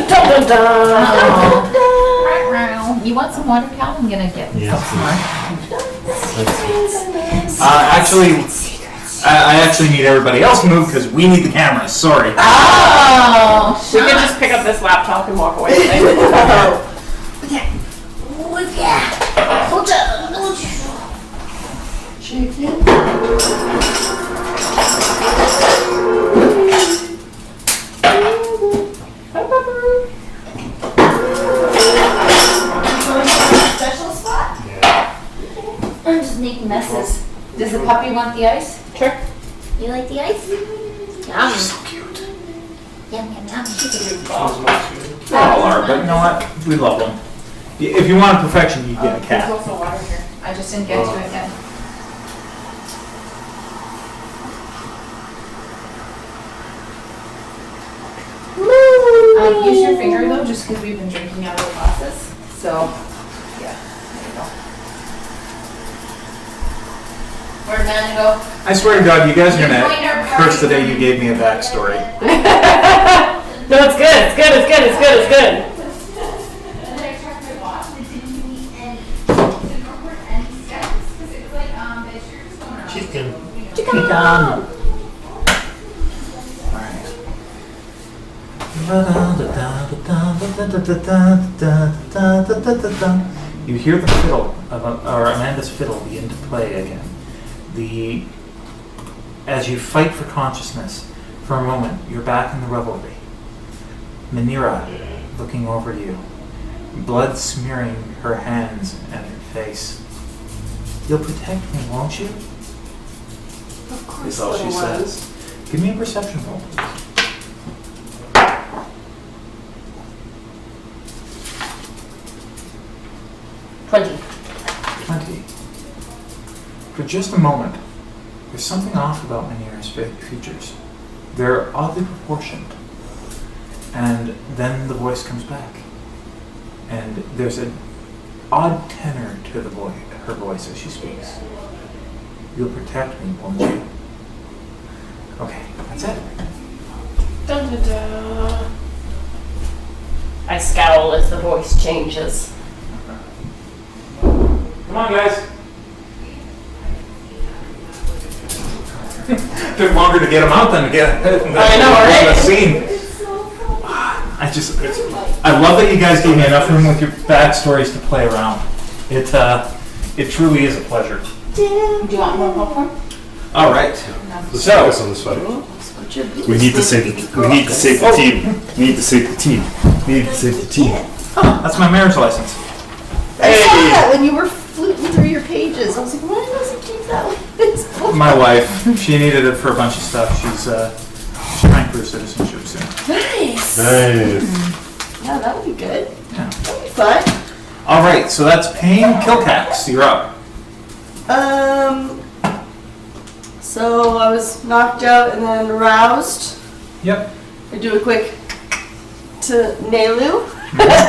Dun dun dun!
You want some water, Cal? I'm gonna get
Yes.
Actually, I actually need everybody else to move because we need the cameras. Sorry.
Oh,
We could just pick up this laptop and walk away.
special spot? I'm just making messes. Does the puppy want the ice?
Sure.
You like the ice? Yum.
So cute.
Yum, yum, yum.
They all are, but you know what? We love them. If you want perfection, you get a cat.
There's also water here. I just didn't get to it yet. Use your finger though, just because we've been drinking out of the glasses. So, yeah, there you go. Where'd Nana go?
I swear to God, you guys are gonna curse the day you gave me a backstory.
No, it's good. It's good. It's good. It's good. It's good.
Chicken.
You hear the fiddle or Amanda's fiddle begin to play again. As you fight for consciousness, for a moment, you're back in the revelry. Manira looking over you, blood smearing her hands and her face. You'll protect me, won't you?
Of course,
Is all she
little one.
says. Give me a perception roll, please.
20.
20. For just a moment, there's something off about Manira's features. They're oddly proportioned. And then the voice comes back. And there's an odd tenor to her voice as she speaks. You'll protect me, won't you? Okay, that's it.
Dun, dun, dun. I scowl as the voice changes.
Come on, guys. Took longer to get them out than to get
I know, right?
the scene. I love that you guys gave me enough room with your backstories to play around. It truly is a pleasure.
Do you want more popcorn?
All right.
Let's
So-
focus on this fight. We need to save the team. We need to save the team.
That's my marriage license.
I saw that when you were fluting through your pages. I was like, why does he keep that with his book?
My wife, she needed it for a bunch of stuff. She's trying for her citizenship soon.
Nice.
Nice.
Yeah, that would be good.
Yeah.
That would be fun.
All right, so that's Paine, Kilkax. You're up.
So I was knocked out and then roused.
Yep.
I do a quick to Naalu.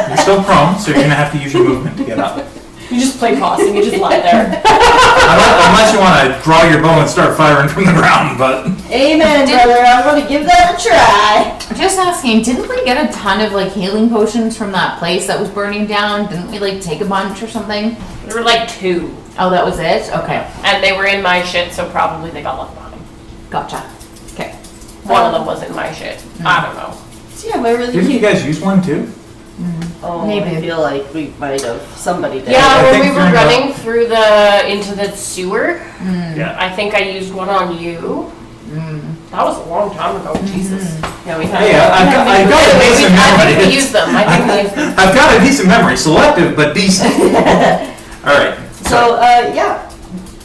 You're still prone, so you're gonna have to use your movement to get up.
You just play possum, you just lie there.
Unless you want to draw your bow and start firing from the ground, but
Amen, brother. I'm going to give that a try.
Just asking, didn't we get a ton of like healing potions from that place that was burning down? Didn't we like take a bunch or something?
There were like 2,
Oh, that was it? Okay.
and they were in my shit, so probably they got left behind.
Gotcha. Okay.
One of them was in my shit. I don't know.
So yeah, my really
didn't you
cute.
guys use one too?
Oh,
Maybe.
I feel like we might have. Somebody did.
Yeah,
I
when
think
we were
during the-
running through into the sewer,
Yeah.
I think I used one on you. That was a long time ago, Jesus. Yeah, we had.
Hey, I've got a decent
I think
memory.
we used them. I think we used them.
I've got a decent memory, selective but decent. All right.
So, yeah.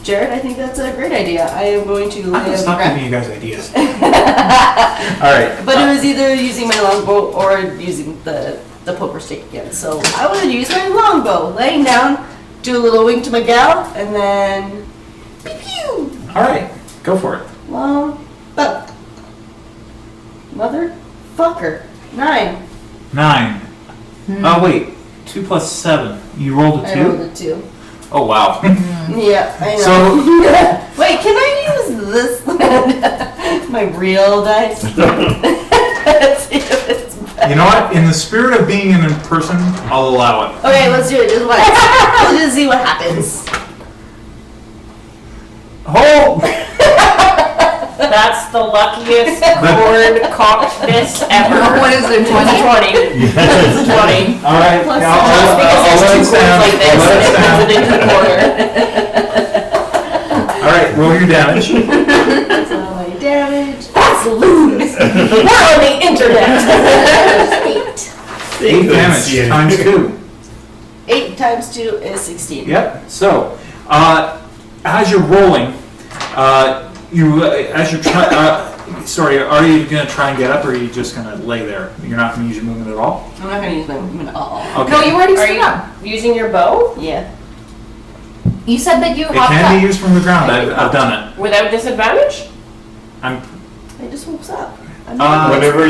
Jared, I think that's a great idea. I am going to
I'm
lay
gonna
on the
stop
ground.
giving you guys ideas. All right.
But it was either using my longbow or using the poker stick again. So I would use my longbow, laying down, do a little wink to my gal, and then pew pew.
All right. Go for it.
Longbow. Motherfucker. 9.
9. Oh wait. 2 plus 7. You rolled a
I rolled
2.
a 2.
Oh wow.
Yeah, I know.
So
Wait, can I use this? My real dice? Let's see if it's better.
you know what? In the spirit of being in person, I'll allow it.
Okay, let's do it just once. We'll just see what happens.
Oh.
That's the luckiest corn cocked fist ever.
What is it, 20?
20. It's 20.
All right.
Plus
I'll
Just because
let
there's
it
two
stand.
corns like this
I'll let
and
it
it
stand.
puts it into the corner.
All right, roll your damage.
So my damage.
That's lewd. We're on the internet. 8.
8 damage times 2.
8 times 2 is 16.
Yep. So, as you're rolling, as you're trying. Sorry, are you gonna try and get up, or are you just gonna lay there? You're not gonna use your movement at all.
I'm not gonna use my movement at all.
Okay.
No, you already
Are
stood up.
you using your bow
Yeah.
You said that you
It
hopped
can
up.
be used from the ground. I've done it.
without disadvantage?
I just woke up.
Whenever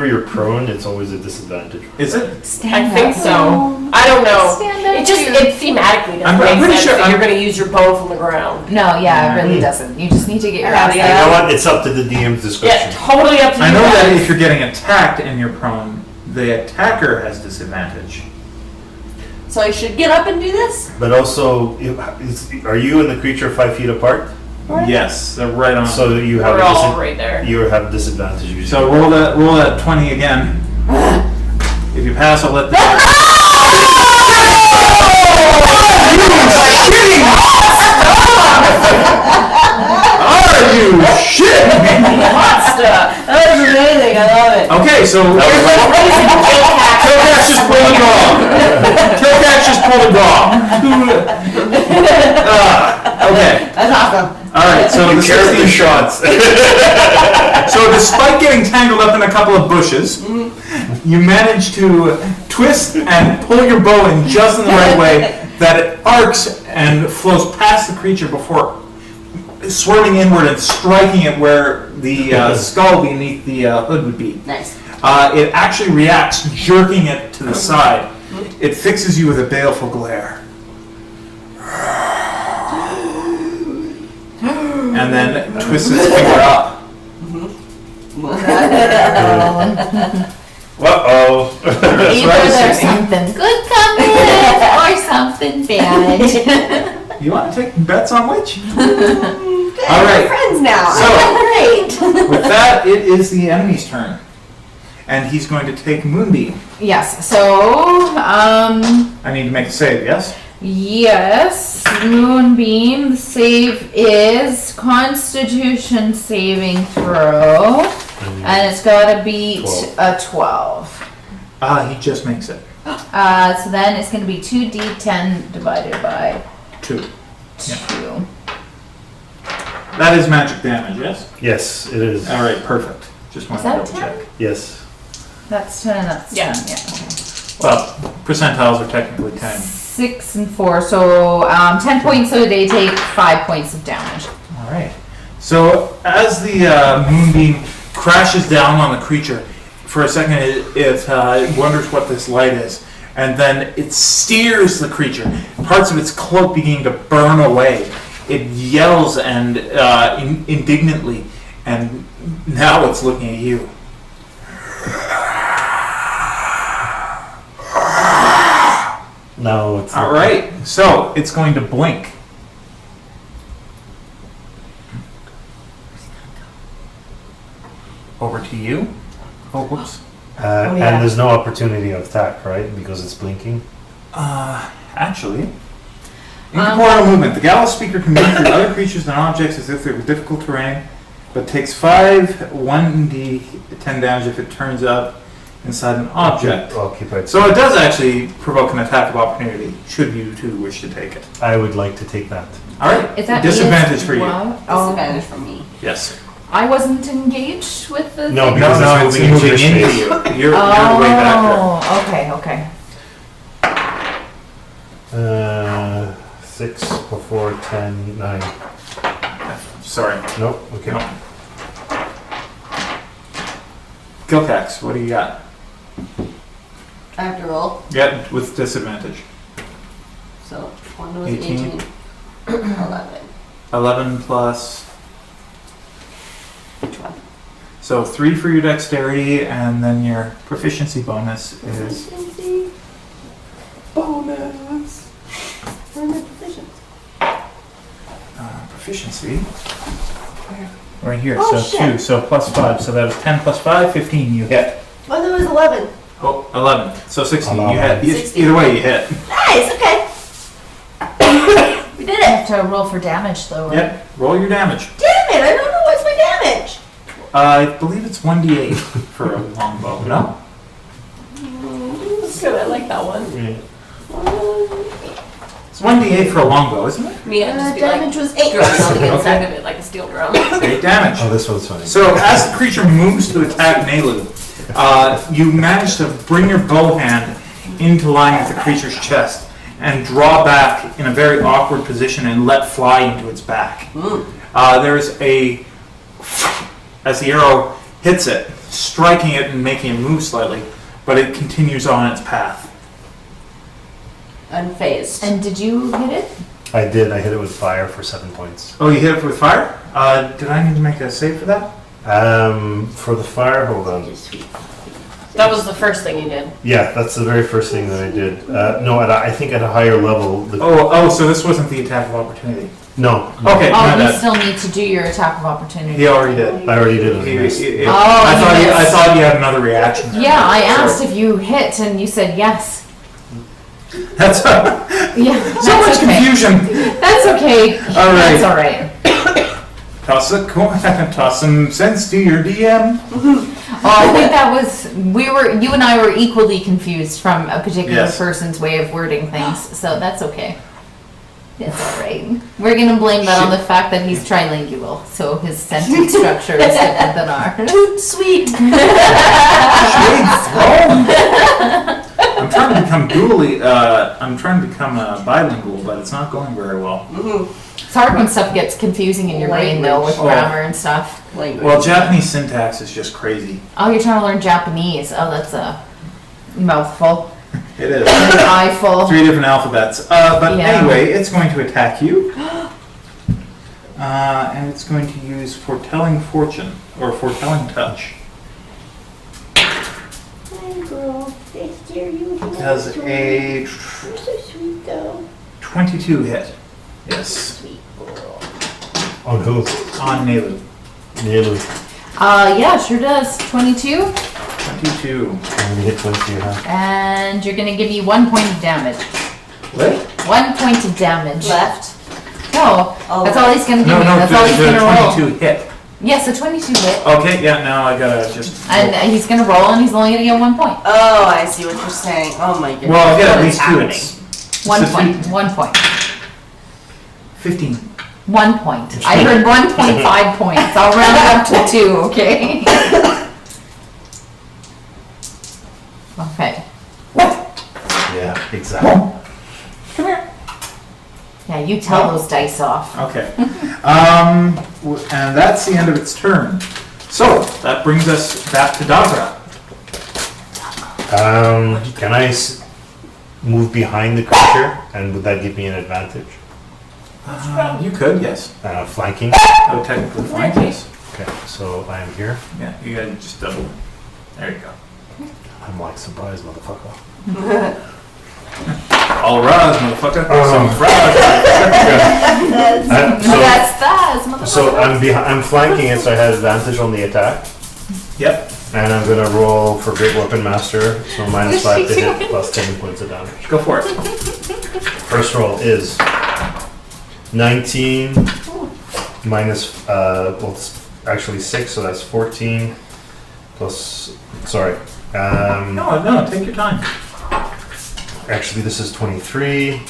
you're prone, it's always a disadvantage.
Is it?
Stand
I think
up.
so. I don't know.
Stand up,
It just
too.
thematically
I'm
doesn't
pretty
make sense
sure
that you're going to use your bow from the ground.
No, yeah, it really doesn't. You just need to get your ass
Yeah.
You
up.
know what? It's up to the DM's
Yeah,
discretion.
totally up to you.
I know that
guys.
if you're getting attacked and you're prone, the attacker has disadvantage.
So I should get up and do this?
But also, are you and the creature 5 feet apart?
Yes, they're right on.
So you have
We're all right there.
you have disadvantage usually.
So roll that 20 again. If you pass, I'll let the. Are you shitting me?
Hot stuff.
That was amazing. I love it.
Okay, so Kilkax just pulled a draw. Kilkax just pulled a draw. Okay.
That's awesome.
All right. So the 16
shots.
So despite getting tangled up in a couple of bushes, you manage to twist and pull your bow in just in the right way that it arcs and flows past the creature before swerving inward and striking it where the skull beneath the hood would be.
Nice.
It actually reacts, jerking it to the side. It fixes you with a baleful glare. And then twists its finger up.
Uh-oh.
Either there's something good coming or something bad.
You want to take bets on which?
Good.
All right.
We're friends now.
So-
Great.
With that, it is the enemy's turn. And he's going to take Moonbeam.
Yes, so,
I need to make a save, yes?
yes, Moonbeam, the save is Constitution saving throw, and it's gotta beat
12.
a 12.
He just makes it.
So then it's gonna be 2d10 divided by
2.
2.
That is magic damage, yes?
Yes, it is.
All right, perfect. Just want
Is
to
that
double
10?
check.
Yes.
That's 10, that's
Yeah.
10, yeah. Okay.
Well, percentiles are technically 10.
6 and 4, so 10 points, so they take 5 points of damage.
All right. So as the Moonbeam crashes down on the creature, for a second it wonders what this light is. And then it steers the creature. Parts of its cloak beginning to burn away. It yells and indignantly, and now it's looking at you.
No, it's
All right, so it's going to blink. Over to you. Oh, whoops.
yeah.
And there's no opportunity of attack, right? Because it's blinking.
Actually, incorporeal movement. The gallows speaker can move through other creatures and objects as if they were difficult terrain, but takes 1d10 damage if it turns up inside an object.
Occupied.
So it does actually provoke an attack of opportunity, should you two wish to take it.
I would like to take that.
All right,
Is that
disadvantage for you.
Wow. Oh,
Disadvantage for me.
Yes.
I wasn't engaged with the.
No,
thing?
because
No,
it's
it's
moving
moving
into
into
space.
you. You're way back
Oh, okay.
6 before 10, 9.
there. Sorry.
Nope. Okay.
No. Kilkax, what do you got?
I have to roll.
Yeah, with disadvantage.
So one was
18.
18. 11.
11 plus.
12.
So 3 for your dexterity, and then your proficiency bonus is.
Bonus. Where's my proficiency?
Proficiency. Right here,
Oh,
so
shit.
2, so plus 5, so that was 10 plus 5, 15, you hit.
Oh, there was 11.
Oh, 11, so 16, you
11.
hit.
16.
Either way, you hit.
Nice, okay. We did
You
it.
have to roll for damage though, right?
Yep, roll your damage.
Damn it, I don't know what's my damage.
I believe it's 1d8 for a longbow, no?
That's good. I like that one.
It's 1d8 for a longbow, isn't it?
Me, I'd just be
Damage
like
was 8.
drumming on the
Okay.
inside of it like a steel drum.
8 damage.
Oh, this one's funny.
So as the creature moves to attack Naalu, you manage to bring your bow hand into line with the creature's chest and draw back in a very awkward position and let fly into its back. There's as the arrow hits it, striking it and making it move slightly, but it continues on its path.
Unfazed.
And did you hit it?
I did. I hit it with fire for 7 points.
Oh, you hit it with fire? Did I need to make a save for that?
For the fire, hold on.
That was the first thing you did.
Yeah, that's the very first thing that I did. No, I think at a higher level.
Oh, so this wasn't the attack of opportunity.
No,
Okay,
Oh,
my
you
bad.
still need to do your attack of opportunity.
He already did.
I already did it.
He-
Missed.
he-
Oh,
I
you missed.
thought you had another reaction.
Yeah, I
Sorry.
asked if you hit and you said yes.
That's
Yeah,
so much
that's okay.
confusion.
That's okay.
All right.
That's all right.
Toss some sense to your DM.
Oh, I think that was you and I were equally confused from a particular
Yes.
person's way of wording things, so that's okay. That's all right. We're gonna blame that on the fact that he's trilingual, so his sentence structure is different than ours.
Sweet.
I'm trying to become I'm trying to become bilingual, but it's not going very well.
It's hard when stuff gets confusing in your brain, though, with
Language.
grammar and stuff.
Language.
Well, Japanese syntax is just crazy.
Oh, you're trying to learn Japanese. Oh, that's a mouthful.
It is.
An eyeful.
3 different alphabets. But
Yeah.
anyway, it's going to attack you. And it's going to use Foretelling Fortune, or Foretelling Touch. Does a 22 hit. Yes.
On who?
On Naalu.
Naalu.
Yeah, sure does. 22.
22.
I'm gonna hit 22, huh?
And you're gonna give me 1 point of damage.
What?
1 point of damage.
Left.
No,
Oh,
that's all he's gonna give
No,
me.
no,
That's all he's
the
gonna roll.
22 hit.
Yes, a 22 hit.
Okay, yeah, now I gotta just...
And he's gonna roll and he's only gonna get 1 point.
Oh, I see what you're saying. Oh my goodness.
Well, I get
What
at
is
least 2.
happening?
It's
1
it's a
point. 1 point.
15.
1 point. I heard 1.5 points. I'll round up to 2, okay? Okay.
Yeah, exactly.
Come here.
Yeah, you tell those dice off.
Okay. And that's the end of its turn. So, that brings us back to Dagra.
Can I move behind the creature, and would that give me an advantage?
You could, yes.
Flanking.
I would technically flank, yes.
Okay, so I am here.
Yeah, you gotta just double. There you go.
I'm like surprised, motherfucker.
All rise, motherfucker. Some
So I'm flanking it, so I had advantage on the attack,
Yep,
and I'm gonna roll for Great Weapon Master, so minus 5 to hit, plus 10 points of damage.
go for it.
First roll is 19 minus, well, it's actually 6, so that's 14 plus, sorry.
No, take your time.
Actually, this is 23,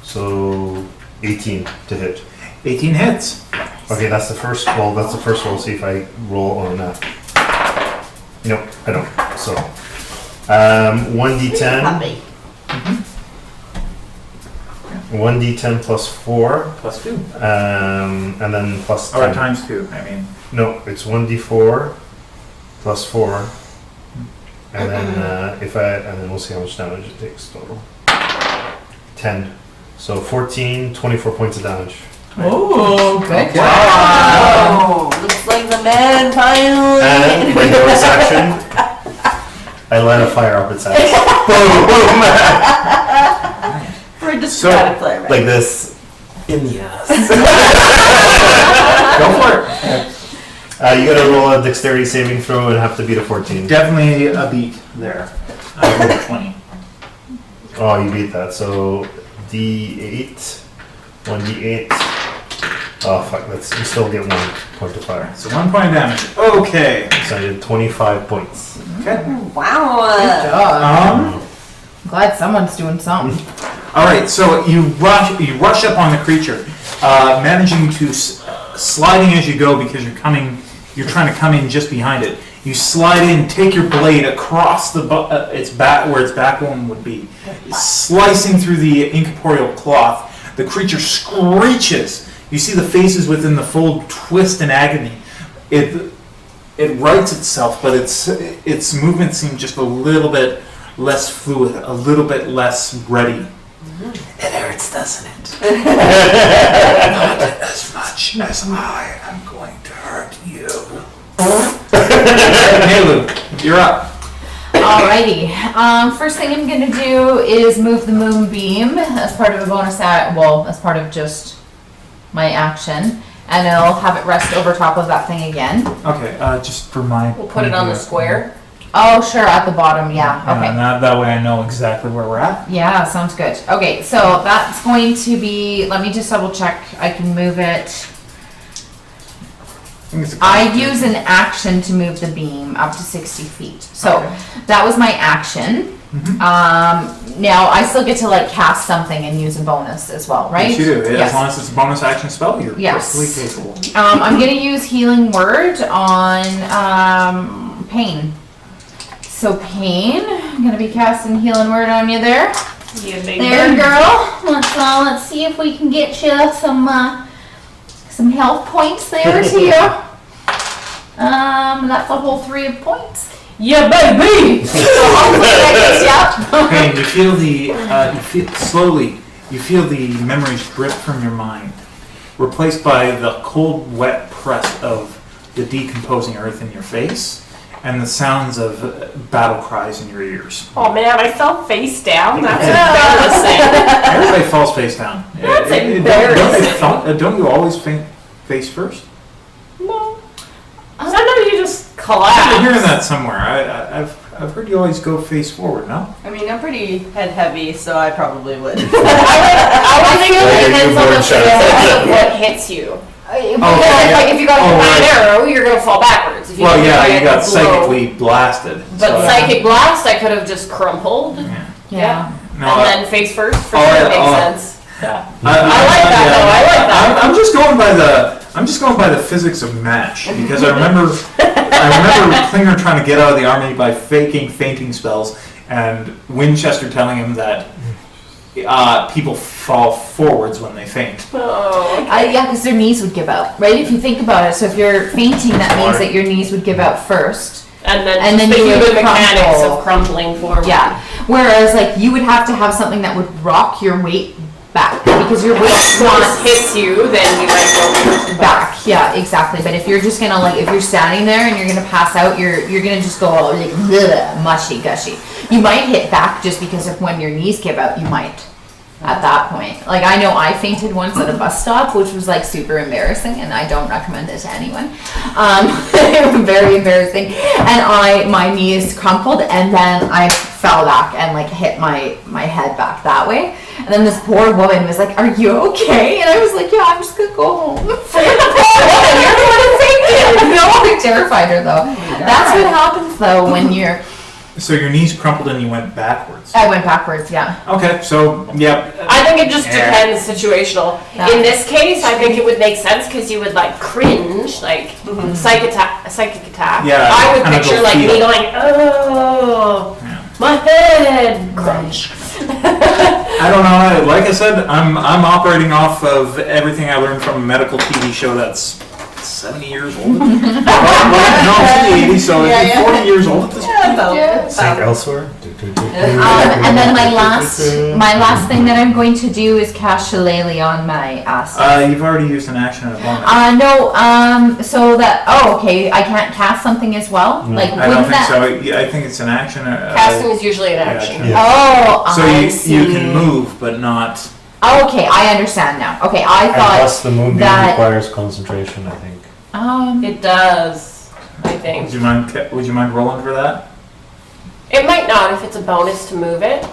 so 18 to hit.
18 hits.
Okay, that's the first roll. That's the first roll. See if I roll on that. Nope, I don't. So, 1d10.
Puppy.
1d10 plus 4,
Plus 2.
and then plus 10.
Or times 2, I mean.
No, it's 1d4 plus 4, and then and then we'll see how much damage it takes total. 10. So 14, 24 points of damage.
Oh, good.
Oh, looks like the man finally.
And my bonus action, I light a fire up its ass.
We're just
So,
trying to play, right?
Like this. In the ass.
Go for it.
You gotta roll a dexterity saving throw and have to beat a 14.
Definitely a beat there. I rolled a 20.
Oh, you beat that. So D8, 1D8. Oh fuck, you still get 1 point of fire.
So 1 point of damage. Okay.
So I did 25 points.
Okay.
Wow.
Good job. Glad someone's doing something.
All right. So you rush up on the creature, managing to sliding as you go because you're trying to come in just behind it. You slide in, take your blade across its back where its backbone would be, slicing through the incorporeal cloth. The creature screeches. You see the faces within the fold twist in agony. It rights itself, but its movements seem just a little bit less fluid, a little bit less ready. It hurts, doesn't it? Not as much as I am going to hurt you. Naalu, you're up.
Alrighty. First thing I'm gonna do is move the moonbeam as part of a bonus as part of just my action, and I'll have it rest over top of that thing again.
Okay, just for my...
We'll put it on the square.
Oh, sure, at the bottom, yeah, okay.
And that way I know exactly where we're at.
Yeah, sounds good. Okay, so that's going to be, let me just double check, I can move it. I use an action to move the beam up to 60 feet. So that was my action. Now I still get to like cast something and use a bonus as well, right?
Yes, you do.
Yes.
As long as it's a bonus action spell, you're perfectly capable.
I'm going to use Healing Word on Paine. So Paine, I'm going to be casting Healing Word on you there.
You big
There,
bird.
girl. Let's see if we can get you some health points there to you. That's a whole 3 points.
Yeah, baby!
So hopefully that gets you up.
Okay, you feel the memories drip from your mind, replaced by the cold, wet press of the decomposing earth in your face, and the sounds of battle cries in your ears.
Oh man, I fell face down. That's embarrassing.
Everybody falls face down.
That's embarrassing.
Don't you always face first?
No. Sometimes you just
I'm
collapse.
hearing that somewhere. I've heard you always go face forward. No?
I mean, I'm pretty head heavy, so I probably would.
I would think it depends on the
shot.
of what hits you.
Because if you got
Oh,
a
an arrow, you're gonna fall backwards. If you
Well,
get
yeah,
hit
you
by
got
a blow.
psychically blasted.
But
so-
psychic blast, I could have just crumpled.
Yeah.
No,
And then face first for
Oh,
sure
yeah,
makes sense. Yeah.
I
like that, though. I like that.
I'm just going by the physics of match because I remember Klinger trying to get out of the army by faking fainting spells, and Winchester telling him that people fall forwards when they faint.
Oh.
Yeah, because their knees would give out, right? If you think about it, so if you're fainting, that means that your knees would give out first.
And then,
And then
the
you would
human mechanics
crumple.
of crumpling forward.
Yeah. Whereas, like, you would have to have something that would rock your weight back because your weight's
Once
not
hits you, then you might go
back. Yeah, exactly. But if you're just gonna like, if you're standing there and you're gonna pass out, you're gonna just go all, like bleh, mushy gushy. You might hit back just because of when your knees give out. You might. At that point, like I know I fainted once at a bus stop, which was like super embarrassing, and I don't recommend it to anyone. Very embarrassing, and my knees crumpled, and then I fell back and like hit my head back that way. And then this poor woman was like, "Are you okay?" And I was like, "Yeah, I'm just gonna go home." Poor woman, you're the one who fainted. No, I terrified her though. That's what happens though when you're.
So your knees crumpled and you went backwards.
I went backwards, yeah.
Okay, so yeah.
I think it just depends situational.
Yeah.
In this case, I think it would make sense because you would like cringe, like psychic attack.
Yeah,
I would
kinda
picture
go
like me
feel.
going, oh,
Yeah.
my head, crunch.
I don't know. Like I said, I'm operating off of everything I learned from a medical TV show that's 70 years old. No, it's in the 80s, so it's 40 years old at this point.
Think elsewhere.
And then my last thing that I'm going to do is cast Shillelagh on my ass.
You've already used an action and a bonus.
No, so that, okay, I can't cast something as well? Like,
I don't
wouldn't
think
that?
so. I think it's an action.
Casting is usually an action.
Yeah.
Oh,
So
I
you
see.
can move, but not.
Oh, okay, I understand now. Okay, I
And
thought
plus the moonbeam
that-
requires concentration, I think.
It does, I think.
Would you mind rolling for that?
It might not if it's a bonus to move it,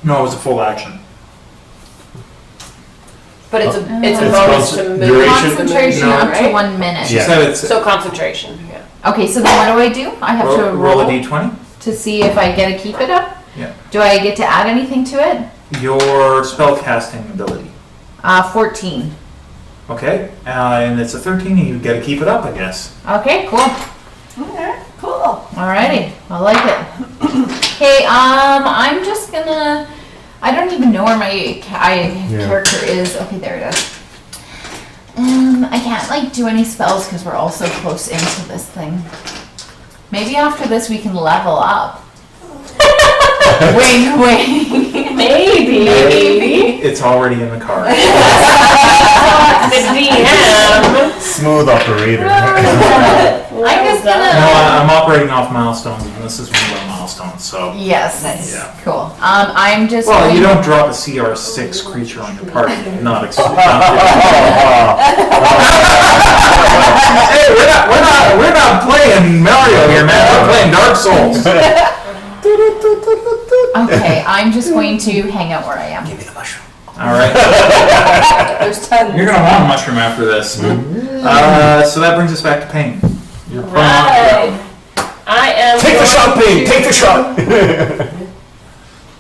No, it was a full action.
but it's a
It's
bonus to move
duration.
Concentration
No,
up to
right?
1 minute.
She
Yeah.
said it's
So concentration, yeah.
Okay, so then what do I do? I have to
roll a
roll
d20.
to see if I get to keep it up?
Yeah.
Do I get to add anything to it?
Your spell casting ability.
14.
Okay, and it's a 13, and you get to keep it up, I guess.
Okay, cool.
Okay, cool.
Alrighty, I like it. Okay, I'm just gonna. I don't even know where my character is. Okay, there it is. I can't like do any spells because we're all so close into this thing. Maybe after this we can level up. Wink, wink.
Maybe.
It's already in the card.
The DM.
Smooth operator.
I'm just
No,
gonna.
I'm operating off milestones, and this is one of our milestones, so.
Yes.
Yeah.
Cool. I'm just.
Well,
going-
you don't drop a CR6 creature on your party. Not exclusive. Hey, we're not playing Mario here, man. We're playing Dark Souls.
Okay, I'm just going to hang out where I am.
Give me the mushroom.
All right.
There's tons.
You're gonna want a mushroom after this. So that brings us back to Paine. You're
Right. I am.
Take the shot, Paine! Take the shot!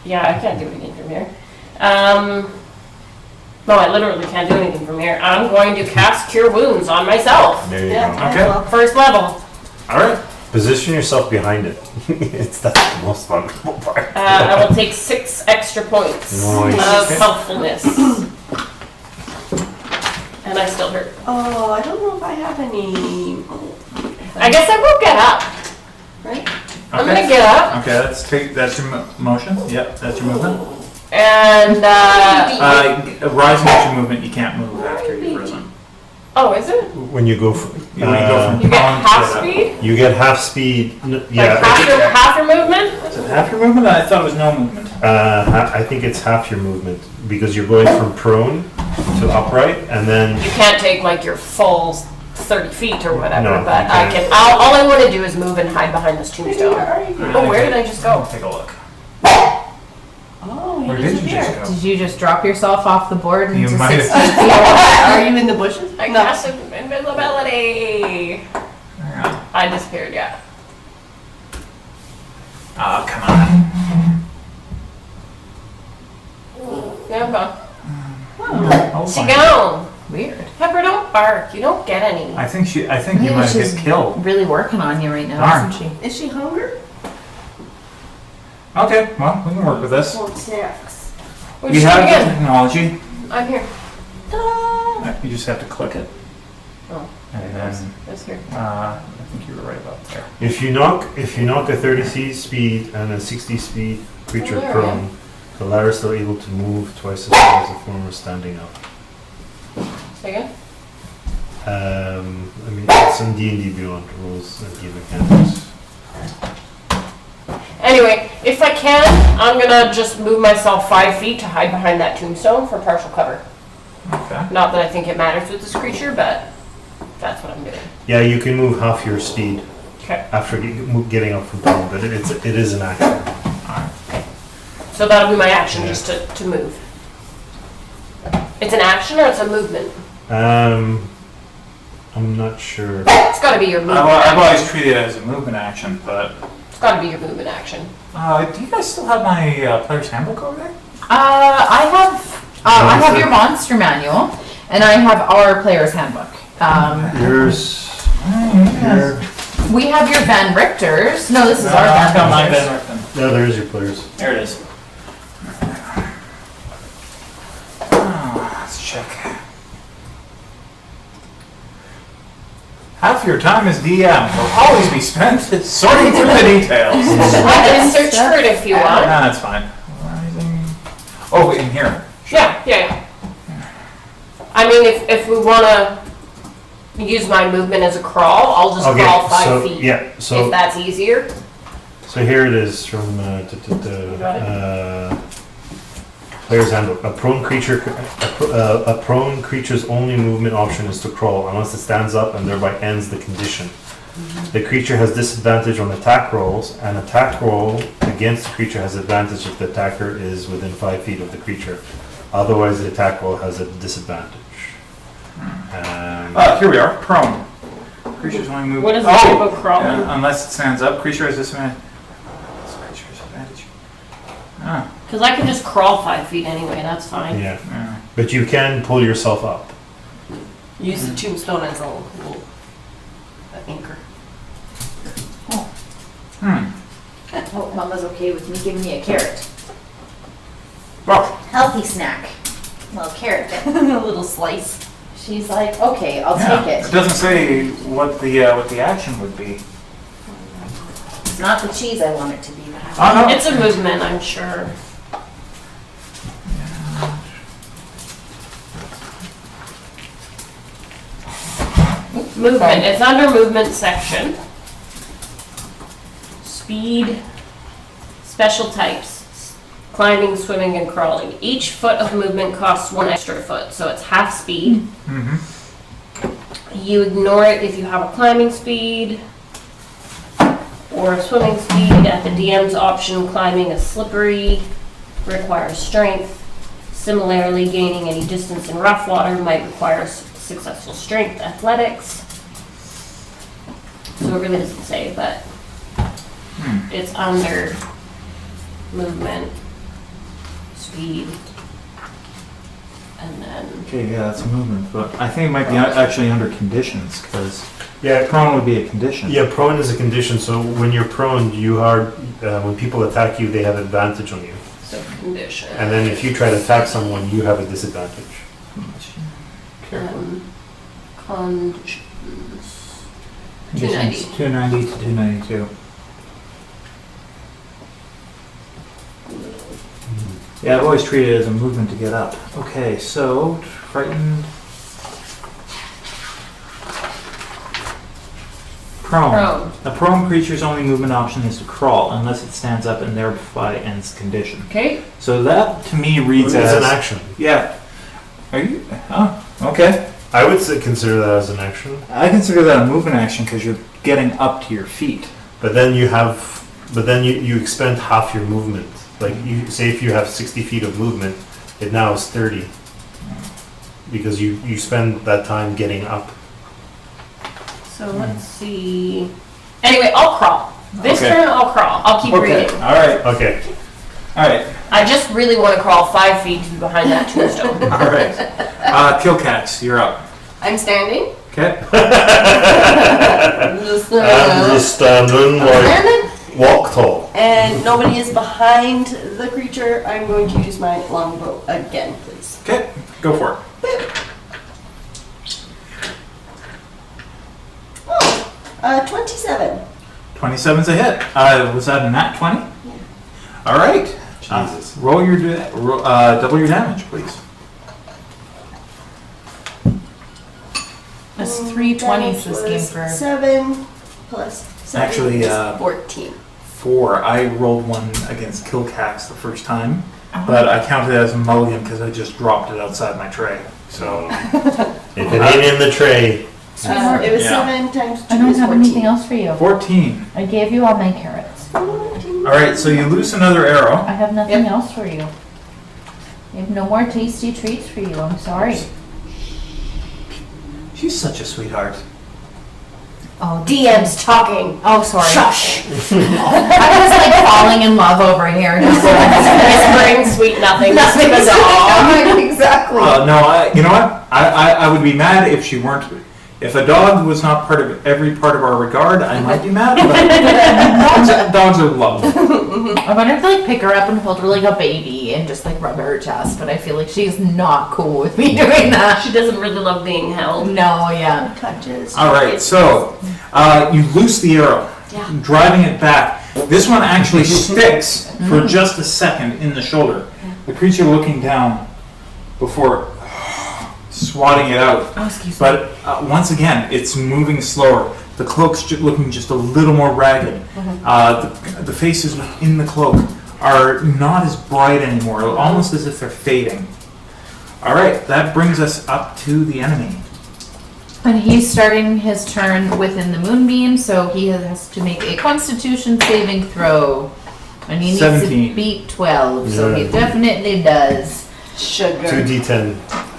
Yeah, I can't do anything from here. No, I literally can't do anything from here. I'm going to cast Cure Wounds on myself.
There you
Yeah,
go.
Okay.
well,
First level.
All right.
Position yourself behind it. That's the most vulnerable part.
I will take 6 extra points
Nice.
of helpfulness. And I still hurt.
Oh, I don't know if I have any.
I guess I will get up.
Right?
I'm gonna get up
Okay, that's your motion. Yep, that's your movement.
and
Rising is your movement. You can't move after you've risen.
oh, is it?
When you go from,
You go from
You get
prone
half
to-
speed?
you get half speed. Yeah,
Like half your movement?
Is it half your movement? I thought it was no movement.
I think it's half your movement because you're going from prone to upright, and then
You can't take like your full 30 feet or whatever,
No,
but
you
I
can't.
can. All I want to do is move and hide behind this tombstone. Oh, where did I just go?
Take a look.
Oh,
Where
you
did you
disappeared.
just go?
Did you just drop yourself off the board
You
into
might
60
have.
feet?
Are you in the bushes?
I cast invisibility.
Hang on.
I disappeared, yeah.
Oh, come on.
Yeah, I'm gone.
Hold
She
on.
gone.
Weird.
Pepper, don't bark. You don't get any.
I think you
Maybe
might have
she's
get killed.
really working on you right now,
Darn.
isn't she?
Is she hungry?
Okay, well, we can work with this.
Want snacks?
What'd
We
you do
have the
again?
technology.
I'm here.
Ta-da!
You just have to click it.
Oh,
And then,
it's here.
I think you were right about there.
if you knock a 30 speed and a 60 speed creature
Oh, there I
prone, the latter is still able to move twice as far as the former standing up.
Say again?
I mean, it's in D&D Beyond rules and game mechanics.
Anyway, if I can, I'm gonna just move myself 5 feet to hide behind that tombstone for partial cover.
Okay.
Not that I think it matters with this creature, but that's what I'm doing.
Yeah, you can move half your speed
Okay.
after getting up from prone, but it is an action.
So that'll be my action,
Yeah.
just to move. It's an action or it's a movement?
I'm not sure.
It's gotta be your movement.
I've always
action.
treated it as a movement action, but
It's gotta be your movement action.
do you guys still have my player's handbook over there?
I have your monster manual, and I have our player's handbook.
Yours.
We have your Van Richter's. No, this is our
I've got
Van
my
Richter's.
Ben Richten.
No, there's your players.
There it is. Let's check. Half your time as DM will always be spent sorting through the details.
I can search for it if you want.
Nah, that's fine. Rising. Oh, in here.
Yeah. I mean, if we wanna use my movement as a crawl, I'll just crawl 5 feet.
Yeah,
If
so
that's easier.
here it is from
got
Player's handbook. A prone creature's only movement option is to crawl unless it stands up and thereby ends the condition. The creature has disadvantage on attack rolls. An attack roll against the creature has advantage if the attacker is within 5 feet of the creature. Otherwise, the attack roll has a disadvantage.
Here we are. Prone. Creatures only move.
What is the type of crawling?
Unless it stands up, creature has disadvantage. Creature has advantage. Ah.
Because I can just crawl 5 feet anyway, that's fine.
Yeah.
Yeah.
But you can pull yourself up.
Use the tombstone as a little anchor.
Oh, Mama's okay with me giving me a carrot.
Well,
Healthy snack. Well, carrot.
A little slice.
She's like, okay, I'll
yeah.
take
It
it.
doesn't say what the action would be.
It's not the cheese I want it to be.
Oh no.
It's a movement, I'm sure. Movement, it's under movement section. Speed, special types, climbing, swimming, and crawling. Each foot of movement costs 1 extra foot, so it's half speed.
Mm-hmm.
You ignore it if you have a climbing speed or a swimming speed. At the DM's option, climbing is slippery, requires strength. Similarly, gaining any distance in rough water might require successful strength athletics. So it really doesn't say, but it's under movement, speed, and then
Okay, yeah, that's movement, but I think it might be actually under conditions because
Yeah.
prone would be a condition.
Yeah, prone is a condition. So when you're prone, you are when people attack you, they have advantage on you.
so condition.
And then if you try to attack someone, you have a disadvantage.
Careful.
Conditions.
Conditions 290 to 292. Yeah, I've always treated it as a movement to get up. Okay, so frightened. Prone.
Prone.
A prone creature's only movement option is to crawl unless it stands up and thereby ends condition.
Okay.
So that to me reads
It's
as
an action.
Yeah. Are you? Oh, okay.
I would consider that as an action.
I consider that a movement action because you're getting up to your feet.
But then you expend half your movement. Like you say, if you have 60 feet of movement, it now is 30 because you spend that time getting up.
So let's see. Anyway, I'll crawl. This
Okay.
turn, I'll crawl. I'll keep
Okay.
reading.
All right.
Okay.
All right.
I just really want to crawl 5 feet to be behind that tombstone.
All right. Kilkax, you're up.
I'm standing.
Okay.
I'm just,
Standing walk tall.
and nobody is behind the creature. I'm going to use my longbow again, please.
Okay. Go for it.
27.
27's a hit. Was that a nat 20?
Yeah.
All right.
Jesus.
Roll your double your damage, please.
That's 320s this game for.
7 plus 7
Actually,
is 14.
4. I rolled one against Kilkax the first time, but I counted it as a mulligan because I just dropped it outside my tray. So
If it ain't in the tray,
It was
Yeah.
7 times 2
I don't
is
have
14.
anything else for you.
14.
I gave you all my carrots.
14.
All right. So you loose another arrow.
I have nothing else for you. I have no more tasty treats for you. I'm sorry.
She's such a sweetheart.
Oh,
DM's talking.
oh, sorry.
Shush.
I was like falling in love over here.
Whispering sweet nothing.
Nothing.
to the dog.
Exactly.
No, you know what? I would be mad if she weren't. If a dog was not part of every part of our regard, I might be mad. But dogs are love.
I wanted to like pick her up and hold her like a baby and just like rub her chest, but I feel like she's not cool with me doing that.
She doesn't really love being held.
No, yeah.
Touches.
All right, so you loose the arrow,
Yeah.
driving it back. This one actually sticks for just a second in the shoulder. The creature looking down before swatting it out.
Oh, excuse me.
But once again, it's moving slower. The cloak's looking just a little more ragged. The faces within the cloak are not as bright anymore, almost as if they're fading. All right, that brings us up to the enemy.
And he's starting his turn within the moonbeam, so he has to make a Constitution saving throw. And he needs
17.
to beat 12, so he
Yeah.
definitely does.
Sugar.
2d10.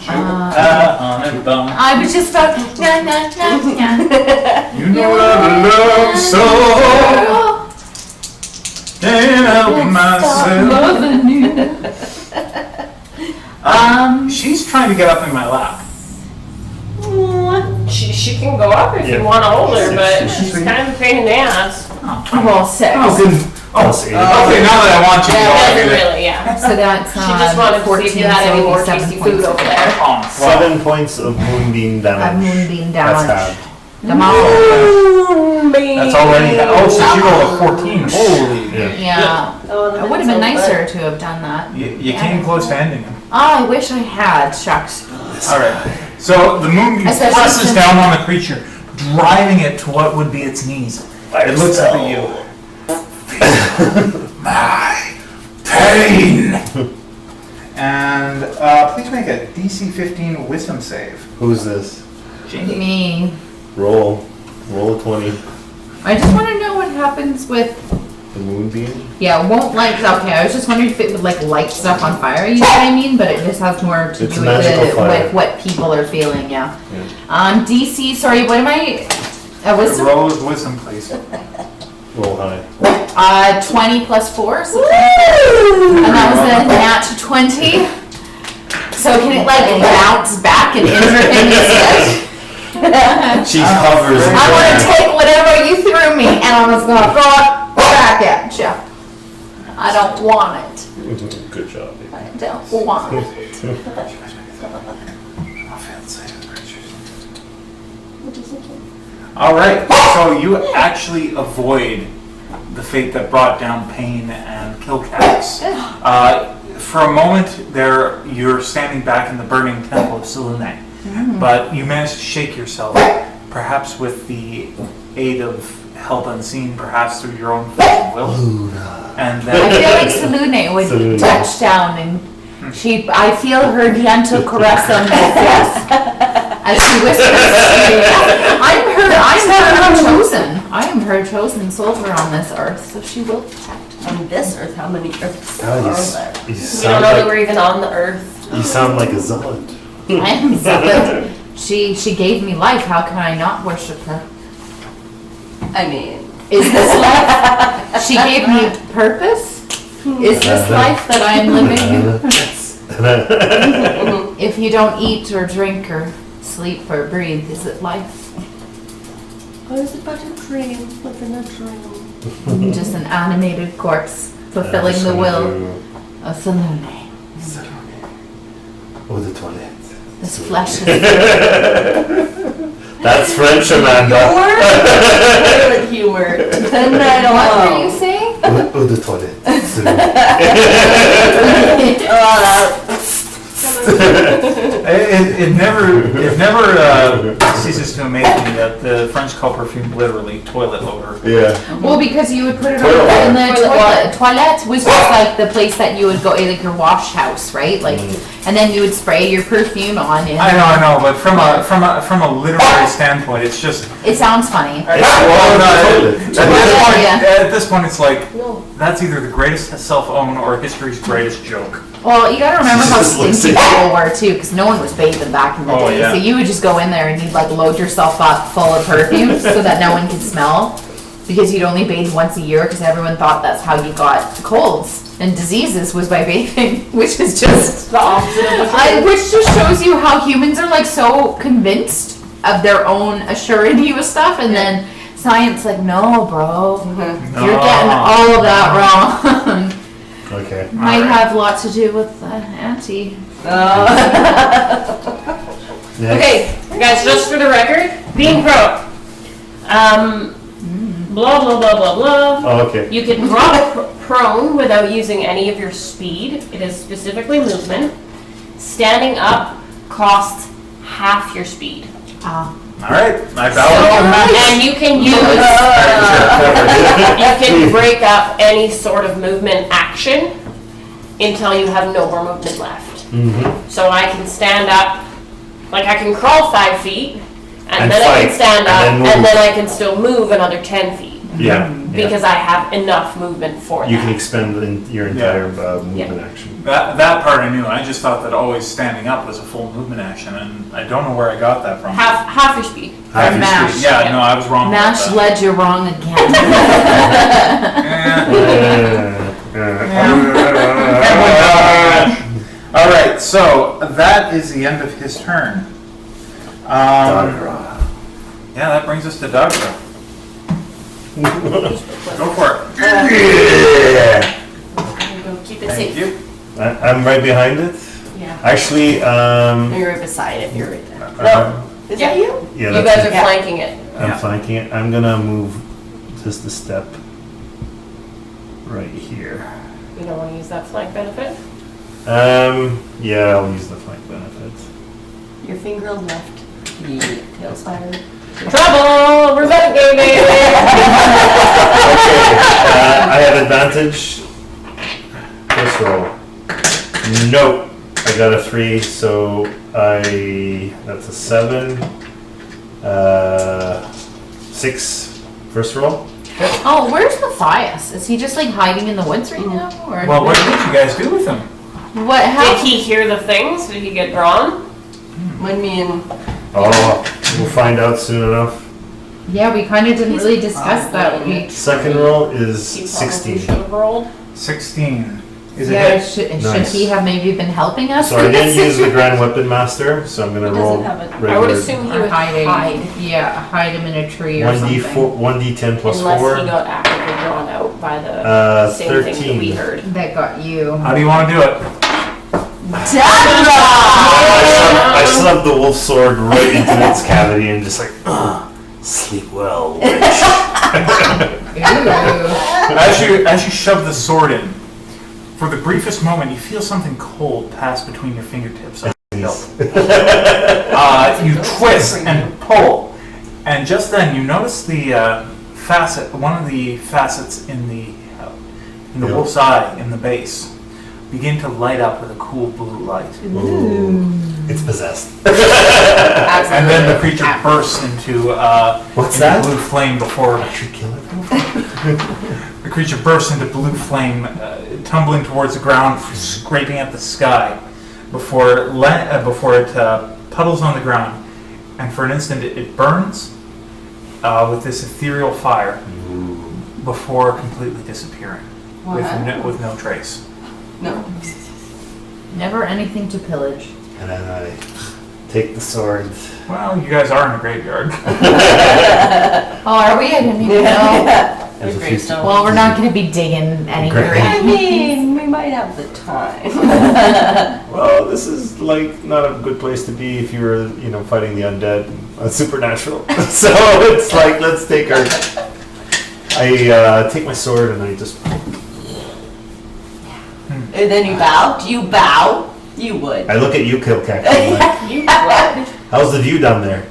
On a bone.
I was just about to. Nah, nah, nah, nah.
You know what I love so. Can't help myself.
Loving you.
She's trying to get up in my lap.
She can go up if
Yeah.
you want to hold her, but
She's
she's kind of a pain in the ass.
Well, 6.
Plus 8.
Okay, now that I want you to go, I'll
Doesn't
do it.
really, yeah.
So that's
She just wanted to see if you had any more
7
tasty
points
food
of
over there.
Oh,
7 points of moonbeam damage.
moonbeam
That's
damage.
half.
Come on.
That's already. Oh, so she rolled a 14. Holy.
Yeah.
Yeah.
Oh,
It would have been nicer to have done that.
You came close to ending him.
Oh, I wish I had. Shucks.
All right. So the moonbeam
Especially
presses
since-
down on the creature, driving it to what would be its knees. It looks up at you. My pain. And please make a DC 15 Wisdom save.
Who's this?
Jaymi.
Me.
Roll a 20.
I just want to know what happens with.
The moonbeam?
Yeah, it won't light. Okay, I was just wondering if it would like light stuff on fire. You know what I mean? But it just has more to
It's
do
magical fire.
with what people are feeling. Yeah.
Yeah.
DC. Sorry, what am I? Wisdom.
Roll with wisdom, please.
Roll high.
20 plus 4, so 20. And that was a nat 20. So can it like bounce back and enter in instead?
She hovers. in
I want
the
to take whatever you threw me, and I'm just gonna throw it back at you. I don't want it.
air. Good job, baby.
I don't want it.
All right. So you actually avoid the fate that brought down Paine and Kilkax. For a moment there, you're standing back in the burning temple of Selune, but you manage to shake yourself, perhaps with the aid of help unseen, perhaps through your own force of will. And
I
then
feel like Selune would
Selune.
touch down, and I feel her gentle caress on my face as she whispers to me, I'm her chosen. I am her chosen soldier on this earth, so she will protect.
On this earth, how many earths
God,
are there?
you
We don't
sound
know that
like
we're even on the earth.
you sound like a zealot.
I am zealot. She gave me life. How can I not worship her?
I mean,
Is this life? She gave me purpose. Is this life that I am living? If you don't eat or drink or sleep or breathe, is it life?
what is it but a dream within a dream?
Just an animated corpse fulfilling the will of Selune.
Oh, the toilet.
This flesh is
That's French, Amanda.
Toilet humor. The night
What were you
alone.
saying?
Oh, the toilet.
it never ceases to amaze me that the French call perfume literally toilet odor.
Yeah.
Well, because you would put it
Toilet
on in the
water.
toilet was just like the place that you would go, like your wash house, right? Like, and then you would spray your perfume on it.
I know, but from a literary standpoint, it's just
It sounds funny.
at this point, it's like that's either the greatest cell phone or history's greatest joke.
Well, you gotta remember how
Just looks
stinky
at-
people were too, because no one was bathing back in the
Oh,
day.
yeah.
So you would just go in there and you'd like load yourself up full of perfume so that no one could smell, because you'd only bathe once a year because everyone thought that's how you got colds and diseases was by bathing, which is just
The opposite of the
which just shows you how humans are like so convinced of their own assurity with stuff, and then science like, no, bro, you're getting all of that wrong.
Okay.
Might have a lot to do with auntie.
Next.
Okay, guys, just for the record, being prone. Blah, blah, blah, blah, blah.
Oh, okay.
You can drop prone without using any of your speed. It is specifically movement. Standing up costs half your speed.
Ah.
All right, I
So,
bow.
and you can use, you can break up any sort of movement action action until you have no more movement left.
Mm-hmm.
So I can stand up, like I can crawl 5 feet, and
And
then I
fight,
can stand
and
up,
then move.
and then I can still move another 10 feet.
Yeah.
Because I have enough movement for
You
that.
can expend your entire movement action.
That part I knew. I just thought that always standing up was a full movement action, and I don't know where I got that from.
Half your speed.
Half your
mash.
speed.
Yeah, no, I was wrong.
Mash
about
led you wrong again.
that. All right, so that is the end of his turn.
Dagra.
Yeah, that brings us to Dagra. Go for it.
Yeah.
Go keep it
Thank
safe.
you.
I'm right behind it.
Yeah.
Actually,
You're right beside it. You're right there. No, is that you?
yeah,
You
that's
guys
it.
are flanking it.
I'm flanking it. I'm gonna move just a step right here.
You don't want to use that flank benefit?
Yeah, I'll use the flank benefit.
Your finger left the tail spider.
Trouble! We're metagaming!
I have advantage. First roll. Nope. I got a 3, so that's a 7. 6 first roll.
Oh, where's Matthias? Is he just like hiding in the woods right now? Or
Well, what did you guys do with him?
what
Did
happened?
he hear the things? Did he get drawn?
When me and
Oh, we'll find out soon enough.
Yeah, we kind of didn't really discuss that. We,
Second roll is
He probably
16.
should have rolled.
16. Is
yeah,
it hit?
should
Nice.
he have maybe been helping us?
So I didn't use the Grand Weapon Master, so I'm gonna
He
roll
doesn't have it.
regular.
I would assume he
Or
would
hiding.
hide.
Yeah, hide him in a tree or
1d4,
something.
1d10 plus
Unless
4.
he got actively drawn out by the same thing that
13.
we heard.
That got you.
How do you want to do it?
I shoved the wolf sword right into its cavity and just like, sleep well, witch.
Ooh.
As you shove the sword in, for the briefest moment, you feel something cold pass between your fingertips. You twist and pull, and just then you notice the one of the facets in the wolf's eye in the base begin to light up with a cool blue light.
It's possessed.
And then the creature bursts into
What's
into
that?
blue flame before
I should kill it.
the creature bursts into blue flame, tumbling towards the ground, scraping at the sky, before it puddles on the ground, and for an instant it burns with this ethereal fire before completely disappearing with no trace.
no.
Never anything to pillage.
And then I take the sword.
Well, you guys are in a graveyard.
Oh, are we? I didn't even know.
There's a few-
Gravestone.
Well, we're not going to be digging any
Great.
I
grave.
mean, we might have the time.
Well, this is like not a good place to be if you're, fighting the undead, supernatural. So it's like, let's take our. I take my sword and I just.
And then you bow. Do you bow? You would.
I look at you, Kilkax. I'm like,
You would.
how's the view down there?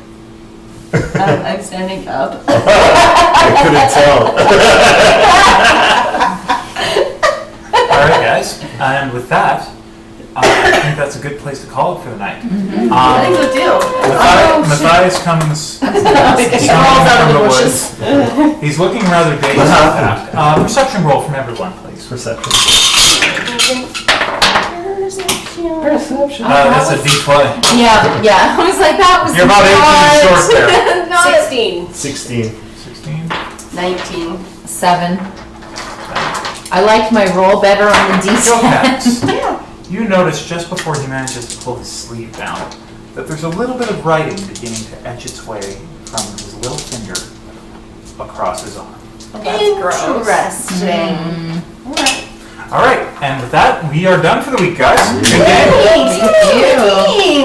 I'm standing up.
I couldn't tell.
All right, guys, and with that, I think that's a good place to call it for the night.
I think so too.
Matthias comes
He crawls out of the bushes.
He's looking rather dazed. Perception roll from everyone, please.
Perception.
Perception.
That's a D20.
Yeah. I was like, that was
You're about 18 short there.
not
16.
16.
16.
19.
7. I liked my roll better on the D10.
Kilkax,
Yeah.
you notice just before he manages to pull his sleeve down that there's a little bit of writing beginning to etch its way from his little finger across his arm.
That's gross.
Interesting. Alright.
All right, and with that, we are done for the week, guys. Good game.
Thank you.